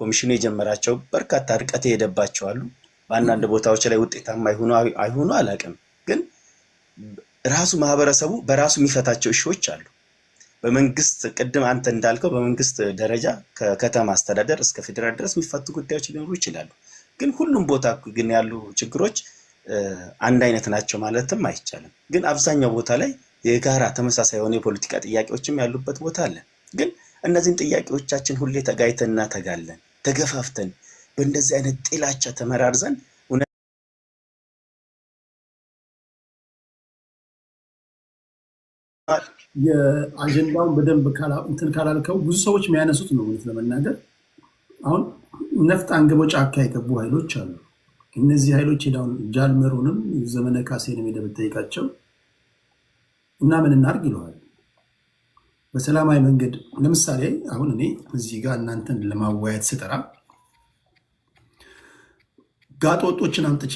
ኮሚሽኑ የጀመራቸው በርካታ ርቀት የሄደባቸው አሉ። በአንዳንድ ቦታዎች ላይ ውጤታማ አይሆኑ አላውቅም። ግን ራሱ ማህበረሰቡ በራሱ የሚፈታቸው እሾች አሉ። በመንግስት ቅድም አንተ እንዳልከው በመንግስት ደረጃ ከከተማ አስተዳደር እስከ ፌደራል ድረስ የሚፈቱ ጉዳዮች ሊኖሩ ይችላሉ። ግን ሁሉም ቦታ ግን ያሉ ችግሮች አንድ አይነት ናቸው ማለትም አይቻልም። ግን አብዛኛው ቦታ ላይ የጋራ ተመሳሳይ የሆነ የፖለቲካ ጥያቄዎችም ያሉበት ቦታ አለ። ግን እነዚህን ጥያቄዎቻችን ሁሌ ተጋይተንና ተጋለን ተገፋፍተን በእንደዚህ አይነት ጥላቻ ተመራርዘን የአጀንዳውን በደንብ እንትን ካላልከው ብዙ ሰዎች የሚያነሱት ነው። ለመናገር አሁን ነፍጥ አንግበው ጫካ የገቡ ኃይሎች አሉ። እነዚህ ኃይሎች ሄዳውን ጃልመሩንም ዘመነ ካሴንም ሄደህ ብትጠይቃቸው እና ምን እናድርግ ይለዋል። በሰላማዊ መንገድ ለምሳሌ አሁን እኔ እዚህ ጋር እናንተን ለማወያየት ስጠራ ጋጥ ወጦችን አምጥቼ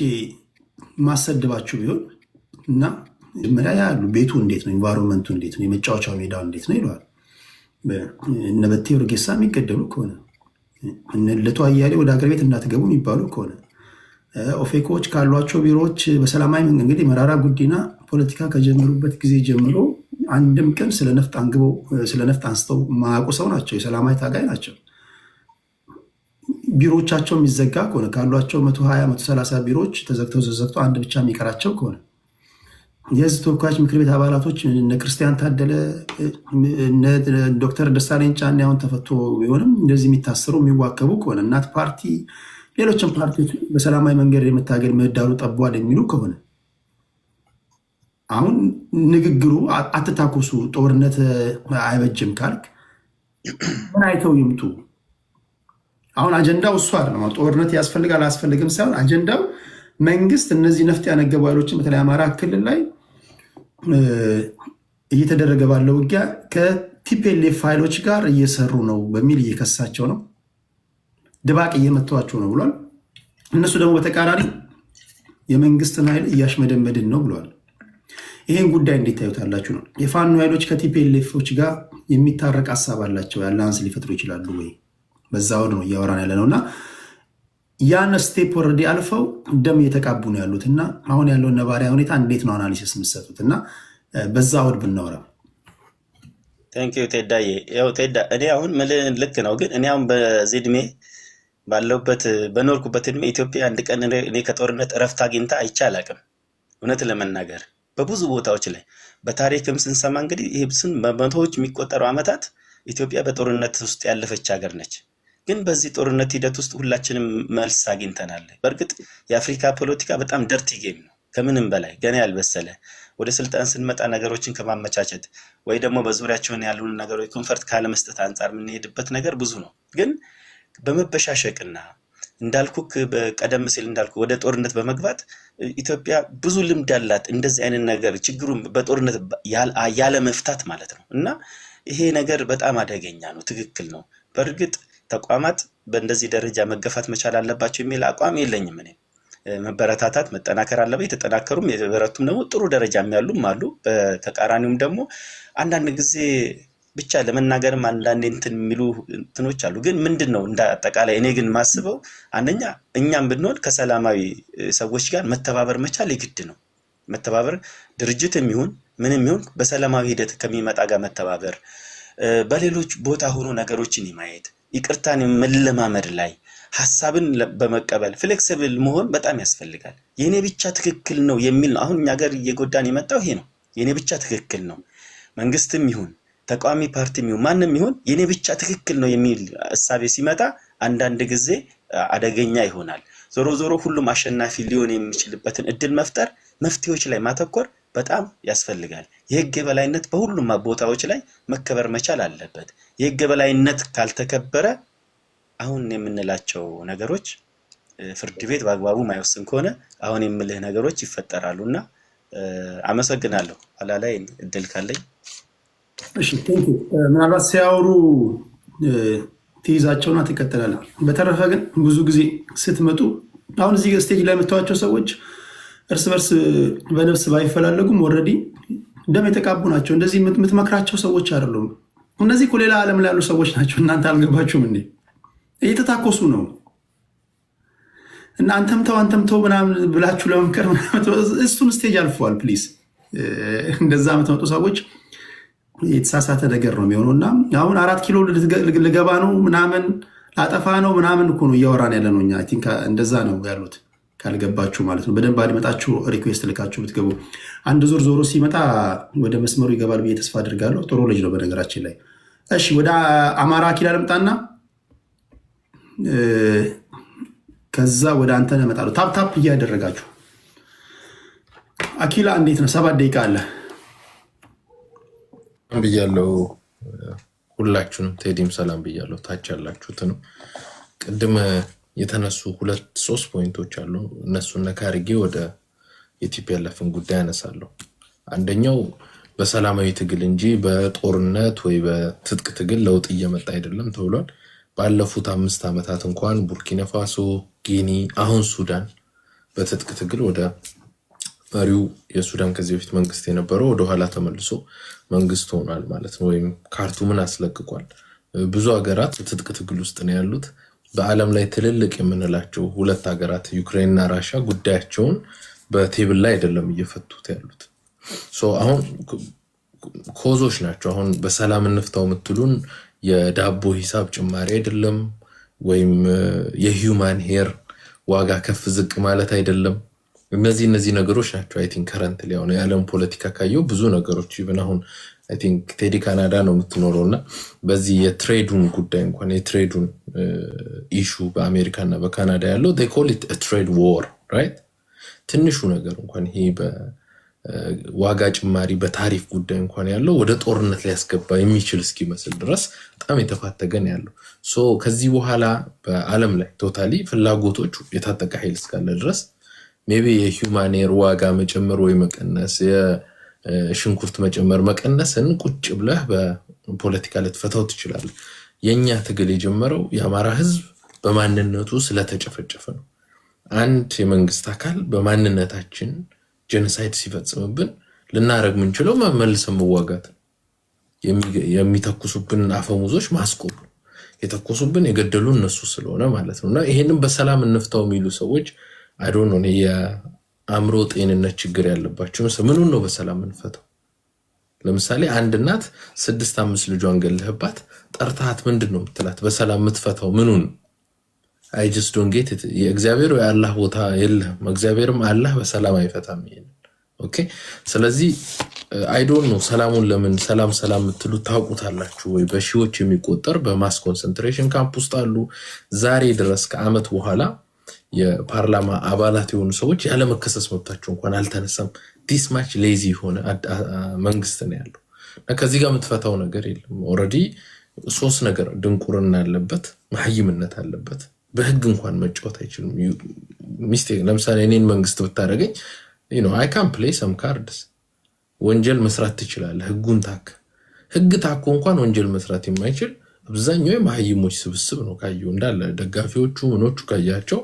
ማሰድባችሁ ቢሆን እና መጀመሪያ ያሉ ቤቱ እንዴት ነው፣ ኢንቫይሮንመንቱ እንዴት ነው፣ የመጫወቻው ሜዳው እንዴት ነው ይለዋል። እነ በቴ ኡርጌሳ የሚገደሉ ከሆነ እነ ልደቱ አያሌው ወደ ሀገር ቤት እንዳትገቡ የሚባሉ ከሆነ ኦፌኮዎች ካሏቸው ቢሮዎች በሰላማዊ መንገድ እንግዲህ መራራ ጉዲና ፖለቲካ ከጀመሩበት ጊዜ ጀምሮ አንድም ቀን ስለ ነፍጥ አንስተው ማያውቁ ሰው ናቸው። የሰላማዊ ታጋይ ናቸው። ቢሮዎቻቸው የሚዘጋ ከሆነ ካሏቸው 120 130 ቢሮዎች ተዘግተው አንድ ብቻ የሚቀራቸው ከሆነ የህዝብ ተወካዮች ምክር ቤት አባላቶች እነ ክርስቲያን ታደለ ዶክተር ደሳለኝ ጫኔ አሁን ተፈቶ ቢሆንም እንደዚህ የሚታሰሩ የሚዋከቡ ከሆነ እናት ፓርቲ ሌሎችም ፓርቲዎች በሰላማዊ መንገድ የመታገል ምህዳሩ ጠቧል የሚሉ ከሆነ አሁን ንግግሩ አትታኮሱ፣ ጦርነት አይበጅም ካልክ ምን አይተው ይምጡ? አሁን አጀንዳው እሱ አይደለም። ጦርነት ያስፈልጋል አያስፈልግም ሳይሆን አጀንዳው መንግስት እነዚህ ነፍጥ ያነገቡ ኃይሎችን በተለይ አማራ ክልል ላይ እየተደረገ ባለው ውጊያ ከቲፒኤልኤፍ ኃይሎች ጋር እየሰሩ ነው በሚል እየከሳቸው ነው፣ ድባቅ እየመቷቸው ነው ብሏል። እነሱ ደግሞ በተቃራኒ የመንግስትን ኃይል እያሽመደመድን ነው ብሏል። ይህን ጉዳይ እንዴት ታዩታላችሁ ነው? የፋኖ ኃይሎች ከቲፒኤልኤፎች ጋር የሚታረቅ ሀሳብ አላቸው፣ አላያንስ ሊፈጥሩ ይችላሉ ወይ? በዛ ወድ ነው እያወራን ያለ ነው እና ያን ስቴፕ ወረዲ አልፈው ደም እየተቃቡ ነው ያሉት እና አሁን ያለውን ነባሪያ ሁኔታ እንዴት ነው አናሊሲስ የምትሰጡት? እና በዛ ወድ ብናወራ። ቴንኪው ቴዳዬ። ያው ቴዳ እኔ አሁን ልክ ነው፣ ግን እኔ አሁን በዚህ እድሜ ባለውበት በኖርኩበት እድሜ ኢትዮጵያ አንድ ቀን እኔ ከጦርነት እረፍት አግኝታ አይቼ አላውቅም። እውነት ለመናገር በብዙ ቦታዎች ላይ በታሪክም ስንሰማ እንግዲህ ይህ በመቶዎች የሚቆጠሩ ዓመታት ኢትዮጵያ በጦርነት ውስጥ ያለፈች ሀገር ነች። ግን በዚህ ጦርነት ሂደት ውስጥ ሁላችንም መልስ አግኝተናል። በእርግጥ የአፍሪካ ፖለቲካ በጣም ደርቲ ጌም ነው፣ ከምንም በላይ ገና ያልበሰለ። ወደ ስልጣን ስንመጣ ነገሮችን ከማመቻቸት ወይ ደግሞ በዙሪያቸውን ያሉን ነገሮች ኮንፈርት ካለመስጠት አንጻር የምንሄድበት ነገር ብዙ ነው። ግን በመበሻሸቅና እንዳልኩክ በቀደም ሲል እንዳልኩ ወደ ጦርነት በመግባት ኢትዮጵያ ብዙ ልምድ አላት እንደዚህ አይነት ነገር ችግሩን በጦርነት ያለ መፍታት ማለት ነው። እና ይሄ ነገር በጣም አደገኛ ነው። ትክክል ነው። በእርግጥ ተቋማት በእንደዚህ ደረጃ መገፋት መቻል አለባቸው የሚል አቋም የለኝም። እኔ መበረታታት መጠናከር አለበት። የተጠናከሩም የበረቱም ደግሞ ጥሩ ደረጃ የሚያሉም አሉ። በተቃራኒውም ደግሞ አንዳንድ ጊዜ ብቻ ለመናገርም አንዳንድ እንትን የሚሉ እንትኖች አሉ። ግን ምንድነው እንደ አጠቃላይ እኔ ግን ማስበው አንደኛ እኛም ብንሆን ከሰላማዊ ሰዎች ጋር መተባበር መቻል የግድ ነው። መተባበር ድርጅትም ይሁን ምንም ይሁን በሰላማዊ ሂደት ከሚመጣ ጋር መተባበር፣ በሌሎች ቦታ ሆኖ ነገሮችን የማየት ይቅርታን መለማመድ ላይ ሐሳብን በመቀበል ፍሌክሲብል መሆን በጣም ያስፈልጋል። የኔ ብቻ ትክክል ነው የሚል ነው አሁን እኛ ሀገር እየጎዳን የመጣው ይሄ ነው። የኔ ብቻ ትክክል ነው፣ መንግስትም ይሁን ተቃዋሚ ፓርቲም ይሁን ማንም ይሁን የኔ ብቻ ትክክል ነው የሚል እሳቤ ሲመጣ አንዳንድ ጊዜ አደገኛ ይሆናል። ዞሮ ዞሮ ሁሉም አሸናፊ ሊሆን የሚችልበትን እድል መፍጠር፣ መፍትሄዎች ላይ ማተኮር በጣም ያስፈልጋል። የህግ የበላይነት በሁሉም ቦታዎች ላይ መከበር መቻል አለበት። የህግ የበላይነት ካልተከበረ አሁን የምንላቸው ነገሮች ፍርድ ቤት በአግባቡ ማይወስን ከሆነ አሁን የምልህ ነገሮች ይፈጠራሉና አመሰግናለሁ። አላላይ እድል ካለኝ እሺ ቴንክ ዩ። ምናልባት ሲያወሩ ትይዛቸውና ትቀጥላለህ። በተረፈ ግን ብዙ ጊዜ ስትመጡ አሁን እዚህ ስቴጅ ላይ የምታዩዋቸው ሰዎች እርስ በርስ በነፍስ ባይፈላለጉም ኦልሬዲ ደም የተቃቡ ናቸው። እንደዚህ የምትመክራቸው ሰዎች አይደሉም። እነዚህ እኮ ሌላ ዓለም ላይ ያሉ ሰዎች ናቸው። እናንተ አልገባችሁም እንዴ? እየተታኮሱ ነው። እና አንተም ተው ምናምን ብላችሁ ለመምከር እሱን ስቴጅ አልፈዋል። ፕሊዝ እንደዛ የምትመጡ ሰዎች የተሳሳተ ነገር ነው የሚሆነው። እና አሁን 4 ኪሎ ልገባ ነው ምናምን ላጠፋ ነው ምናምን እኮ ነው እያወራን ያለ ነው። እኛ አይ ቲንክ እንደዛ ነው ያሉት። ካልገባችሁ ማለት ነው በደንብ አድመጣችሁ ሪኩዌስት ልካችሁ ብትገቡ አንድ ዙር ዞሮ ሲመጣ ወደ መስመሩ ይገባል ብዬ ተስፋ አድርጋለሁ። ጥሩ ልጅ ነው በነገራችን ላይ። እሺ ወደ አማራ አኪላ ልምጣና ከዛ ወደ አንተ እመጣለሁ። ታፕ እያደረጋችሁ አኪላ እንዴት ነው? 7 ደቂቃ አለ ብያለሁ። ሁላችሁንም ቴዲም ሰላም ብያለሁ። ታች ያላችሁትንም ቅድም የተነሱ 2-3 ፖይንቶች አሉ። እነሱን ነካ አድርጌ ወደ የቲፒኤልኤፍን ጉዳይ አነሳለሁ። አንደኛው በሰላማዊ ትግል እንጂ በጦርነት ወይ በትጥቅ ትግል ለውጥ እየመጣ አይደለም ተብሏል። ባለፉት 5 ዓመታት እንኳን ቡርኪና ፋሶ፣ ጊኒ፣ አሁን ሱዳን በትጥቅ ትግል ወደ መሪው የሱዳን ከዚህ በፊት መንግስት የነበረው ወደኋላ ተመልሶ መንግስት ሆኗል ማለት ነው፣ ወይም ካርቱምን አስለቅቋል። ብዙ ሀገራት ትጥቅ ትግል ውስጥ ነው ያሉት። በዓለም ላይ ትልልቅ የምንላቸው 2 ሀገራት ዩክሬንና ራሻ ጉዳያቸውን በቴብል ላይ አይደለም እየፈቱት ያሉት። አሁን ኮዞች ናቸው። አሁን በሰላም እንፍታው የምትሉን የዳቦ ሂሳብ ጭማሪ አይደለም፣ ወይም የሂውማን ሄር ዋጋ ከፍ ዝቅ ማለት አይደለም። እነዚህ ነገሮች ናቸው። አይ ቲንክ ከረንትሊ አሁን የዓለም ፖለቲካ ካየው ብዙ ነገሮች ይብን አሁን አይ ቲንክ ቴዲ ካናዳ ነው የምትኖረው እና በዚህ የትሬዱን ጉዳይ እንኳን የትሬዱን ኢሹ በአሜሪካና በካናዳ ያለው they call it a trade war right። ትንሹ ነገር እንኳን ይሄ በዋጋ ጭማሪ በታሪፍ ጉዳይ እንኳን ያለው ወደ ጦርነት ሊያስገባ የሚችል እስኪመስል ድረስ በጣም የተፋተገን ያለው። ከዚህ በኋላ በዓለም ላይ ቶታሊ ፍላጎቶች የታጠቀ ኃይል እስካለ ድረስ ሜቢ የሂውማኔር ዋጋ መጨመር ወይ መቀነስ፣ የሽንኩርት መጨመር መቀነስን ቁጭ ብለህ በፖለቲካ ልትፈታው ትችላለህ። የኛ ትግል የጀመረው የአማራ ህዝብ በማንነቱ ስለተጨፈጨፈ ነው። አንድ የመንግስት አካል በማንነታችን ጄኖሳይድ ሲፈጽምብን ልናረግ ምንችለው መልሰን መዋጋት፣ የሚተኩሱብን አፈሙዞች ማስቆም፣ የተኮሱብን የገደሉን እነሱ ስለሆነ ማለት ነውና ይሄንን በሰላም እንፍታው የሚሉ ሰዎች አይ ዶንት ኖ የአእምሮ ጤንነት ችግር ያለባቸው ምኑን ነው በሰላም እንፈታው? ለምሳሌ አንድ እናት 6-5 ልጇን ገለህባት ጠርታት ምንድነው የምትላት? በሰላም የምትፈታው ምኑን? አይ ጀስት ዶንት ጌት ኢት። የእግዚአብሔር ወይ አላህ ቦታ የለም። እግዚአብሔርም አላህ በሰላም አይፈታም ይሄን። ኦኬ። ስለዚህ አይ ዶንት ኖ ሰላሙን ለምን ሰላም የምትሉት ታውቁታላችሁ ወይ? በሺዎች የሚቆጠር በማስ ኮንሰንትሬሽን ካምፕ ውስጥ አሉ። ዛሬ ድረስ ከዓመት በኋላ የፓርላማ አባላት የሆኑ ሰዎች ያለ መከሰስ መብታቸው እንኳን አልተነሳም። ዲስ ማች ሌዚ ሆነ መንግስት ነው ያለው። ከዚህ ጋር የምትፈታው ነገር የለም። ኦልሬዲ 3 ነገር ድንቁርና አለበት፣ መሐይምነት አለበት። በህግ እንኳን መጫወት አይችልም። ሚስቴክ ለምሳሌ እኔን መንግስት ብታደርገኝ አይ ካን ፕሌይ ሰም ካርድስ። ወንጀል መስራት ትችላለህ። ህግ ታኮ እንኳን ወንጀል መስራት የማይችል አብዛኛው የመሐይሞች ስብስብ ነው። ካየው እንዳለ ደጋፊዎቹ ምኖቹ ካያቸው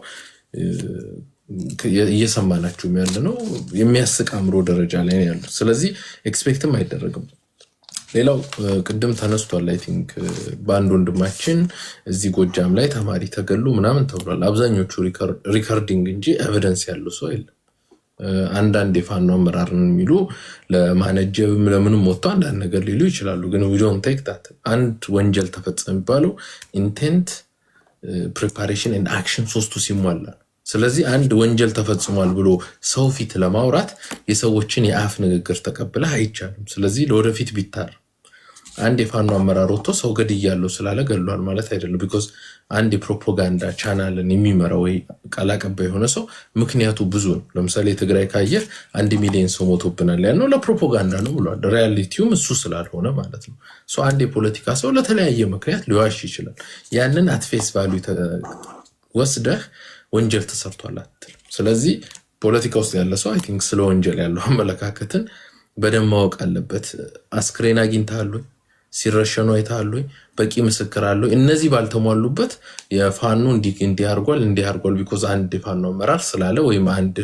እየሰማናቸው ያለ ነው። የሚያስቅ አምሮ ደረጃ ላይ ነው ያለው። ስለዚህ ኤክስፔክትም አይደረግም። ሌላው ቅድም ተነስቷል። አይ ቲንክ በአንድ ወንድማችን እዚህ ጎጃም ላይ ተማሪ ተገሉ ምናምን ተብሏል። አብዛኞቹ ሪከርዲንግ እንጂ ኤቪደንስ ያለው ሰው የለም። አንዳንድ የፋኖ አመራርን የሚሉ ለማነጀብም ለምንም ወጥቶ አንዳንድ ነገር ሊሉ ይችላሉ። ግን we don't take that። አንድ ወንጀል ተፈጸመ የሚባለው ኢንቴንት፣ ፕሪፓሬሽን ኤንድ አክሽን 3ቱ ሲሟላ። ስለዚህ አንድ ወንጀል ተፈጽሟል ብሎ ሰው ፊት ለማውራት የሰዎችን የአፍ ንግግር ተቀብለህ አይቻልም። ስለዚህ ለወደፊት ቢታር አንድ የፋኖ አመራር ወጥቶ ሰው ገድያለሁ ስላለ ገድሏል ማለት አይደለም። ቢኮዝ አንድ የፕሮፓጋንዳ ቻናልን የሚመራው ወይ ቃል አቀባይ የሆነ ሰው ምክንያቱ ብዙ ነው። ለምሳሌ ትግራይ ካየህ 1 ሚሊዮን ሰው ሞቶብናል ያለው ለፕሮፓጋንዳ ነው ብሏል። ሪያሊቲውም እሱ ስላልሆነ ማለት ነው። አንድ የፖለቲካ ሰው ለተለያየ ምክንያት ሊዋሽ ይችላል። ያንን አትፌስ ቫሉ ወስደህ ወንጀል ተሰርቷል አትል። ስለዚህ ፖለቲካ ውስጥ ያለ ሰው አይ ቲንክ ስለ ወንጀል ያለው አመለካከትን በደንብ ማወቅ አለበት። አስክሬን አግኝተሃል? ሲረሸኑ አይተሃል ወይ? በቂ ምስክር አለው? እነዚህ ባልተሟሉበት የፋኖ እንዲህ አድርጓል ቢኮዝ አንድ የፋኖ አመራር ስላለ ወይም አንድ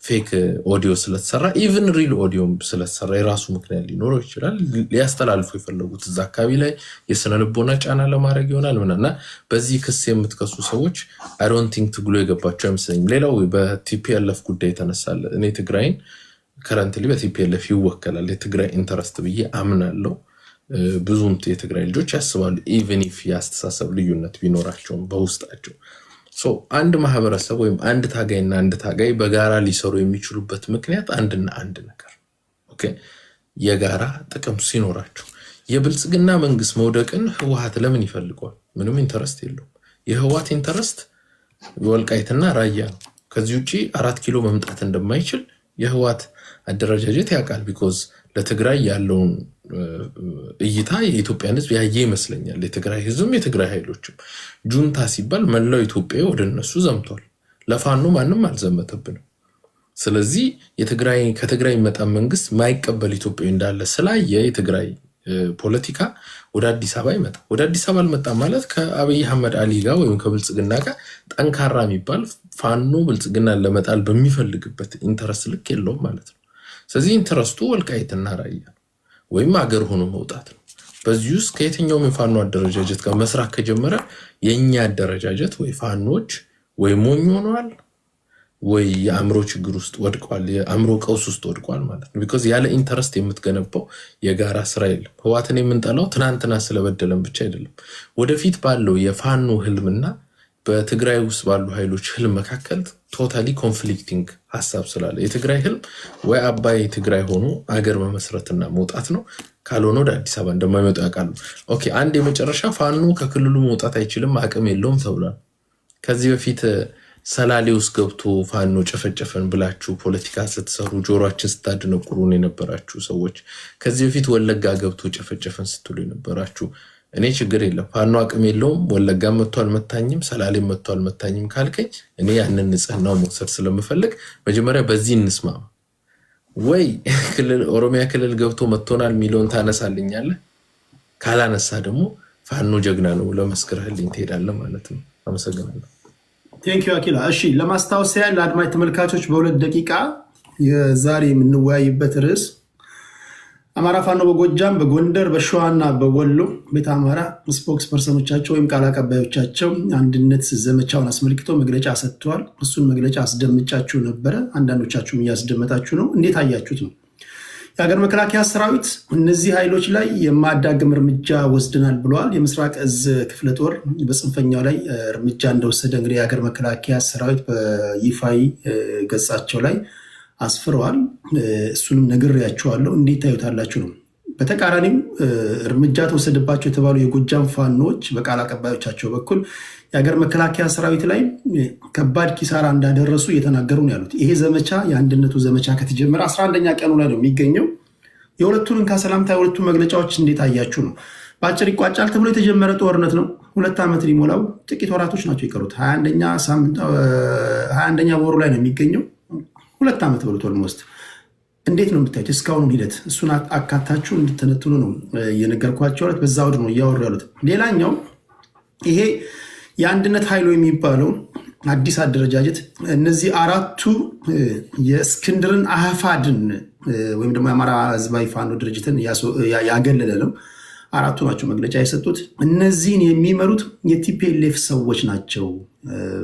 ፌክ ኦዲዮ ስለተሰራ ኢቭን ሪል ኦዲዮም ስለተሰራ የራሱ ምክንያት ሊኖረው ይችላል። ሊያስተላልፉ የፈለጉት እዛ አካባቢ ላይ የስነ ልቦና ጫና ለማድረግ ይሆናል ምናና በዚህ ክስ የምትከሱ ሰዎች አይ ዶንት ቲንክ ትግሎ የገባቸው አይመስለኝም። ሌላው በቲፒኤልኤፍ ጉዳይ የተነሳለ እኔ ትግራይን ከረንትሊ በቲፒኤልኤፍ ይወከላል የትግራይ ኢንተረስት ብዬ አምናለሁ። ብዙም የትግራይ ልጆች ያስባሉ ኢቨን ኢፍ የአስተሳሰብ ልዩነት ቢኖራቸውም በውስጣቸው አንድ ማህበረሰብ ወይም አንድ ታጋይና አንድ ታጋይ በጋራ ሊሰሩ የሚችሉበት ምክንያት አንድና አንድ ነገር ኦኬ የጋራ ጥቅም ሲኖራቸው። የብልጽግና መንግስት መውደቅን ህወሓት ለምን ይፈልገዋል? ምንም ኢንተረስት የለውም። የህወሓት ኢንተረስት ወልቃይትና ራያ ነው። ከዚህ ውጪ 4 ኪሎ መምጣት እንደማይችል የህወሓት አደረጃጀት ያውቃል። ቢኮዝ ለትግራይ ያለውን እይታ የኢትዮጵያን ህዝብ ያየ ይመስለኛል። የትግራይ ህዝብም የትግራይ ኃይሎችም ጁንታ ሲባል መላው ኢትዮጵያ ወደ እነሱ ዘምቷል። ለፋኖ ማንም አልዘመተብንም። ስለዚህ ከትግራይ መጣ መንግስት ማይቀበል ኢትዮጵያ እንዳለ ስላየ የትግራይ ፖለቲካ ወደ አዲስ አበባ ይመጣ። ወደ አዲስ አበባ አልመጣ ማለት ከአብይ አህመድ አሊ ጋር ወይም ከብልጽግና ጋር ጠንካራ የሚባል ፋኖ ብልጽግናን ለመጣል በሚፈልግበት ኢንተረስት ልክ የለውም ማለት ነው። ስለዚህ ኢንተረስቱ ወልቃይትና ራያ ወይም አገር ሆኖ መውጣት ነው። በዚህ ውስጥ ከየትኛውም የፋኖ አደረጃጀት ጋር መስራት ከጀመረ የኛ አደረጃጀት ወይ ፋኖች ወይ ሞኝ ሆነዋል ወይ የአእምሮ ችግር ውስጥ ወድቋል፣ የአእምሮ ቀውስ ውስጥ ወድቋል ማለት ነው። ቢኮዝ ያለ ኢንተረስት የምትገነባው የጋራ ስራ የለም። ህወሓትን የምንጠላው ትናንትና ስለበደለን ብቻ አይደለም። ወደፊት ባለው የፋኖ ህልምና በትግራይ ውስጥ ባሉ ኃይሎች ህልም መካከል ቶታሊ ኮንፍሊክቲንግ ሐሳብ ስላለ የትግራይ ህልም ወይ አባይ ትግራይ ሆኖ አገር መመስረትና መውጣት ነው። ካልሆነ ወደ አዲስ አበባ እንደማይመጡ ያውቃሉ። ኦኬ አንድ የመጨረሻ ፋኖ ከክልሉ መውጣት አይችልም አቅም የለውም ተብሏል። ከዚህ በፊት ሰላሌ ውስጥ ገብቶ ፋኖ ጨፈጨፈን ብላችሁ ፖለቲካ ስትሰሩ ጆሮአችን ስታድነቁሩን የነበራችሁ ሰዎች፣ ከዚህ በፊት ወለጋ ገብቶ ጨፈጨፈን ስትሉ የነበራችሁ እኔ ችግር የለም ፋኖ አቅም የለውም ወለጋ መጥቶ አልመታኝም ሰላሌ መጥቶ አልመታኝም ካልከኝ እኔ ያንን ንጽህናው መውሰድ ስለምፈልግ መጀመሪያ በዚህ እንስማማ። ወይ ኦሮሚያ ክልል ገብቶ መጥቶናል ሚሊዮን ታነሳልኛለህ፣ ካላነሳ ደግሞ ፋኖ ጀግና ነው ለመስክርህልኝ ትሄዳለህ ማለት ነው። አመሰግናለሁ። ቴንክ ዩ አኪላ። እሺ ለማስታወስ ያህል ለአድማጭ ተመልካቾች በ2 ደቂቃ የዛሬ የምንወያይበት ርዕስ አማራ ፋኖ በጎጃም በጎንደር በሸዋና በወሎ ቤተ አማራ ስፖክስ ፐርሰኖቻቸው ወይም ቃል አቀባዮቻቸው አንድነት ዘመቻውን አስመልክተው መግለጫ ሰጥተዋል። እሱን መግለጫ አስደምጫችሁ ነበረ። አንዳንዶቻችሁም እያስደመጣችሁ ነው። እንዴት አያችሁት ነው? የሀገር መከላከያ ሰራዊት እነዚህ ኃይሎች ላይ የማዳግም እርምጃ ወስደናል ብለዋል። የምስራቅ እዝ ክፍለ ጦር በጽንፈኛው ላይ እርምጃ እንደወሰደ እንግዲህ የሀገር መከላከያ ሰራዊት በይፋዊ ገጻቸው ላይ አስፍረዋል። እሱንም ነግሬያቸዋለሁ። እንዴት ታዩታላችሁ ነው? በተቃራኒው እርምጃ ተወሰደባቸው የተባሉ የጎጃም ፋኖች በቃል አቀባዮቻቸው በኩል የሀገር መከላከያ ሰራዊት ላይ ከባድ ኪሳራ እንዳደረሱ እየተናገሩ ነው ያሉት። ይሄ ዘመቻ የአንድነቱ ዘመቻ ከተጀመረ 11ኛ ቀኑ ላይ ነው የሚገኘው። የሁለቱን ከሰላምታ የሁለቱ መግለጫዎች እንዴት አያችሁ ነው? በአጭር ይቋጫል ተብሎ የተጀመረ ጦርነት ነው። 2 ዓመት ሊሞላው ጥቂት ወራቶች ናቸው የቀሩት። 21ኛ ወሩ ላይ ነው የሚገኘው። 2 ዓመት ብሎት ኦልሞስት። እንዴት ነው የምታዩት እስካሁኑ ሂደት? እሱን አካታችሁ እንድትነትኑ ነው እየነገርኳቸው። በዛ ወድ ነው እያወሩ ያሉት። ሌላኛው ይሄ የአንድነት ኃይሉ የሚባለው አዲስ አደረጃጀት እነዚህ 4ቱ የእስክንድርን አህፋድን ወይም ደግሞ የአማራ ህዝባዊ ፋኖ ድርጅትን ያገለለ ነው። 4ቱ ናቸው መግለጫ የሰጡት። እነዚህን የሚመሩት የቲፒኤልኤፍ ሰዎች ናቸው።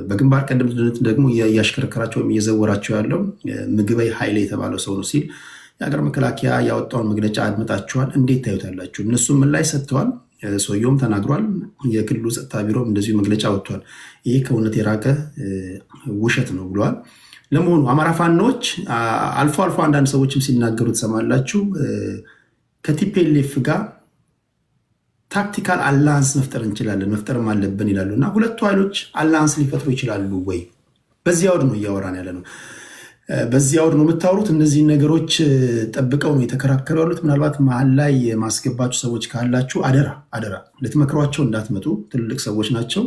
በግንባር ቀደምትነት ደግሞ እያሽከረከራቸው ወይም እየዘወራቸው ያለው ምግበይ ኃይሌ የተባለው ሰው ነው ሲል የሀገር መከላከያ ያወጣውን መግለጫ አድምጣችኋል። እንዴት ታዩታላችሁ? እነሱም ምን ላይ ሰጥተዋል። ሰውየውም ተናግሯል። የክልሉ ጸጥታ ቢሮም እንደዚሁ መግለጫ ወጥቷል። ይሄ ከእውነት የራቀ ውሸት ነው ብለዋል። ለመሆኑ አማራ ፋኖች አልፎ አልፎ አንዳንድ ሰዎችም ሲናገሩ ትሰማላችሁ ከቲፒኤልኤፍ ጋር ታክቲካል አላያንስ መፍጠር እንችላለን መፍጠርም አለብን ይላሉ። እና ሁለቱ ኃይሎች አላያንስ ሊፈጥሩ ይችላሉ ወይ? በዚህ አውድ ነው እያወራን ያለ ነው። በዚህ አውድ ነው የምታወሩት። እነዚህን ነገሮች ጠብቀው ነው የተከራከሩ ያሉት። ምናልባት መሀል ላይ የማስገባችሁ ሰዎች ካላችሁ አደራ ልትመክሯቸው እንዳትመጡ። ትልልቅ ሰዎች ናቸው።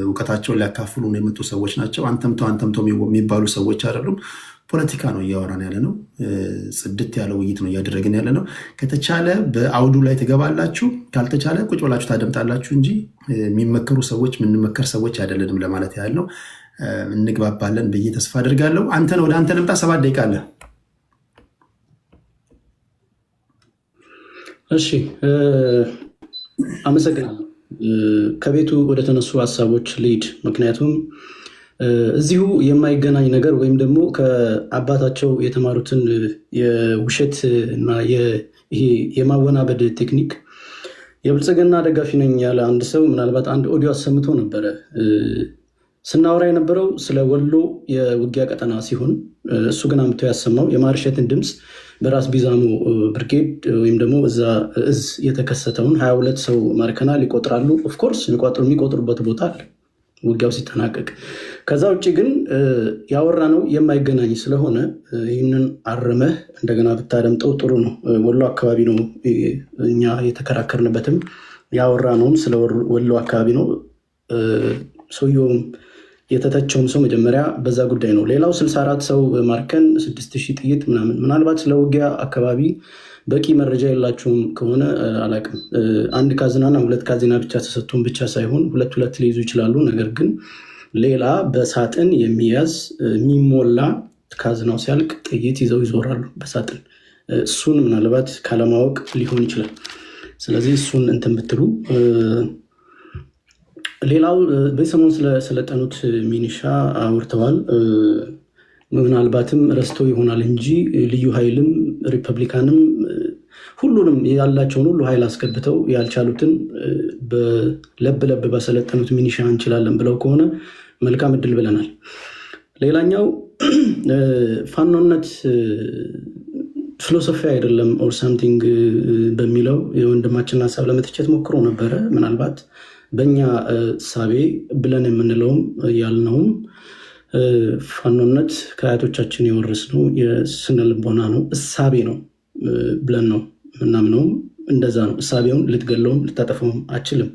እውቀታቸውን ሊያካፍሉ ነው የመጡ ሰዎች ናቸው። አንተምተው የሚባሉ ሰዎች አይደሉም። ፖለቲካ ነው እያወራን ያለ ነው። ጽድት ያለ ውይይት ነው እያደረግን ያለ ነው። ከተቻለ በአውዱ ላይ ትገባላችሁ፣ ካልተቻለ ቁጭ ብላችሁ ታደምጣላችሁ እንጂ የሚመከሩ ሰዎች የምንመከር ሰዎች አይደለንም ለማለት ያህል ነው። እንግባባለን ብዬ ተስፋ አድርጋለሁ። አንተን ወደ አንተ ልምጣ። 7 ደቂቃ አለ። እሺ፣ አመሰግናለሁ። ከቤቱ ወደ ተነሱ ሀሳቦች ልሂድ። ምክንያቱም እዚሁ የማይገናኝ ነገር ወይም ደግሞ ከአባታቸው የተማሩትን የውሸት እና የማወናበድ ቴክኒክ የብልጽግና ደጋፊ ነኝ ያለ አንድ ሰው ምናልባት አንድ ኦዲዮ አሰምቶ ነበረ። ስናወራ የነበረው ስለ ወሎ የውጊያ ቀጠና ሲሆን እሱ ግን አምቶ ያሰማው የማርሸትን ድምፅ በራስ ቢዛሞ ብርጌድ ወይም ደግሞ እዛ እዝ የተከሰተውን 22 ሰው ማርከናል ይቆጥራሉ። ኦፍኮርስ የሚቆጥሩበት ቦታ አለ ውጊያው ሲጠናቀቅ። ከዛ ውጭ ግን ያወራ ነው የማይገናኝ ስለሆነ ይህንን አርመህ እንደገና ብታደምጠው ጥሩ ነው። ወሎ አካባቢ ነው እኛ የተከራከርንበትም ያወራ ነውም ስለ ወሎ አካባቢ ነው። ሰውየውም የተተቸውም ሰው መጀመሪያ በዛ ጉዳይ ነው። ሌላው 64 ሰው ማርከን 6000 ጥይት ምናልባት ስለ ውጊያ አካባቢ በቂ መረጃ የላችሁም ከሆነ አላቅም። 1 ካዝናና 2 ካዝና ብቻ ተሰጥቶን ብቻ ሳይሆን 2 ሊይዙ ይችላሉ። ነገር ግን ሌላ በሳጥን የሚያዝ የሚሞላ ካዝናው ሲያልቅ ጥይት ይዘው ይዞራሉ በሳጥን። እሱን ምናልባት ካለማወቅ ሊሆን ይችላል። ስለዚህ እሱን እንትን ብትሉ። ሌላው በሰሞን ስለሰለጠኑት ሚኒሻ አውርተዋል። ምናልባትም ረስቶ ይሆናል እንጂ ልዩ ኃይልም ሪፐብሊካንም ሁሉንም ያላቸውን ሁሉ ኃይል አስገብተው ያልቻሉትን ለብ ባሰለጠኑት ሚኒሻ እንችላለን ብለው ከሆነ መልካም እድል ብለናል። ሌላኛው ፋኖነት ፊሎሶፊ አይደለም ኦር ሳምቲንግ በሚለው የወንድማችን ሀሳብ ለመተቸት ሞክሮ ነበረ። ምናልባት በእኛ እሳቤ ብለን የምንለውም ያልነውም ፋኖነት ከአያቶቻችን የወረስነው የስነ ልቦና ነው፣ እሳቤ ነው ብለን ነው ምናምነውም። እንደዛ ነው። እሳቤውን ልትገለውም ልታጠፈውም አችልም።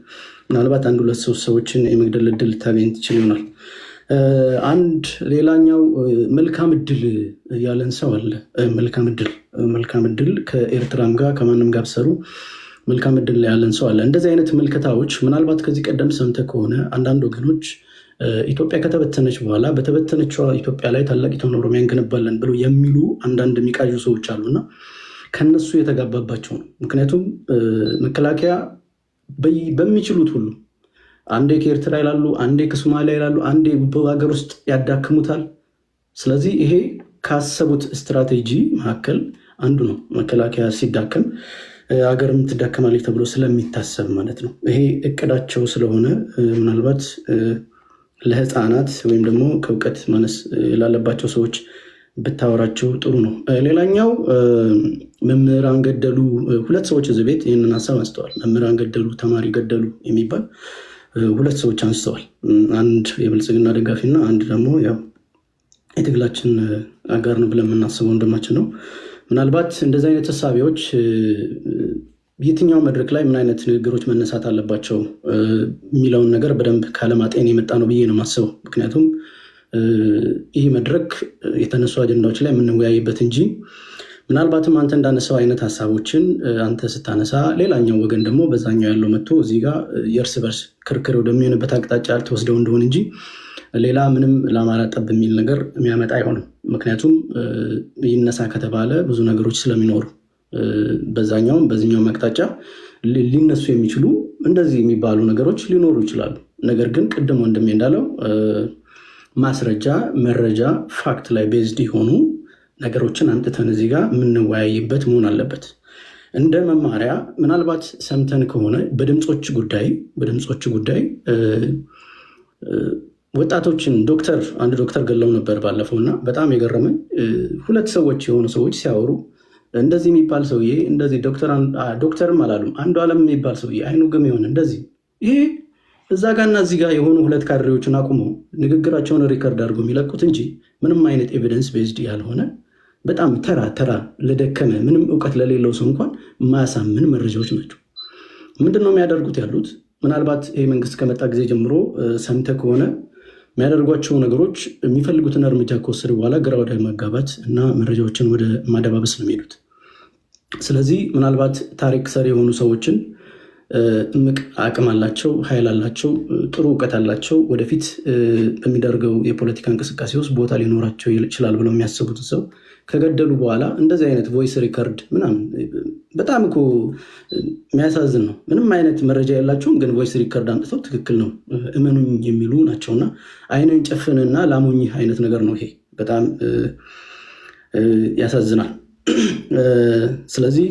ምናልባት 1-2 ሰዎችን የመግደል እድል ልታገኝ ትችል ይሆናል። ሌላኛው መልካም እድል ያለን ሰው አለ። መልካም እድል ከኤርትራም ጋር ከማንም ጋር ብሰሩ መልካም እድል ያለን ሰው አለ። እንደዚህ አይነት ምልከታዎች ምናልባት ከዚህ ቀደም ሰምተህ ከሆነ አንዳንድ ወገኖች ኢትዮጵያ ከተበተነች በኋላ በተበተነችዋ ኢትዮጵያ ላይ ታላቂቷን ኦሮሚያ እንገነባለን ብለው የሚሉ አንዳንድ የሚቃዡ ሰዎች አሉና ከነሱ የተጋባባቸው ነው። ምክንያቱም መከላከያ በሚችሉት ሁሉ አንዴ ከኤርትራ ይላሉ፣ አንዴ ከሶማሊያ ይላሉ፣ አንዴ በሀገር ውስጥ ያዳክሙታል። ስለዚህ ይሄ ካሰቡት ስትራቴጂ መካከል አንዱ ነው። መከላከያ ሲዳከም ሀገርም ትዳከማለች ተብሎ ስለሚታሰብ ማለት ነው። ይሄ እቅዳቸው ስለሆነ ምናልባት ለህፃናት ወይም ደግሞ ከእውቀት ማነስ ላለባቸው ሰዎች ብታወራቸው ጥሩ ነው። ሌላኛው መምህራን ገደሉ፣ 2 ሰዎች እዚህ ቤት ይህንን ሀሳብ አንስተዋል። መምህራን ገደሉ፣ ተማሪ ገደሉ የሚባል 2 ሰዎች አንስተዋል። አንድ የብልጽግና ደጋፊ እና አንድ ደግሞ ያው የትግላችን አጋር ነው ብለን የምናስበው ወንድማችን ነው። ምናልባት እንደዚህ አይነት ሀሳቢዎች የትኛው መድረክ ላይ ምን አይነት ንግግሮች መነሳት አለባቸው የሚለውን ነገር በደንብ ካለማጤን የመጣ ነው ብዬ ነው የማስበው። ምክንያቱም ይህ መድረክ የተነሱ አጀንዳዎች ላይ የምንወያይበት እንጂ ምናልባትም አንተ እንዳነሳው አይነት ሀሳቦችን አንተ ስታነሳ ሌላኛው ወገን ደግሞ በዛኛው ያለው መጥቶ እዚህ ጋር የእርስ በርስ ክርክር ወደሚሆንበት አቅጣጫ ተወስደው እንደሆን እንጂ ሌላ ምንም ለአማራ ጠብ የሚል ነገር የሚያመጣ አይሆንም። ምክንያቱም ይነሳ ከተባለ ብዙ ነገሮች ስለሚኖሩ በዛኛውም በዚህኛውም አቅጣጫ ሊነሱ የሚችሉ እንደዚህ የሚባሉ ነገሮች ሊኖሩ ይችላሉ። ነገር ግን ቅድም ወንድሜ እንዳለው ማስረጃ፣ መረጃ፣ ፋክት ላይ ቤዝድ የሆኑ ነገሮችን አምጥተን እዚህ ጋር የምንወያይበት መሆን አለበት። እንደ መማሪያ ምናልባት ሰምተን ከሆነ በድምፆች ጉዳይ ወጣቶችን አንድ ዶክተር ገለው ነበር ባለፈው እና በጣም የገረመኝ 2 ሰዎች የሆኑ ሰዎች ሲያወሩ እንደዚህ የሚባል ሰውዬ እንደዚህ ዶክተርም አላሉም። አንዱ ዓለም የሚባል ሰውዬ አይኑ ግም የሆነ እንደዚህ ይሄ እዛ ጋርና እዚህ ጋር የሆኑ 2 ካድሬዎችን አቁመው ንግግራቸውን ሪከርድ አድርገው የሚለቁት እንጂ ምንም አይነት ኤቪደንስ ቤዝድ ያልሆነ በጣም ተራ ለደከመ ምንም እውቀት ለሌለው ሰው እንኳን ማያሳምን መረጃዎች ናቸው። ምንድን ነው የሚያደርጉት ያሉት? ምናልባት ይህ መንግስት ከመጣ ጊዜ ጀምሮ ሰምተህ ከሆነ የሚያደርጓቸው ነገሮች የሚፈልጉትን እርምጃ ከወሰዱ በኋላ ግራ ወደ ማጋባት እና መረጃዎችን ወደ ማደባበስ ነው የሚሄዱት። ስለዚህ ምናልባት ታሪክ ሰሪ የሆኑ ሰዎችን እምቅ አቅም አላቸው፣ ኃይል አላቸው፣ ጥሩ እውቀት አላቸው፣ ወደፊት በሚደረገው የፖለቲካ እንቅስቃሴ ውስጥ ቦታ ሊኖራቸው ይችላል ብለው የሚያስቡትን ሰው ከገደሉ በኋላ እንደዚህ አይነት ቮይስ ሪከርድ ምናምን በጣም እኮ የሚያሳዝን ነው። ምንም አይነት መረጃ የላቸውም፣ ግን ቮይስ ሪከርድ አምጥተው ትክክል ነው እመኑኝ የሚሉ ናቸውና አይንን ጨፍንና ላሞኝህ አይነት ነገር ነው ይሄ። በጣም ያሳዝናል። ስለዚህ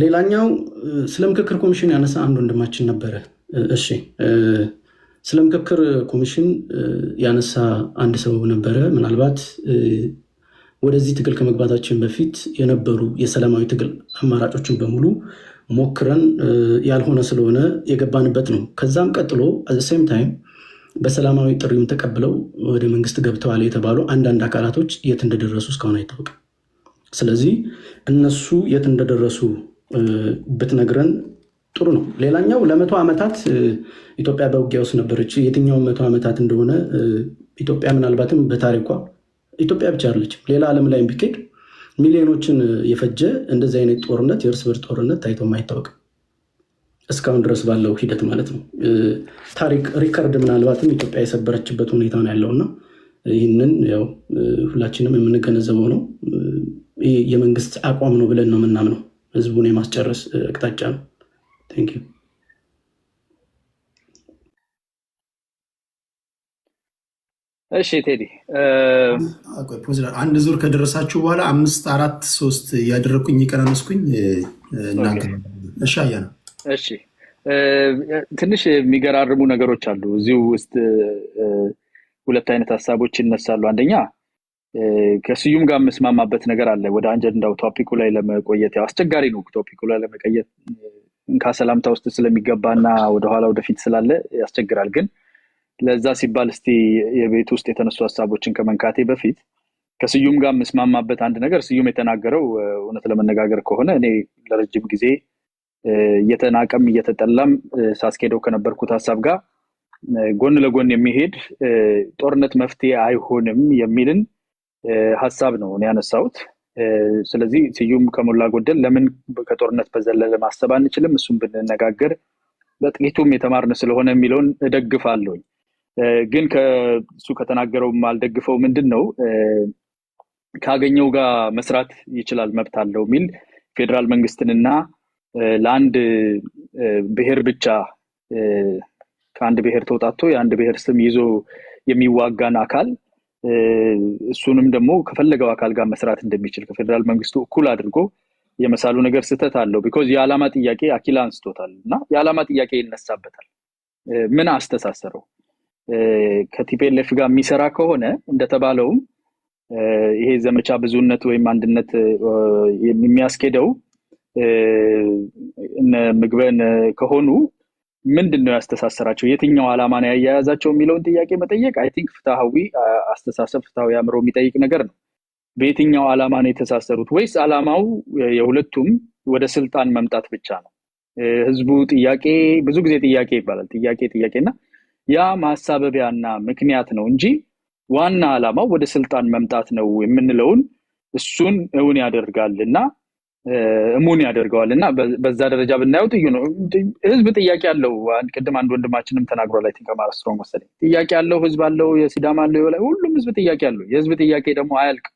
ሌላኛው ስለ ምክክር ኮሚሽን ያነሳ አንድ ወንድማችን ነበረ። እሺ ስለ ምክክር ኮሚሽን ያነሳ አንድ ሰው ነበረ። ምናልባት ወደዚህ ትግል ከመግባታችን በፊት የነበሩ የሰላማዊ ትግል አማራጮችን በሙሉ ሞክረን ያልሆነ ስለሆነ የገባንበት ነው። ከዛም ቀጥሎ አዘሴም ታይም በሰላማዊ ጥሪውን ተቀብለው ወደ መንግስት ገብተዋል የተባሉ አንዳንድ አካላቶች የት እንደደረሱ እስካሁን አይታወቅም። ስለዚህ እነሱ የት እንደደረሱ ብትነግረን ጥሩ ነው። ሌላኛው ለ100 ዓመታት ኢትዮጵያ በውጊያ ውስጥ ነበረች። የትኛውን 100 ዓመታት እንደሆነ ኢትዮጵያ ምናልባትም በታሪኳ ኢትዮጵያ ብቻ አይደለችም፣ ሌላ ዓለም ላይ ቢኬድ ሚሊዮኖችን የፈጀ እንደዚህ አይነት ጦርነት፣ የእርስ በርስ ጦርነት ታይቶም አይታወቅም እስካሁን ድረስ ባለው ሂደት ማለት ነው። ታሪክ ሪከርድ ምናልባትም ኢትዮጵያ የሰበረችበት ሁኔታ ነው ያለውና ይህንን ያው ሁላችንም የምንገነዘበው ነው። ይህ የመንግስት አቋም ነው ብለን ነው የምናምነው። ህዝቡን የማስጨረስ አቅጣጫ ነው። ቴንክ ዩ። እሺ ቴዲ አንድ ዙር ከደረሳችሁ በኋላ 5 4 3 እያደረግኩኝ እየቀናነስኩኝ እናንተ እሺ አያና እሺ ትንሽ የሚገራርሙ ነገሮች አሉ እዚሁ ውስጥ። ሁለት አይነት ሀሳቦች ይነሳሉ። አንደኛ ከስዩም ጋር መስማማበት ነገር አለ። ወደ አጀንዳው ቶፒኩ ላይ ለመቆየት ያው አስቸጋሪ ነው። ቶፒኩ ላይ ለመቆየት ከሰላምታ ውስጥ ስለሚገባና ወደ ኋላ ወደፊት ስላለ ያስቸግራል። ግን ለዛ ሲባል እስቲ የቤት ውስጥ የተነሱ ሀሳቦችን ከመንካቴ በፊት ከስዩም ጋር መስማማበት አንድ ነገር ስዩም የተናገረው እውነት ለመነጋገር ከሆነ እኔ ለረጅም ጊዜ እየተናቀም እየተጠላም ሳስኬደው ከነበርኩት ሀሳብ ጋር ጎን ለጎን የሚሄድ ጦርነት መፍትሄ አይሆንም የሚልን ሀሳብ ነው እኔ ያነሳሁት። ስለዚህ ስዩም ከሞላ ጎደል ለምን ከጦርነት በዘለለ ማሰብ አንችልም እሱም ብንነጋገር በጥቂቱም የተማርን ስለሆነ የሚለውን እደግፋለሁ። ግን ከሱ ከተናገረው ማልደግፈው ምንድነው ካገኘው ጋር መስራት ይችላል መብት አለው የሚል ፌደራል መንግስትንና ለአንድ ብሔር ብቻ ከአንድ ብሔር ተውጣቶ የአንድ ብሔር ስም ይዞ የሚዋጋን አካል እሱንም ደግሞ ከፈለገው አካል ጋር መስራት እንደሚችል ከፌደራል መንግስቱ እኩል አድርጎ የመሳሉ ነገር ስተት አለው። ቢኮዝ የዓላማ ጥያቄ አኪላ አንስቶታል እና የዓላማ ጥያቄ ይነሳበታል። ምን አስተሳሰረው ከቲፒኤልኤፍ ጋር የሚሰራ ከሆነ እንደተባለውም ይሄ ዘመቻ ብዙነት ወይም አንድነት የሚያስኬደው እነ ምግበን ከሆኑ ምንድነው ያስተሳሰራቸው የትኛው ዓላማ ነው ያያያዛቸው የሚለውን ጥያቄ መጠየቅ አይ ቲንክ ፍትሃዊ አስተሳሰብ ፍትሃዊ አእምሮ የሚጠይቅ ነገር ነው። በየትኛው ዓላማ ነው የተሳሰሩት ወይስ ዓላማው የሁለቱም ወደ ስልጣን መምጣት ብቻ ነው? ህዝቡ ጥያቄ ብዙ ጊዜ ጥያቄ ይባላል። ጥያቄና ያ ማሳበቢያና ምክንያት ነው እንጂ ዋና ዓላማው ወደ ስልጣን መምጣት ነው የምንለውን እሱን እውን ያደርጋልና እሙን ያደርገዋልና በዛ ደረጃ ብናየው ጥዩ ነው። ህዝብ ጥያቄ ያለው ቅድም አንድ ወንድማችንም ተናግሯል። አይ ቲንክ አማራ ስትሮንግ መሰለኝ ጥያቄ ያለው ህዝብ አለው፣ የሲዳማ አለው፣ ሁሉም ህዝብ ጥያቄ ያለው። የህዝብ ጥያቄ ደግሞ አያልቅም፣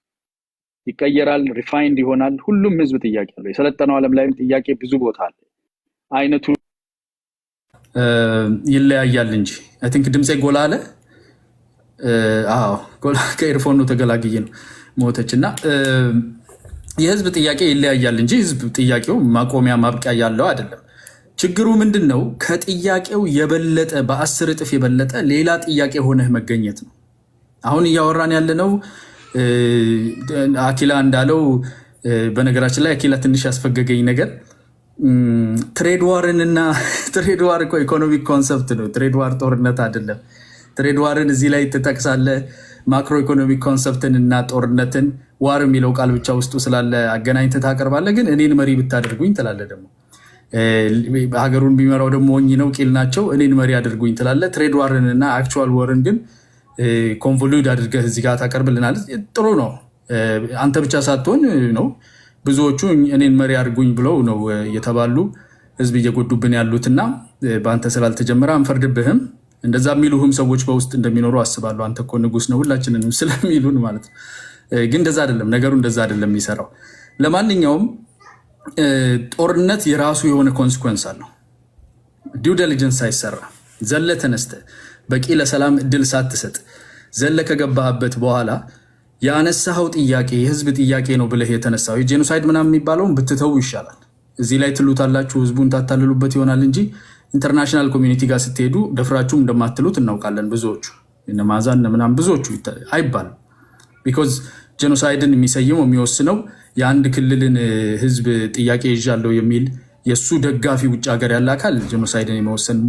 ይቀየራል፣ ሪፋይንድ ይሆናል። ሁሉም ህዝብ ጥያቄ ያለው። የሰለጠነው ዓለም ላይም ጥያቄ ብዙ ቦታ አለ። አይነቱ ይለያያል እንጂ አይ ቲንክ ድምጼ ጎላ አለ። አዎ ጎላ ከኤርፎን ነው ተገላግዬ ነው ሞተችና የህዝብ ጥያቄ ይለያያል እንጂ ህዝብ ጥያቄው ማቆሚያ ማብቂያ ያለው አይደለም። ችግሩ ምንድነው? ከጥያቄው የበለጠ በ10 እጥፍ የበለጠ ሌላ ጥያቄ ሆነህ መገኘት ነው። አሁን እያወራን ያለነው አኪላ እንዳለው በነገራችን ላይ አኪላ ትንሽ ያስፈገገኝ ነገር ትሬድ ዋርንና ትሬድ ዋር እኮ ኢኮኖሚክ ኮንሰፕት ነው። ትሬድ ዋር ጦርነት አይደለም። ትሬድ ዋርን እዚህ ላይ ትጠቅሳለህ። ማክሮ ኢኮኖሚክ ኮንሰፕትን እና ጦርነትን ዋር የሚለው ቃል ብቻ ውስጡ ስላለ አገናኝተህ ታቀርባለህ። ግን እኔን መሪ ብታደርጉኝ ትላለህ። ደግሞ ሀገሩን ቢመራው ደግሞ ሞኝ ነው ቂል ናቸው እኔን መሪ አድርጉኝ ትላለህ። ትሬድ ዋርን እና አክቹዋል ወርን ግን ኮንቮሉድ አድርገህ እዚህ ጋር ታቀርብልናል። ጥሩ ነው። አንተ ብቻ ሳትሆን ነው ብዙዎቹ እኔን መሪ አድርጉኝ ብለው ነው የተባሉ ህዝብ እየጎዱብን ያሉትና በአንተ ስላልተጀመረ አንፈርድብህም። እንደዛ የሚሉህም ሰዎች በውስጥ እንደሚኖሩ አስባለሁ። አንተ እኮ ንጉስ ነው ሁላችንንም ስለሚሉን ማለት ነው። ግን እንደዛ አይደለም ነገሩ፣ እንደዛ አይደለም የሚሰራው። ለማንኛውም ጦርነት የራሱ የሆነ ኮንሲኩዌንስ አለው። ዲው ዲሊጀንስ ሳይሰራ ዘለ ተነስተ በቂ ለሰላም እድል ሳትሰጥ ዘለ ከገባህበት በኋላ ያነሳኸው ጥያቄ የህዝብ ጥያቄ ነው ብለህ የተነሳው የጄኖሳይድ ምናምን የሚባለውን ብትተው ይሻላል። እዚህ ላይ ትሉታላችሁ፣ ህዝቡን ታታልሉበት ይሆናል እንጂ ኢንተርናሽናል ኮሚኒቲ ጋር ስትሄዱ ደፍራችሁም እንደማትሉት እናውቃለን። ብዙዎቹ እነማዛን ምናምን ብዙዎቹ አይባልም። ቢኮዝ ጄኖሳይድን የሚሰይመው የሚወስነው የአንድ ክልልን ህዝብ ጥያቄ ይዣለሁ የሚል የእሱ ደጋፊ ውጭ ሀገር ያለ አካል ጄኖሳይድን የመወሰን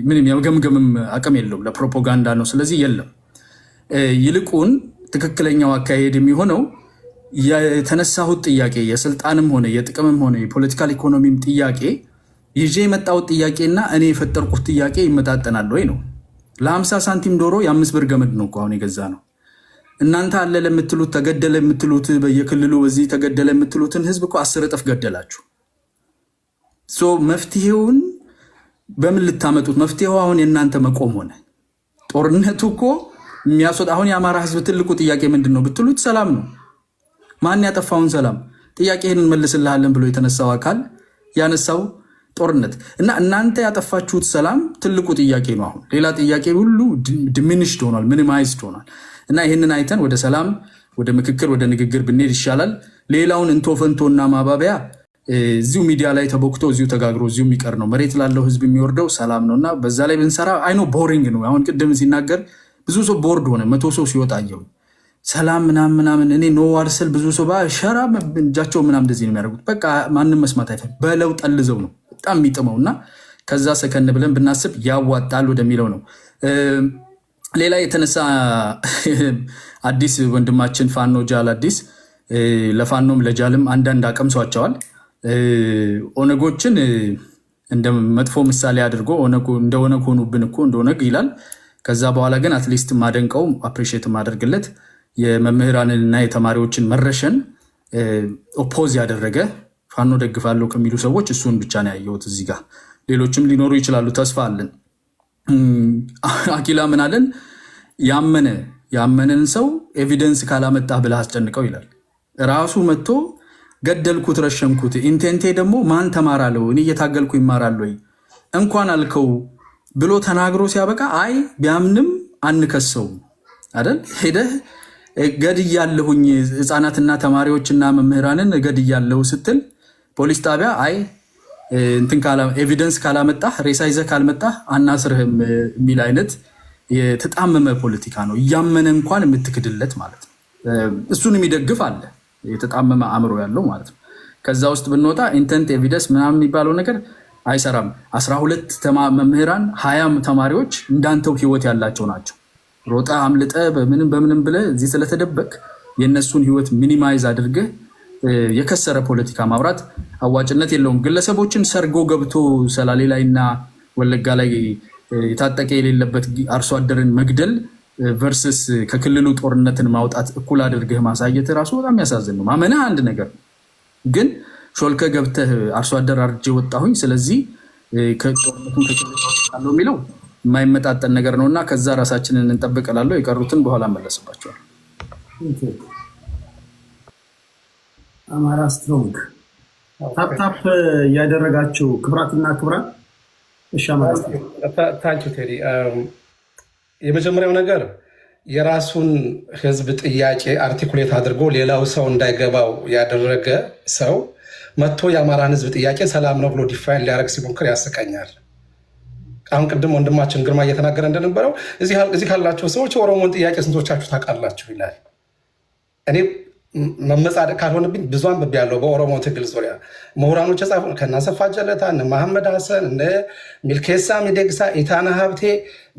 ምንም የመገምገምም አቅም የለውም። ለፕሮፓጋንዳ ነው። ስለዚህ የለም። ይልቁን ትክክለኛው አካሄድ የሚሆነው የተነሳሁት ጥያቄ የስልጣንም ሆነ የጥቅምም ሆነ የፖለቲካል ኢኮኖሚም ጥያቄ ይዤ የመጣሁት ጥያቄና እኔ የፈጠርኩት ጥያቄ ይመጣጠናል ወይ ነው። ለ50 ሳንቲም ዶሮ የ5 ብር ገመድ ነው አሁን የገዛ ነው። እናንተ አለ ለምትሉት ተገደለ የምትሉት በየክልሉ በዚህ ተገደለ የምትሉትን ህዝብ እኮ 10 እጥፍ ገደላችሁ። መፍትሄውን በምን ልታመጡት? መፍትሄው አሁን የእናንተ መቆም ሆነ። ጦርነቱ እኮ የሚያስወጣ አሁን የአማራ ህዝብ ትልቁ ጥያቄ ምንድን ነው ብትሉት ሰላም ነው። ማን ያጠፋውን ሰላም ጥያቄህን እንመልስልሃለን ብሎ የተነሳው አካል ያነሳው ጦርነት እና እናንተ ያጠፋችሁት ሰላም ትልቁ ጥያቄ ነው። አሁን ሌላ ጥያቄ ሁሉ ዲሚኒሽድ ሆኗል፣ ሚኒማይዝድ ሆኗል። እና ይህንን አይተን ወደ ሰላም፣ ወደ ምክክር፣ ወደ ንግግር ብንሄድ ይሻላል። ሌላውን እንቶ ፈንቶና ማባቢያ እዚሁ ሚዲያ ላይ ተቦክቶ እዚሁ ተጋግሮ እዚሁ የሚቀር ነው። መሬት ላለው ህዝብ የሚወርደው ሰላም ነው እና በዛ ላይ ብንሰራ አይኖ ቦሪንግ ነው። አሁን ቅድም ሲናገር ብዙ ሰው ቦርድ ሆነ። 100 ሰው ሲወጣ አየሁ። ሰላም ምናምን እኔ ኖ ዋርስል ብዙ ሰው ሸራ እጃቸው ምናምን እንደዚህ ነው የሚያደርጉት። በቃ ማንም መስማት አይፈልም። በለው ጠልዘው ነው በጣም የሚጥመው እና ከዛ ሰከን ብለን ብናስብ ያዋጣል ወደሚለው ነው። ሌላ የተነሳ አዲስ ወንድማችን ፋኖ ጃል አዲስ ለፋኖም ለጃልም አንዳንድ አቀምሷቸዋል። ኦነጎችን እንደ መጥፎ ምሳሌ አድርጎ እንደ ኦነግ ሆኑብን እኮ እንደ ኦነግ ይላል። ከዛ በኋላ ግን አትሊስት ማደንቀው አፕሪሺየት ማደርግለት የመምህራንና የተማሪዎችን መረሸን ኦፖዝ ያደረገ ፋኖ ደግፋለሁ ከሚሉ ሰዎች እሱን ብቻ ነው ያየሁት። እዚህ ጋር ሌሎችም ሊኖሩ ይችላሉ፣ ተስፋ አለን። አኪላ ምን አለን? ያመነን ሰው ኤቪደንስ ካላመጣ ብለህ አስጨንቀው ይላል። ራሱ መጥቶ ገደልኩት፣ ረሸንኩት፣ ኢንቴንቴ ደግሞ ማን ተማራለው እኔ እየታገልኩ ይማራል ወይ እንኳን አልከው ብሎ ተናግሮ ሲያበቃ አይ ቢያምንም አንከሰውም አይደል? ሄደህ ገድያለሁኝ ህፃናትና ተማሪዎችና መምህራንን ገድያለሁ ስትል ፖሊስ ጣቢያ አይ እንትን ኤቪደንስ ካላመጣህ ሬሳ ይዘህ ካልመጣህ አናስርህም የሚል አይነት የተጣመመ ፖለቲካ ነው። እያመነ እንኳን የምትክድለት ማለት ነው። እሱን የሚደግፍ አለ፣ የተጣመመ አእምሮ ያለው ማለት ነው። ከዛ ውስጥ ብንወጣ ኢንተንት ኤቪደንስ ምናምን የሚባለው ነገር አይሰራም። 12 መምህራን 20 ተማሪዎች እንዳንተው ህይወት ያላቸው ናቸው። ሮጣ አምልጠ በምንም ብለህ እዚህ ስለተደበቅ የእነሱን ህይወት ሚኒማይዝ አድርገህ የከሰረ ፖለቲካ ማውራት አዋጭነት የለውም። ግለሰቦችን ሰርጎ ገብቶ ሰላሌ ላይና ወለጋ ላይ የታጠቀ የሌለበት አርሶ አደርን መግደል ቨርስስ ከክልሉ ጦርነትን ማውጣት እኩል አድርገህ ማሳየት ራሱ በጣም ያሳዝን ነው። ማመንህ አንድ ነገር ግን ሾልከ ገብተህ አርሶ አደር አርጄ ወጣሁኝ ስለዚህ ከጦርነቱን ከክልሉ አለው የሚለው የማይመጣጠን ነገር ነው እና ከዛ ራሳችንን እንጠብቅላለሁ። የቀሩትን በኋላ መለስባቸዋል። አማራ ስትሮንግ ታፕታፕ ያደረጋችሁ ክብራትና ክብራት ታንኪ ቴዲ። የመጀመሪያው ነገር የራሱን ህዝብ ጥያቄ አርቲኩሌት አድርጎ ሌላው ሰው እንዳይገባው ያደረገ ሰው መጥቶ የአማራን ህዝብ ጥያቄ ሰላም ነው ብሎ ዲፋይን ሊያደርግ ሲሞክር ያስቀኛል። አሁን ቅድም ወንድማችን ግርማ እየተናገረ እንደነበረው እዚህ ካላቸው ሰዎች የኦሮሞን ጥያቄ ስንቶቻችሁ ታውቃላችሁ ይላል። እኔ መመጻደቅ ካልሆነብኝ ብዙ አንብቤያለሁ በኦሮሞ ትግል ዙሪያ ምሁራኖች የጻፉ ከእነ አሰፋ ጀለታ፣ እነ መሐመድ ሐሰን፣ እነ ሚልኬሳ ሚደግሳ፣ ኢታና ሀብቴ፣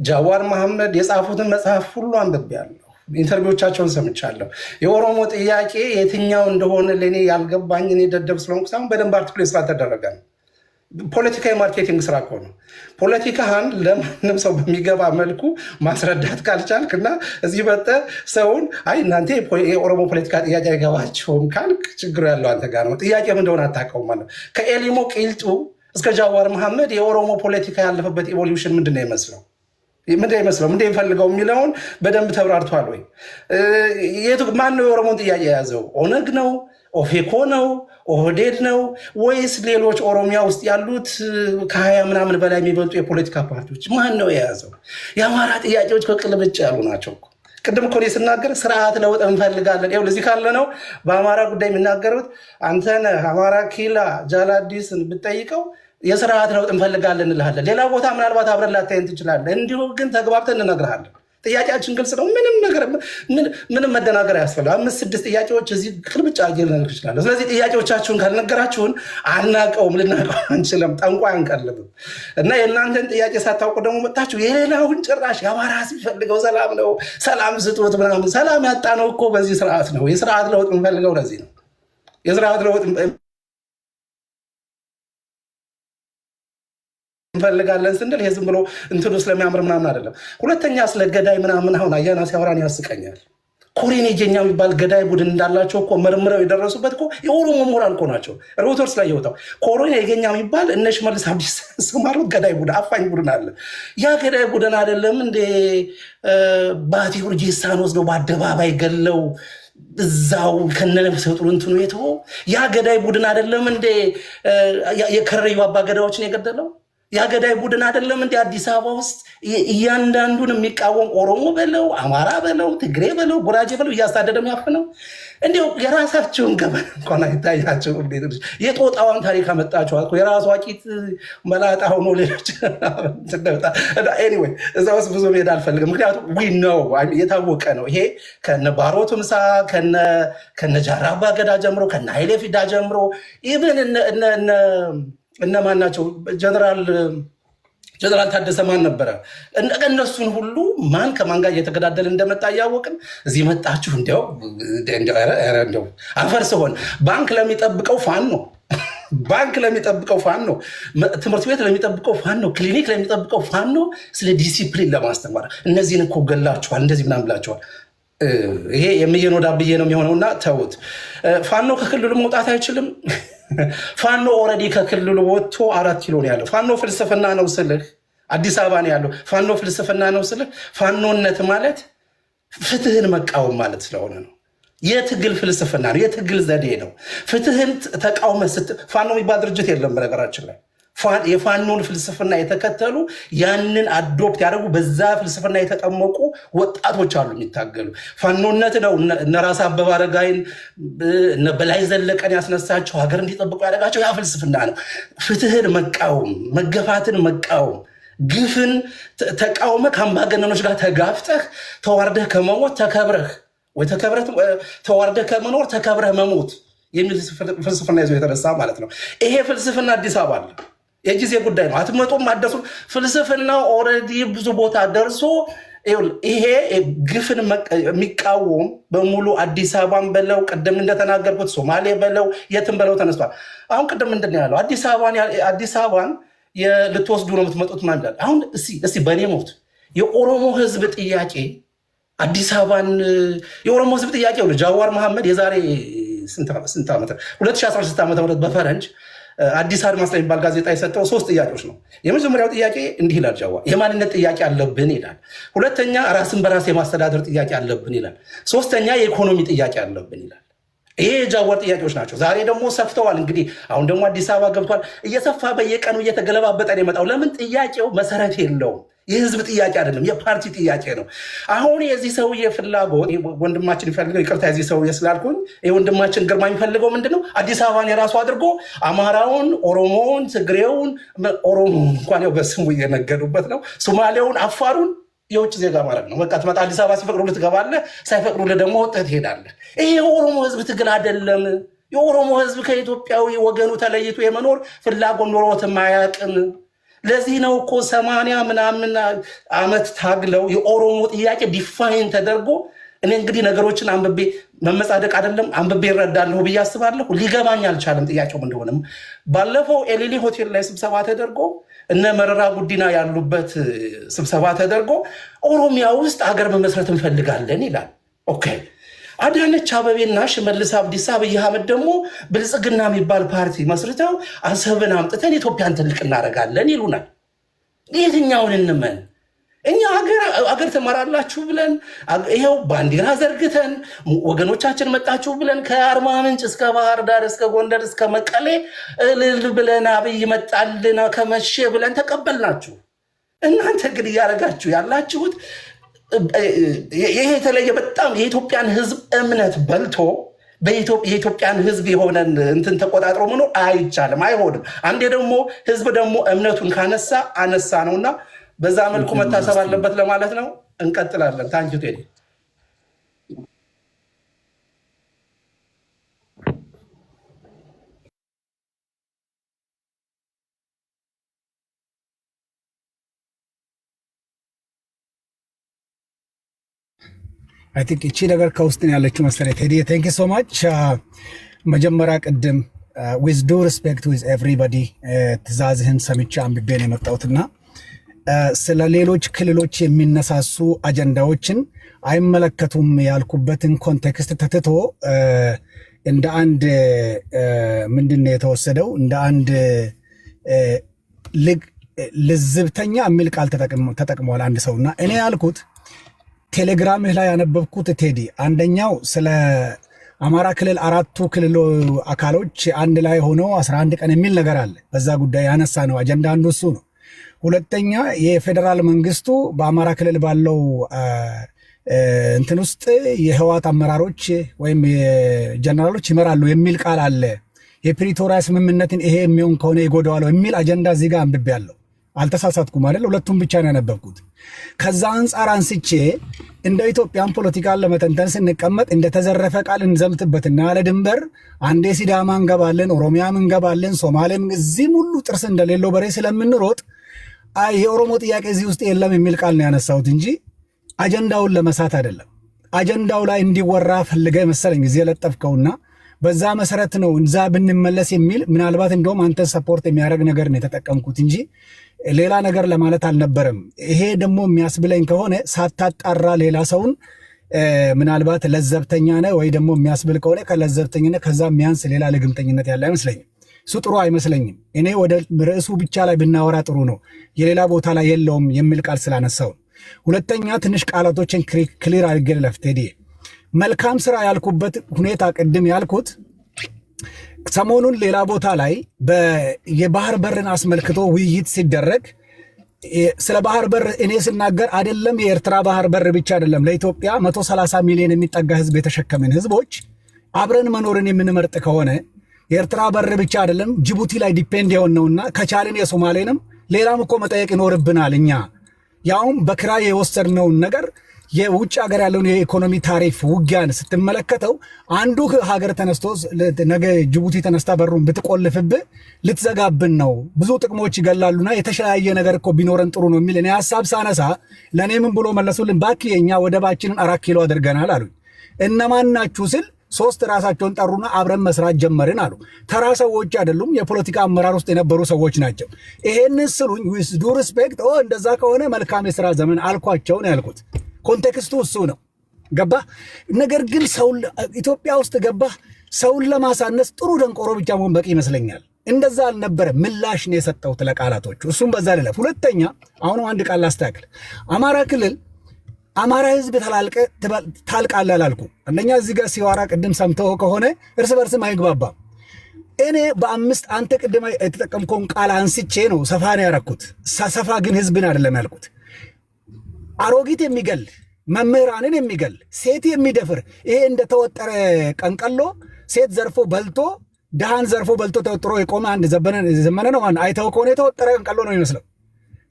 ጃዋር መሐመድ የጻፉትን መጽሐፍ ሁሉ አንብቤያለሁ። ኢንተርቪዎቻቸውን ሰምቻለሁ። የኦሮሞ ጥያቄ የትኛው እንደሆነ ለእኔ ያልገባኝ እኔ ደደብ ስለሆንኩ ሳይሆን በደንብ አርቲኩሌት ስላልተደረገ ነው። ፖለቲካዊ ማርኬቲንግ ስራ እኮ ነው። ፖለቲካህን ለማንም ሰው በሚገባ መልኩ ማስረዳት ካልቻልክ እና እዚህ በጠ ሰውን አይ እናንተ የኦሮሞ ፖለቲካ ጥያቄ አይገባቸውም ካልክ ችግሩ ያለው አንተ ጋር ነው። ጥያቄም እንደሆነ አታውቀውም ማለት ነው። ከኤሊሞ ቂልጡ እስከ ጃዋር መሐመድ የኦሮሞ ፖለቲካ ያለፈበት ኢቮሉሽን ምንድን ነው ይመስለው ምንድን ይፈልገው የሚለውን በደንብ ተብራርቷል ወይ? ማን ነው የኦሮሞን ጥያቄ የያዘው? ኦነግ ነው? ኦፌኮ ነው? ኦህዴድ ነው? ወይስ ሌሎች ኦሮሚያ ውስጥ ያሉት ከ20 ምናምን በላይ የሚበልጡ የፖለቲካ ፓርቲዎች? ማን ነው የያዘው? የአማራ ጥያቄዎች ከቅልብጭ ያሉ ናቸው። ቅድም እኮ ስናገር ስርዓት ለውጥ እንፈልጋለን። ይኸው ለዚህ ካለ ነው በአማራ ጉዳይ የሚናገሩት አንተን አማራ ኪላ ጃላዲስን ብትጠይቀው የስርዓት ለውጥ እንፈልጋለን እንልሃለን። ሌላ ቦታ ምናልባት አብረን ላታየን ትችላለን። እንዲሁ ግን ተግባብተን እንነግርሃለን። ጥያቄያችን ግልጽ ነው። ምንም መደናገር አያስፈልግም። 5-6 ጥያቄዎች እዚህ ቅልብጭ አድርጌ ልነግርህ እችላለሁ። ስለዚህ ጥያቄዎቻችሁን ካልነገራችሁን አናውቀውም፣ ልናውቀው አንችልም፣ ጠንቋይ አንቀልብም። እና የእናንተን ጥያቄ ሳታውቁ ደግሞ መጣችሁ የሌላውን ጭራሽ የአማራ ሲፈልገው ሰላም ነው፣ ሰላም ስጡት ምናምን። ሰላም ያጣነው እኮ በዚህ ስርዓት ነው። የስርዓት ለውጥ የምንፈልገው ለዚህ ነው። የስርዓት ለውጥ እንፈልጋለን ስንል ይሄ ዝም ብሎ እንትኑ ስለሚያምር ምናምን አይደለም። ሁለተኛ ስለ ገዳይ ምናምን አሁን አያና ሲያወራን ያስቀኛል። ኮሬን የጀኛ የሚባል ገዳይ ቡድን እንዳላቸው እኮ መርምረው የደረሱበት እኮ የኦሮሞ ምሁራን እኮ ናቸው። ሮይተርስ ላይ የወጣው ኮሬን የገኛ የሚባል እነ ሽመልስ አብዲሳ ሰማሩት ገዳይ ቡድን አፋኝ ቡድን አለ። ያ ገዳይ ቡድን አይደለም እንደ ባቲ ሁርጂሳን ወስደው በአደባባይ ገለው እዛው ከነነፍሰ ጡር እንትኑ የተወው ያ ገዳይ ቡድን አይደለም እንደ የከረዩ አባገዳዎችን የገደለው ያገዳይ ቡድን አይደለም እንደ አዲስ አበባ ውስጥ እያንዳንዱን የሚቃወም ኦሮሞ በለው አማራ በለው ትግሬ በለው ጉራጌ በለው እያሳደደ የሚያፍነው። እንዲያው የራሳቸውን ገበን እንኳን አይታያቸው። የጦጣዋን ታሪክ አመጣችኋል። የራሷ ቂጥ መላጣ ሆኖ ሌሎች ኤኒዌይ እዛ ውስጥ ብዙ መሄድ አልፈልግም። ምክንያቱም ነው የታወቀ ነው። ይሄ ከነ ባሮ ቱምሳ ከነ ጃራ አባ ገዳ ጀምሮ ከነ ኃይሌ ፊዳ ጀምሮ ኢቨን እነማን ናቸው? ጀነራል ታደሰ ማን ነበረ? እነሱን ሁሉ ማን ከማን ጋር እየተገዳደል እንደመጣ እያወቅን እዚህ መጣችሁ። እንዲያው አፈር ሲሆን ባንክ ለሚጠብቀው ፋኖ ትምህርት ቤት ለሚጠብቀው ፋኖ ክሊኒክ ለሚጠብቀው ፋኖ ስለ ዲሲፕሊን ለማስተማር እነዚህን እኮ ገላችኋል፣ እንደዚህ ምናምን ብላችኋል። ይሄ የምየኖ ዳብዬ ነው የሚሆነውና ተውት። ፋኖ ከክልሉ መውጣት አይችልም። ፋኖ ኦልሬዲ ከክልሉ ወጥቶ 4 ኪሎ ነው ያለው። ፋኖ ፍልስፍና ነው ስልህ አዲስ አበባ ነው ያለው። ፋኖ ፍልስፍና ነው ስልህ ፋኖነት ማለት ፍትህን መቃወም ማለት ስለሆነ ነው። የትግል ፍልስፍና ነው፣ የትግል ዘዴ ነው። ፍትህን ተቃውመ ፋኖ የሚባል ድርጅት የለም በነገራችን ላይ። የፋኖን ፍልስፍና የተከተሉ ያንን አዶፕት ያደረጉ በዛ ፍልስፍና የተጠመቁ ወጣቶች አሉ የሚታገሉ። ፋኖነት ነው እነ ራስ አበበ አረጋይን እነ በላይ ዘለቀን ያስነሳቸው ሀገር እንዲጠብቁ ያደረጋቸው ያ ፍልስፍና ነው። ፍትህን መቃወም፣ መገፋትን መቃወም፣ ግፍን ተቃውመ ከአምባገነኖች ጋር ተጋፍጠህ ተዋርደህ ከመሞት ተከብረህ ወይ ተዋርደህ ከመኖር ተከብረህ መሞት የሚል ፍልስፍና ይዞ የተነሳ ማለት ነው። ይሄ ፍልስፍና አዲስ አበባ አለ። የጊዜ ጉዳይ ነው። አትመጡም አደሱ ፍልስፍና ኦልሬዲ ብዙ ቦታ ደርሶ ይሄ ግፍን የሚቃወም በሙሉ አዲስ አበባን በለው ቅድም እንደተናገርኩት ሶማሌ በለው የትም በለው ተነስቷል። አሁን ቅድም ምንድን ያለው አዲስ አበባን ልትወስዱ ነው የምትመጡት ማለት ነው። አሁን እስቲ በእኔ ሞት የኦሮሞ ህዝብ ጥያቄ አዲስ አበባን የኦሮሞ ህዝብ ጥያቄ ነው። ጃዋር መሐመድ የዛሬ ስንት ዓመት 2016 ዓ.ም በፈረንጅ አዲስ አድማስ ላይ የሚባል ጋዜጣ የሰጠው 3 ጥያቄዎች ነው። የመጀመሪያው ጥያቄ እንዲህ ይላል። ጃዋር የማንነት ጥያቄ አለብን ይላል። ሁለተኛ ራስን በራስ የማስተዳደር ጥያቄ አለብን ይላል። ሶስተኛ የኢኮኖሚ ጥያቄ አለብን ይላል። ይሄ የጃዋር ጥያቄዎች ናቸው። ዛሬ ደግሞ ሰፍተዋል። እንግዲህ አሁን ደግሞ አዲስ አበባ ገብቷል። እየሰፋ በየቀኑ እየተገለባበጠ ነው የመጣው። ለምን? ጥያቄው መሰረት የለውም። የህዝብ ጥያቄ አይደለም፣ የፓርቲ ጥያቄ ነው። አሁን የዚህ ሰውዬ ፍላጎት ወንድማችን ይፈልገው፣ ይቅርታ የዚህ ሰውዬ ስላልኩኝ፣ ወንድማችን ግርማ የሚፈልገው ምንድነው? አዲስ አበባን የራሱ አድርጎ አማራውን፣ ኦሮሞውን፣ ትግሬውን፣ ኦሮሞውን እንኳን ያው በስሙ እየነገዱበት ነው፣ ሶማሌውን፣ አፋሩን የውጭ ዜጋ ማድረግ ነው። በቃ ትመጣ አዲስ አበባ ሲፈቅዱልህ ትገባለህ፣ ሳይፈቅዱልህ ደግሞ ወጥተህ ትሄዳለህ። ይሄ የኦሮሞ ህዝብ ትግል አይደለም። የኦሮሞ ህዝብ ከኢትዮጵያዊ ወገኑ ተለይቶ የመኖር ፍላጎት ኖሮትም አያውቅም። ለዚህ ነው እኮ 80 ምናምን ዓመት ታግለው የኦሮሞ ጥያቄ ዲፋይን ተደርጎ እኔ እንግዲህ ነገሮችን አንብቤ መመጻደቅ አይደለም አንብቤ እረዳለሁ ብዬ አስባለሁ። ሊገባኝ አልቻለም ጥያቄው እንደሆነም። ባለፈው ኤሊሊ ሆቴል ላይ ስብሰባ ተደርጎ እነ መረራ ጉዲና ያሉበት ስብሰባ ተደርጎ ኦሮሚያ ውስጥ ሀገር መመስረት እንፈልጋለን ይላል። ኦኬ አዳነች አበቤና ሽመልስ አብዲሳ አብይ አህመድ ደግሞ ብልጽግና የሚባል ፓርቲ መስርተው አሰብን አምጥተን ኢትዮጵያን ትልቅ እናደርጋለን ይሉናል። የትኛውን እንመን? እኛ ሀገር ትመራላችሁ ብለን ይኸው ባንዲራ ዘርግተን ወገኖቻችን መጣችሁ ብለን ከአርባ ምንጭ እስከ ባህር ዳር እስከ ጎንደር እስከ መቀሌ እልል ብለን አብይ መጣልን ከመቼ ብለን ተቀበልናችሁ። እናንተ ግን እያደረጋችሁ ያላችሁት ይሄ የተለየ በጣም የኢትዮጵያን ሕዝብ እምነት በልቶ የኢትዮጵያን ሕዝብ የሆነን እንትን ተቆጣጥሮ መኖር አይቻልም፣ አይሆንም። አንዴ ደግሞ ሕዝብ ደግሞ እምነቱን ካነሳ አነሳ ነውና በዛ መልኩ መታሰብ አለበት ለማለት ነው። እንቀጥላለን። ታንኪዩ ቴዲ። አይ ቲንክ እቺ ነገር ከውስጥ ነው ያለችው መሰለኝ። ቴዲ ቴንክ ዩ ሶ ማች። መጀመሪያ ቅድም ዊዝ ዱ ሪስፔክት ዊዝ ኤቭሪባዲ ትእዛዝህን ሰምቼ አንብቤ ነው የመጣሁትና ስለ ሌሎች ክልሎች የሚነሳሱ አጀንዳዎችን አይመለከቱም ያልኩበትን ኮንቴክስት ተትቶ እንደ አንድ ምንድነው የተወሰደው እንደ አንድ ልዝብተኛ የሚል ቃል ተጠቅሟል አንድ ሰውና እኔ ያልኩት ቴሌግራምህ ላይ ያነበብኩት ቴዲ አንደኛው ስለ አማራ ክልል አራቱ ክልል አካሎች አንድ ላይ ሆነው 11 ቀን የሚል ነገር አለ። በዛ ጉዳይ ያነሳ ነው አጀንዳ አንዱ እሱ ነው። ሁለተኛ የፌደራል መንግስቱ በአማራ ክልል ባለው እንትን ውስጥ የህወሓት አመራሮች ወይም ጀነራሎች ይመራሉ የሚል ቃል አለ። የፕሪቶሪያ ስምምነትን ይሄ የሚሆን ከሆነ ይጎዳዋል የሚል አጀንዳ እዚህ ጋር አንብቤያለሁ። አልተሳሳትኩም አይደል? ሁለቱም ብቻ ነው ያነበብኩት። ከዛ አንጻር አንስቼ እንደ ኢትዮጵያን ፖለቲካን ለመተንተን ስንቀመጥ እንደተዘረፈ ቃል እንዘምትበትና ለድንበር አንዴ ሲዳማ እንገባለን፣ ኦሮሚያም እንገባለን፣ ሶማሌም እዚህም ሁሉ ጥርስ እንደሌለው በሬ ስለምንሮጥ የኦሮሞ ጥያቄ እዚህ ውስጥ የለም የሚል ቃል ነው ያነሳሁት እንጂ አጀንዳውን ለመሳት አይደለም። አጀንዳው ላይ እንዲወራ ፈልገ መሰለኝ እዚህ የለጠፍከውና በዛ መሰረት ነው እንዛ ብንመለስ የሚል ምናልባት እንደውም አንተ ሰፖርት የሚያደርግ ነገር ነው የተጠቀምኩት እንጂ ሌላ ነገር ለማለት አልነበረም። ይሄ ደግሞ የሚያስብለኝ ከሆነ ሳታጣራ ሌላ ሰውን ምናልባት ለዘብተኛ ነህ ወይ ደግሞ የሚያስብል ከሆነ ከለዘብተኝነት ከዛ የሚያንስ ሌላ ልግምተኝነት ያለ አይመስለኝም። እሱ ጥሩ አይመስለኝም። እኔ ወደ ርዕሱ ብቻ ላይ ብናወራ ጥሩ ነው፣ የሌላ ቦታ ላይ የለውም የሚል ቃል ስላነሳው። ሁለተኛ ትንሽ ቃላቶችን ክሊር አድርጌ ልለፍ ቴዲ። መልካም ስራ ያልኩበት ሁኔታ ቅድም ያልኩት ሰሞኑን ሌላ ቦታ ላይ የባህር በርን አስመልክቶ ውይይት ሲደረግ ስለ ባህር በር እኔ ስናገር አይደለም የኤርትራ ባህር በር ብቻ አይደለም ለኢትዮጵያ 130 ሚሊዮን የሚጠጋ ህዝብ የተሸከመን ህዝቦች አብረን መኖርን የምንመርጥ ከሆነ የኤርትራ በር ብቻ አይደለም ጅቡቲ ላይ ዲፔንድ የሆነውና ከቻልን የሶማሌንም ሌላም እኮ መጠየቅ ይኖርብናል። እኛ ያውም በክራይ የወሰድነውን ነገር የውጭ ሀገር ያለውን የኢኮኖሚ ታሪፍ ውጊያን ስትመለከተው አንዱ ሀገር ተነስቶ ነገ ጅቡቲ ተነስታ በሩን ብትቆልፍብህ ልትዘጋብን ነው፣ ብዙ ጥቅሞች ይገላሉና የተሻያየ ነገር እኮ ቢኖረን ጥሩ ነው የሚል እኔ ሀሳብ ሳነሳ ለእኔ ምን ብሎ መለሱልን? ባክ የኛ ወደባችንን 4 ኪሎ አድርገናል አሉኝ። እነማን ናችሁ ስል 3 ራሳቸውን ጠሩና አብረን መስራት ጀመርን አሉ። ተራ ሰዎች አይደሉም፣ የፖለቲካ አመራር ውስጥ የነበሩ ሰዎች ናቸው። ይሄን ስሉኝ ዊዝ ዱ ሪስፔክት እንደዛ ከሆነ መልካም የሥራ ዘመን አልኳቸው ነው ያልኩት። ኮንቴክስቱ እሱ ነው። ገባ? ነገር ግን ሰው ኢትዮጵያ ውስጥ ገባ ሰውን ለማሳነስ ጥሩ ደንቆሮ ብቻ መሆን በቂ ይመስለኛል። እንደዛ አልነበረ። ምላሽ ነው የሰጠሁት ለቃላቶቹ። እሱም በዛ ልለፍ። ሁለተኛ አሁንም አንድ ቃል ላስተካክል። አማራ ክልል አማራ ህዝብ ታልቃለህ አላልኩም። አንደኛ እዚህ ጋር ሲዋራ ቅድም ሰምተው ከሆነ እርስ በርስም አይግባባም። እኔ በ5 አንተ ቅድም የተጠቀምከውን ቃል አንስቼ ነው ሰፋ ነው ያረኩት። ሰፋ ግን ህዝብን አይደለም ያልኩት። አሮጊት የሚገል መምህራንን የሚገል ሴት የሚደፍር ይሄ እንደተወጠረ ቀንቀሎ ሴት ዘርፎ በልቶ ድሃን ዘርፎ በልቶ ተወጥሮ የቆመ አንድ ዘመነ ነው። አይተው ከሆነ የተወጠረ ቀንቀሎ ነው የሚመስለው፣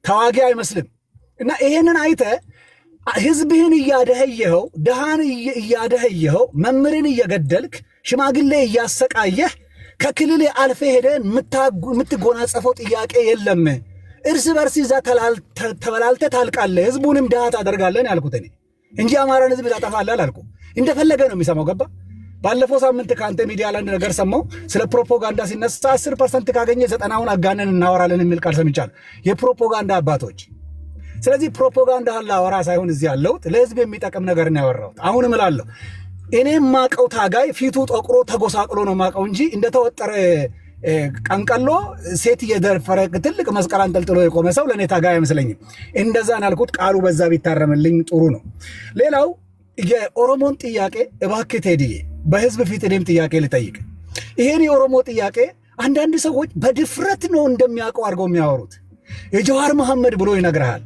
ተዋጊ አይመስልም። እና ይሄንን አይተ ህዝብህን እያደህየኸው፣ ድሃን እያደህየኸው፣ መምህርን እየገደልክ፣ ሽማግሌ እያሰቃየህ ከክልል አልፈ ሄደን የምትጎናጸፈው ጥያቄ የለም። እርስ በርስ ይዛ ተበላልተ ታልቃለህ፣ ህዝቡንም ድሃ ታደርጋለህ ያልኩት እኔ እንጂ አማራን ህዝብ ታጠፋለህ አላልኩም። እንደፈለገ ነው የሚሰማው። ገባ? ባለፈው ሳምንት ከአንተ ሚዲያ ላይ ነገር ሰማው ስለ ፕሮፓጋንዳ ሲነሳ 10% ካገኘ 90ውን አጋነን እናወራለን የሚል ቃል ሰምቻለሁ። የፕሮፓጋንዳ አባቶች። ስለዚህ ፕሮፓጋንዳ ላወራ ሳይሆን እዚህ ያለሁት ለህዝብ የሚጠቅም ነገር ነው ያወራሁት። አሁን እላለሁ እኔም ማቀው ታጋይ ፊቱ ጠቁሮ ተጎሳቅሎ ነው ማቀው እንጂ እንደተወጠረ ቀንቀሎ ሴት እየደፈረ ትልቅ መስቀል አንጠልጥሎ የቆመ ሰው ለኔ ታጋይ አይመስለኝም። እንደዛ ናልኩት። ቃሉ በዛ ቢታረምልኝ ጥሩ ነው። ሌላው የኦሮሞን ጥያቄ እባክህ ቴዲዬ በህዝብ ፊት እኔም ጥያቄ ልጠይቅ። ይሄን የኦሮሞ ጥያቄ አንዳንድ ሰዎች በድፍረት ነው እንደሚያውቀው አድርገው የሚያወሩት። የጀዋር መሐመድ ብሎ ይነግርሃል።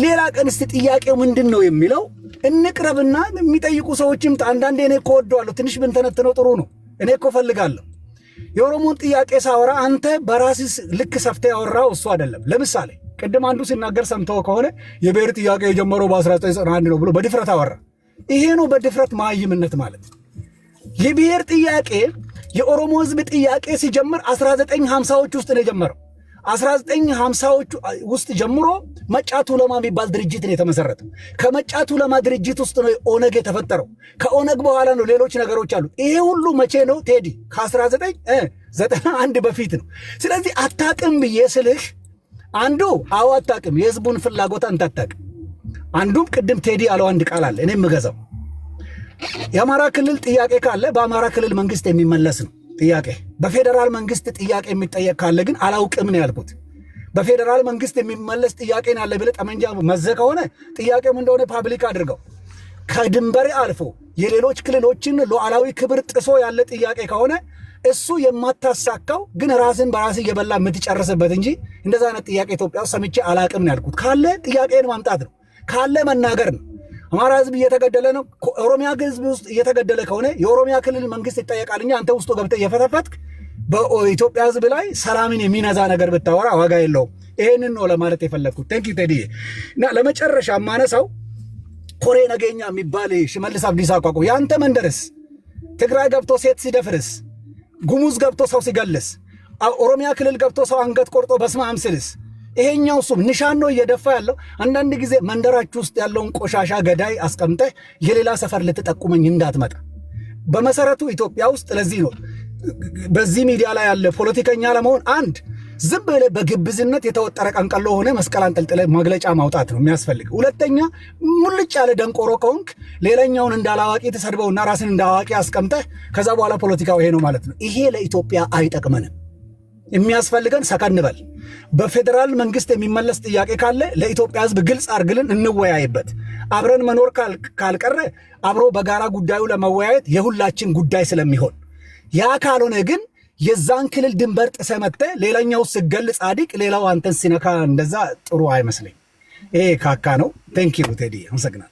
ሌላ ቀን እስቲ ጥያቄው ምንድን ነው የሚለው እንቅረብና የሚጠይቁ ሰዎችም አንዳንዴ እኔ እኮ ወደዋለሁ ትንሽ ብንተነትነው ጥሩ ነው። እኔ እኮ ፈልጋለሁ የኦሮሞን ጥያቄ ሳወራ አንተ በራስህ ልክ ሰፍተህ ያወራው እሱ አይደለም። ለምሳሌ ቅድም አንዱ ሲናገር ሰምተው ከሆነ የብሔር ጥያቄ የጀመረው በ1991 ነው ብሎ በድፍረት አወራ። ይሄ ነው በድፍረት ማይምነት ማለት። የብሔር ጥያቄ የኦሮሞ ህዝብ ጥያቄ ሲጀምር 1950ዎች ውስጥ ነው የጀመረው። 1950ዎች ውስጥ ጀምሮ መጫቱ ለማ የሚባል ድርጅት ነው የተመሰረተው። ከመጫቱ ለማ ድርጅት ውስጥ ነው ኦነግ የተፈጠረው። ከኦነግ በኋላ ነው ሌሎች ነገሮች አሉ። ይሄ ሁሉ መቼ ነው ቴዲ? ከ1991 በፊት ነው። ስለዚህ አታቅም ብዬ ስልህ አንዱ አዎ አታቅም፣ የህዝቡን ፍላጎት አንተ አታቅም። አንዱም ቅድም ቴዲ ያለው አንድ ቃል አለ እኔም ምገዛው። የአማራ ክልል ጥያቄ ካለ በአማራ ክልል መንግስት የሚመለስ ነው ጥያቄ። በፌደራል መንግስት ጥያቄ የሚጠየቅ ካለ ግን አላውቅም ነው ያልኩት። በፌደራል መንግስት የሚመለስ ጥያቄ ያለ ብለህ ጠመንጃ መዘ ከሆነ ጥያቄም እንደሆነ ፓብሊክ አድርገው። ከድንበር አልፎ የሌሎች ክልሎችን ሉዓላዊ ክብር ጥሶ ያለ ጥያቄ ከሆነ እሱ የማታሳካው ግን ራስን በራስ እየበላ የምትጨርስበት እንጂ እንደዛ አይነት ጥያቄ ኢትዮጵያ ውስጥ ሰምቼ አላውቅም ነው ያልኩት። ካለ ጥያቄን ማምጣት ነው፣ ካለ መናገር ነው። አማራ ህዝብ እየተገደለ ነው። ኦሮሚያ ህዝብ ውስጥ እየተገደለ ከሆነ የኦሮሚያ ክልል መንግስት ይጠየቃል እንጂ አንተ ውስጥ ገብተህ እየፈተፈትክ በኢትዮጵያ ህዝብ ላይ ሰላምን የሚነዛ ነገር ብታወራ ዋጋ የለውም። ይሄንን ነው ለማለት የፈለግኩት። ቴንክ ዩ ቴዲ። እና ለመጨረሻ ማነሳው ኮሬ ነገኛ የሚባል ሽመልስ አብዲሳ አቋቁ ያንተ መንደርስ ትግራይ ገብቶ ሴት ሲደፍርስ፣ ጉሙዝ ገብቶ ሰው ሲገልስ፣ ኦሮሚያ ክልል ገብቶ ሰው አንገት ቆርጦ በስመ አብ ሲልስ ይሄኛው ሱም ንሻን ነው እየደፋ ያለው። አንዳንድ ጊዜ መንደራችሁ ውስጥ ያለውን ቆሻሻ ገዳይ አስቀምጠህ የሌላ ሰፈር ልትጠቁመኝ እንዳትመጣ። በመሰረቱ ኢትዮጵያ ውስጥ ለዚህ ነው በዚህ ሚዲያ ላይ ያለ ፖለቲከኛ ለመሆን አንድ ዝም ብለህ በግብዝነት የተወጠረ ቀንቀሎ ሆነ መስቀል አንጠልጥለህ መግለጫ ማውጣት ነው የሚያስፈልግ። ሁለተኛ ሙልጭ ያለ ደንቆሮ ከሆንክ ሌላኛውን እንዳላዋቂ ተሰድበውና ራስን እንዳዋቂ አስቀምጠህ ከዛ በኋላ ፖለቲካው ይሄ ነው ማለት ነው። ይሄ ለኢትዮጵያ አይጠቅመንም። የሚያስፈልገን ሰከን በል። በፌደራል መንግስት የሚመለስ ጥያቄ ካለ ለኢትዮጵያ ህዝብ ግልጽ አርግልን፣ እንወያይበት። አብረን መኖር ካልቀረ አብሮ በጋራ ጉዳዩ ለመወያየት የሁላችን ጉዳይ ስለሚሆን፣ ያ ካልሆነ ግን የዛን ክልል ድንበር ጥሰህ መጥተህ ሌላኛው ስገል ጻድቅ ሌላው አንተን ሲነካ እንደዛ ጥሩ አይመስለኝ። ይሄ ካካ ነው። ቴንክ ዩ ቴዲ፣ አመሰግናለሁ።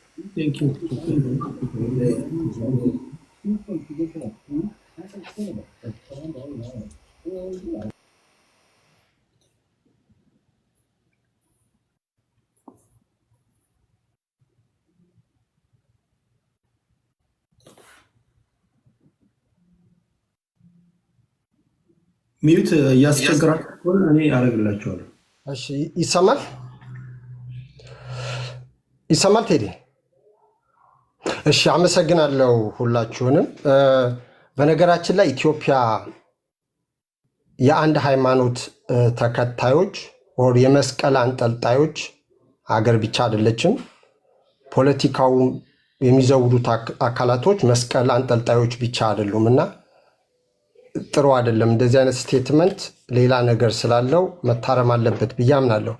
ሚዩት እያስቸግራችሁ እኔ አደርግላችኋለሁ። እሺ፣ ይሰማል ቴዲ? እሺ፣ አመሰግናለሁ ሁላችሁንም። በነገራችን ላይ ኢትዮጵያ የአንድ ሃይማኖት ተከታዮች ወር የመስቀል አንጠልጣዮች ሀገር ብቻ አይደለችም። ፖለቲካው የሚዘውዱት አካላቶች መስቀል አንጠልጣዮች ብቻ አይደሉም እና ጥሩ አይደለም። እንደዚህ አይነት ስቴትመንት ሌላ ነገር ስላለው መታረም አለበት ብዬ አምናለሁ።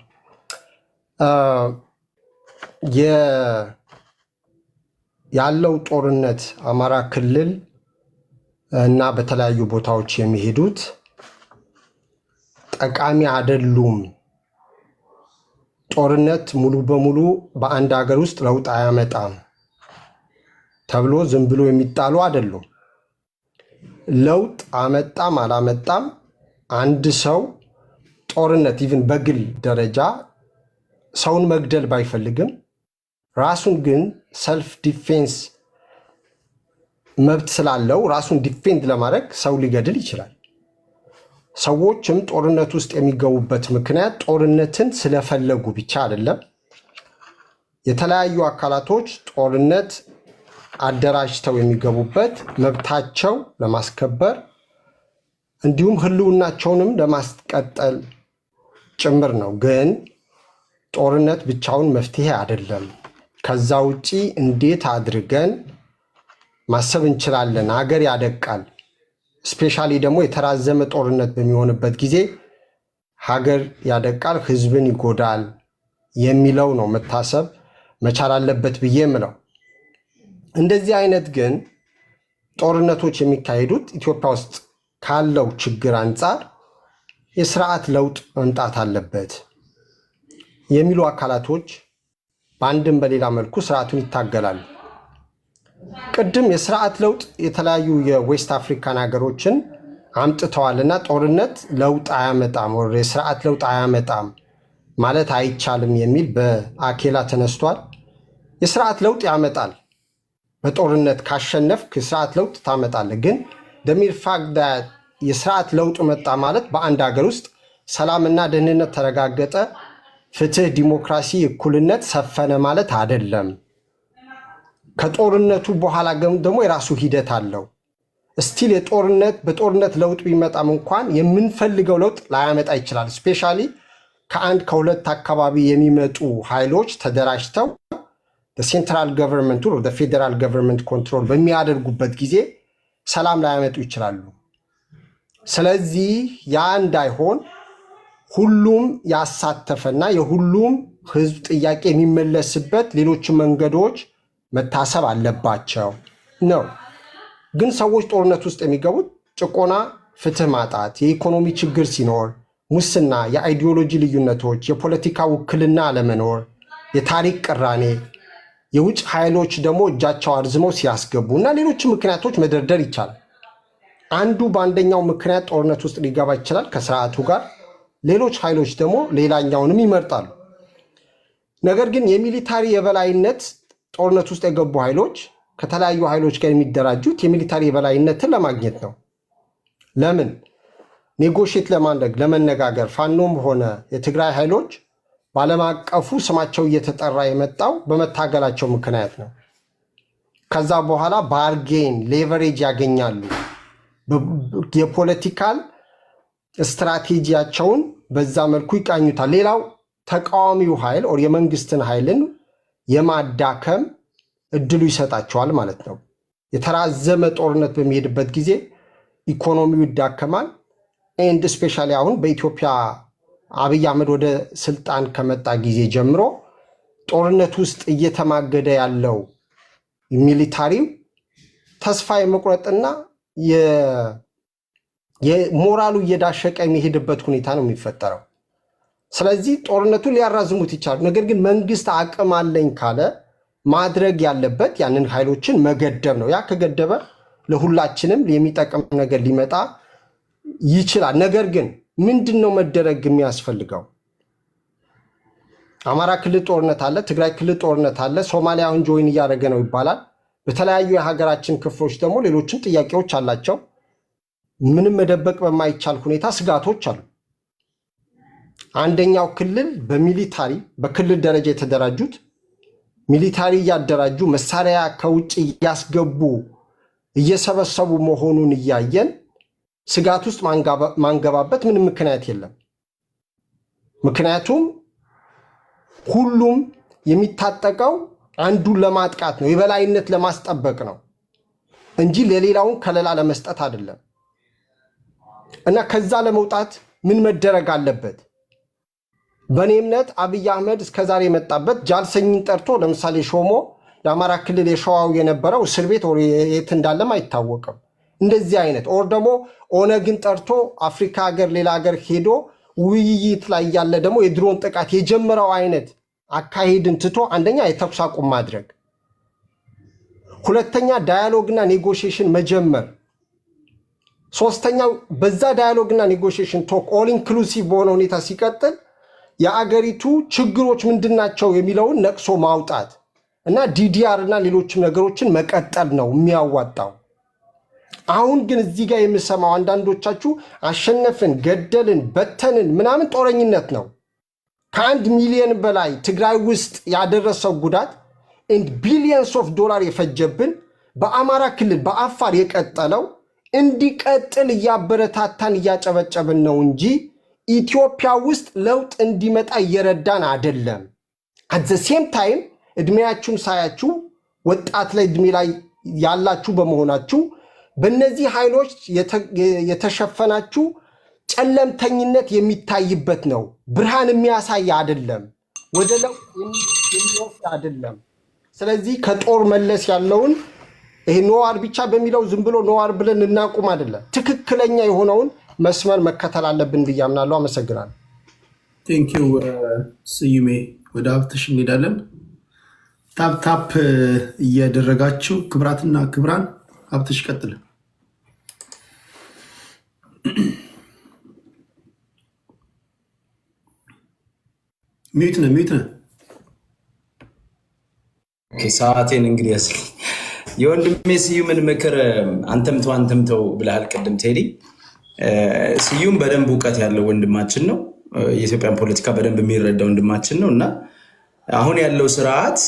ያለው ጦርነት አማራ ክልል እና በተለያዩ ቦታዎች የሚሄዱት ጠቃሚ አይደሉም። ጦርነት ሙሉ በሙሉ በአንድ ሀገር ውስጥ ለውጥ አያመጣም ተብሎ ዝም ብሎ የሚጣሉ አይደሉም። ለውጥ አመጣም አላመጣም አንድ ሰው ጦርነት ኢቭን በግል ደረጃ ሰውን መግደል ባይፈልግም ራሱን ግን ሰልፍ ዲፌንስ መብት ስላለው ራሱን ዲፌንድ ለማድረግ ሰው ሊገድል ይችላል። ሰዎችም ጦርነት ውስጥ የሚገቡበት ምክንያት ጦርነትን ስለፈለጉ ብቻ አይደለም። የተለያዩ አካላቶች ጦርነት አደራጅተው የሚገቡበት መብታቸው ለማስከበር እንዲሁም ህልውናቸውንም ለማስቀጠል ጭምር ነው። ግን ጦርነት ብቻውን መፍትሄ አይደለም። ከዛ ውጪ እንዴት አድርገን ማሰብ እንችላለን? ሀገር ያደቃል። ስፔሻሊ ደግሞ የተራዘመ ጦርነት በሚሆንበት ጊዜ ሀገር ያደቃል፣ ህዝብን ይጎዳል የሚለው ነው መታሰብ መቻል አለበት ብዬ የምለው። እንደዚህ አይነት ግን ጦርነቶች የሚካሄዱት ኢትዮጵያ ውስጥ ካለው ችግር አንጻር የስርዓት ለውጥ መምጣት አለበት የሚሉ አካላቶች በአንድም በሌላ መልኩ ስርዓቱን ይታገላሉ። ቅድም የስርዓት ለውጥ የተለያዩ የዌስት አፍሪካን ሀገሮችን አምጥተዋልና ጦርነት ለውጥ አያመጣም፣ የስርዓት ለውጥ አያመጣም ማለት አይቻልም የሚል በአኬላ ተነስቷል። የስርዓት ለውጥ ያመጣል። በጦርነት ካሸነፍክ የስርዓት ለውጥ ታመጣለህ። ግን ደሚር ፋክት የስርዓት ለውጥ መጣ ማለት በአንድ ሀገር ውስጥ ሰላምና ደህንነት ተረጋገጠ፣ ፍትህ፣ ዲሞክራሲ፣ እኩልነት ሰፈነ ማለት አይደለም። ከጦርነቱ በኋላ ደግሞ የራሱ ሂደት አለው። ስቲል በጦርነት ለውጥ ቢመጣም እንኳን የምንፈልገው ለውጥ ላያመጣ ይችላል። ስፔሻሊ ከሁለት አካባቢ የሚመጡ ኃይሎች ተደራጅተው ሴንትራል ገቨርንመንቱ ፌዴራል ገቨርንመንት ኮንትሮል በሚያደርጉበት ጊዜ ሰላም ላያመጡ ይችላሉ። ስለዚህ ያ እንዳይሆን ሁሉም ያሳተፈና የሁሉም ህዝብ ጥያቄ የሚመለስበት ሌሎች መንገዶች መታሰብ አለባቸው ነው። ግን ሰዎች ጦርነት ውስጥ የሚገቡት ጭቆና፣ ፍትህ ማጣት፣ የኢኮኖሚ ችግር ሲኖር፣ ሙስና፣ የአይዲዮሎጂ ልዩነቶች፣ የፖለቲካ ውክልና አለመኖር፣ የታሪክ ቅራኔ፣ የውጭ ኃይሎች ደግሞ እጃቸው አርዝመው ሲያስገቡ እና ሌሎች ምክንያቶች መደርደር ይቻላል። አንዱ በአንደኛው ምክንያት ጦርነት ውስጥ ሊገባ ይችላል ከስርዓቱ ጋር፣ ሌሎች ኃይሎች ደግሞ ሌላኛውንም ይመርጣሉ። ነገር ግን የሚሊታሪ የበላይነት ጦርነት ውስጥ የገቡ ኃይሎች ከተለያዩ ኃይሎች ጋር የሚደራጁት የሚሊታሪ የበላይነትን ለማግኘት ነው። ለምን? ኔጎሽት ለማድረግ ለመነጋገር። ፋኖም ሆነ የትግራይ ኃይሎች በዓለም አቀፉ ስማቸው እየተጠራ የመጣው በመታገላቸው ምክንያት ነው። ከዛ በኋላ ባርጌን ሌቨሬጅ ያገኛሉ። የፖለቲካል ስትራቴጂያቸውን በዛ መልኩ ይቃኙታል። ሌላው ተቃዋሚው ኃይል የመንግስትን ኃይልን የማዳከም እድሉ ይሰጣቸዋል ማለት ነው። የተራዘመ ጦርነት በሚሄድበት ጊዜ ኢኮኖሚው ይዳከማል። ኤንድ ስፔሻሊ አሁን በኢትዮጵያ አብይ አህመድ ወደ ስልጣን ከመጣ ጊዜ ጀምሮ ጦርነት ውስጥ እየተማገደ ያለው ሚሊታሪው ተስፋ የመቁረጥና የሞራሉ እየዳሸቀ የሚሄድበት ሁኔታ ነው የሚፈጠረው። ስለዚህ ጦርነቱን ሊያራዝሙት ይቻላሉ። ነገር ግን መንግስት አቅም አለኝ ካለ ማድረግ ያለበት ያንን ኃይሎችን መገደብ ነው። ያ ከገደበ ለሁላችንም የሚጠቅም ነገር ሊመጣ ይችላል። ነገር ግን ምንድን ነው መደረግ የሚያስፈልገው? አማራ ክልል ጦርነት አለ፣ ትግራይ ክልል ጦርነት አለ፣ ሶማሊያ አሁን ጆይን እያደረገ ነው ይባላል። በተለያዩ የሀገራችን ክፍሎች ደግሞ ሌሎችም ጥያቄዎች አላቸው። ምንም መደበቅ በማይቻል ሁኔታ ስጋቶች አሉ። አንደኛው ክልል በሚሊታሪ በክልል ደረጃ የተደራጁት ሚሊታሪ እያደራጁ መሳሪያ ከውጭ እያስገቡ እየሰበሰቡ መሆኑን እያየን ስጋት ውስጥ ማንገባበት ምንም ምክንያት የለም። ምክንያቱም ሁሉም የሚታጠቀው አንዱን ለማጥቃት ነው፣ የበላይነት ለማስጠበቅ ነው እንጂ ለሌላውን ከለላ ለመስጠት አይደለም። እና ከዛ ለመውጣት ምን መደረግ አለበት? በእኔ እምነት አብይ አህመድ እስከዛሬ የመጣበት ጃልሰኝን ጠርቶ ለምሳሌ ሾሞ የአማራ ክልል የሸዋው የነበረው እስር ቤት የት እንዳለም አይታወቅም። እንደዚህ አይነት ኦር ደግሞ ኦነግን ጠርቶ አፍሪካ ሀገር ሌላ ሀገር ሄዶ ውይይት ላይ ያለ ደግሞ የድሮን ጥቃት የጀመረው አይነት አካሄድን ትቶ አንደኛ የተኩስ አቁም ማድረግ፣ ሁለተኛ ዳያሎግና ኔጎሽዬሽን መጀመር፣ ሶስተኛው በዛ ዳያሎግና ኔጎሽዬሽን ቶክ ኦል ኢንክሉሲቭ በሆነ ሁኔታ ሲቀጥል የአገሪቱ ችግሮች ምንድናቸው የሚለውን ነቅሶ ማውጣት እና ዲዲአር እና ሌሎችም ነገሮችን መቀጠል ነው የሚያዋጣው። አሁን ግን እዚህ ጋር የምሰማው አንዳንዶቻችሁ አሸነፍን፣ ገደልን፣ በተንን ምናምን ጦረኝነት ነው። ከ1 ሚሊዮን በላይ ትግራይ ውስጥ ያደረሰው ጉዳት ኤንድ ቢሊየንስ ኦፍ ዶላር የፈጀብን በአማራ ክልል በአፋር የቀጠለው እንዲቀጥል እያበረታታን እያጨበጨብን ነው እንጂ ኢትዮጵያ ውስጥ ለውጥ እንዲመጣ እየረዳን አይደለም። አት ዘ ሴም ታይም እድሜያችሁን ሳያችሁ ወጣት ላይ እድሜ ላይ ያላችሁ በመሆናችሁ በእነዚህ ኃይሎች የተሸፈናችሁ ጨለምተኝነት የሚታይበት ነው። ብርሃን የሚያሳይ አይደለም፣ ወደ ለውጥ የሚወስድ አይደለም። ስለዚህ ከጦር መለስ ያለውን ይሄ ኖዋር ብቻ በሚለው ዝም ብሎ ኖዋር ብለን እናቁም አይደለም። ትክክለኛ የሆነውን መስመር መከተል አለብን ብዬ አምናለሁ። አመሰግናለሁ። ቴንኪው ስዩሜ። ወደ ሀብትሽ እንሄዳለን። ታፕ እያደረጋችሁ ክብራትና ክብራን፣ ሀብትሽ ቀጥል። ሚዩት ነህ። ሰዓቴን እንግዲህ የወንድሜ ስዩምን ምክር አንተምተው ብለሃል ቅድም ቴዲ። ስዩም በደንብ እውቀት ያለው ወንድማችን ነው። የኢትዮጵያን ፖለቲካ በደንብ የሚረዳ ወንድማችን ነው እና አሁን ያለው ስርዓት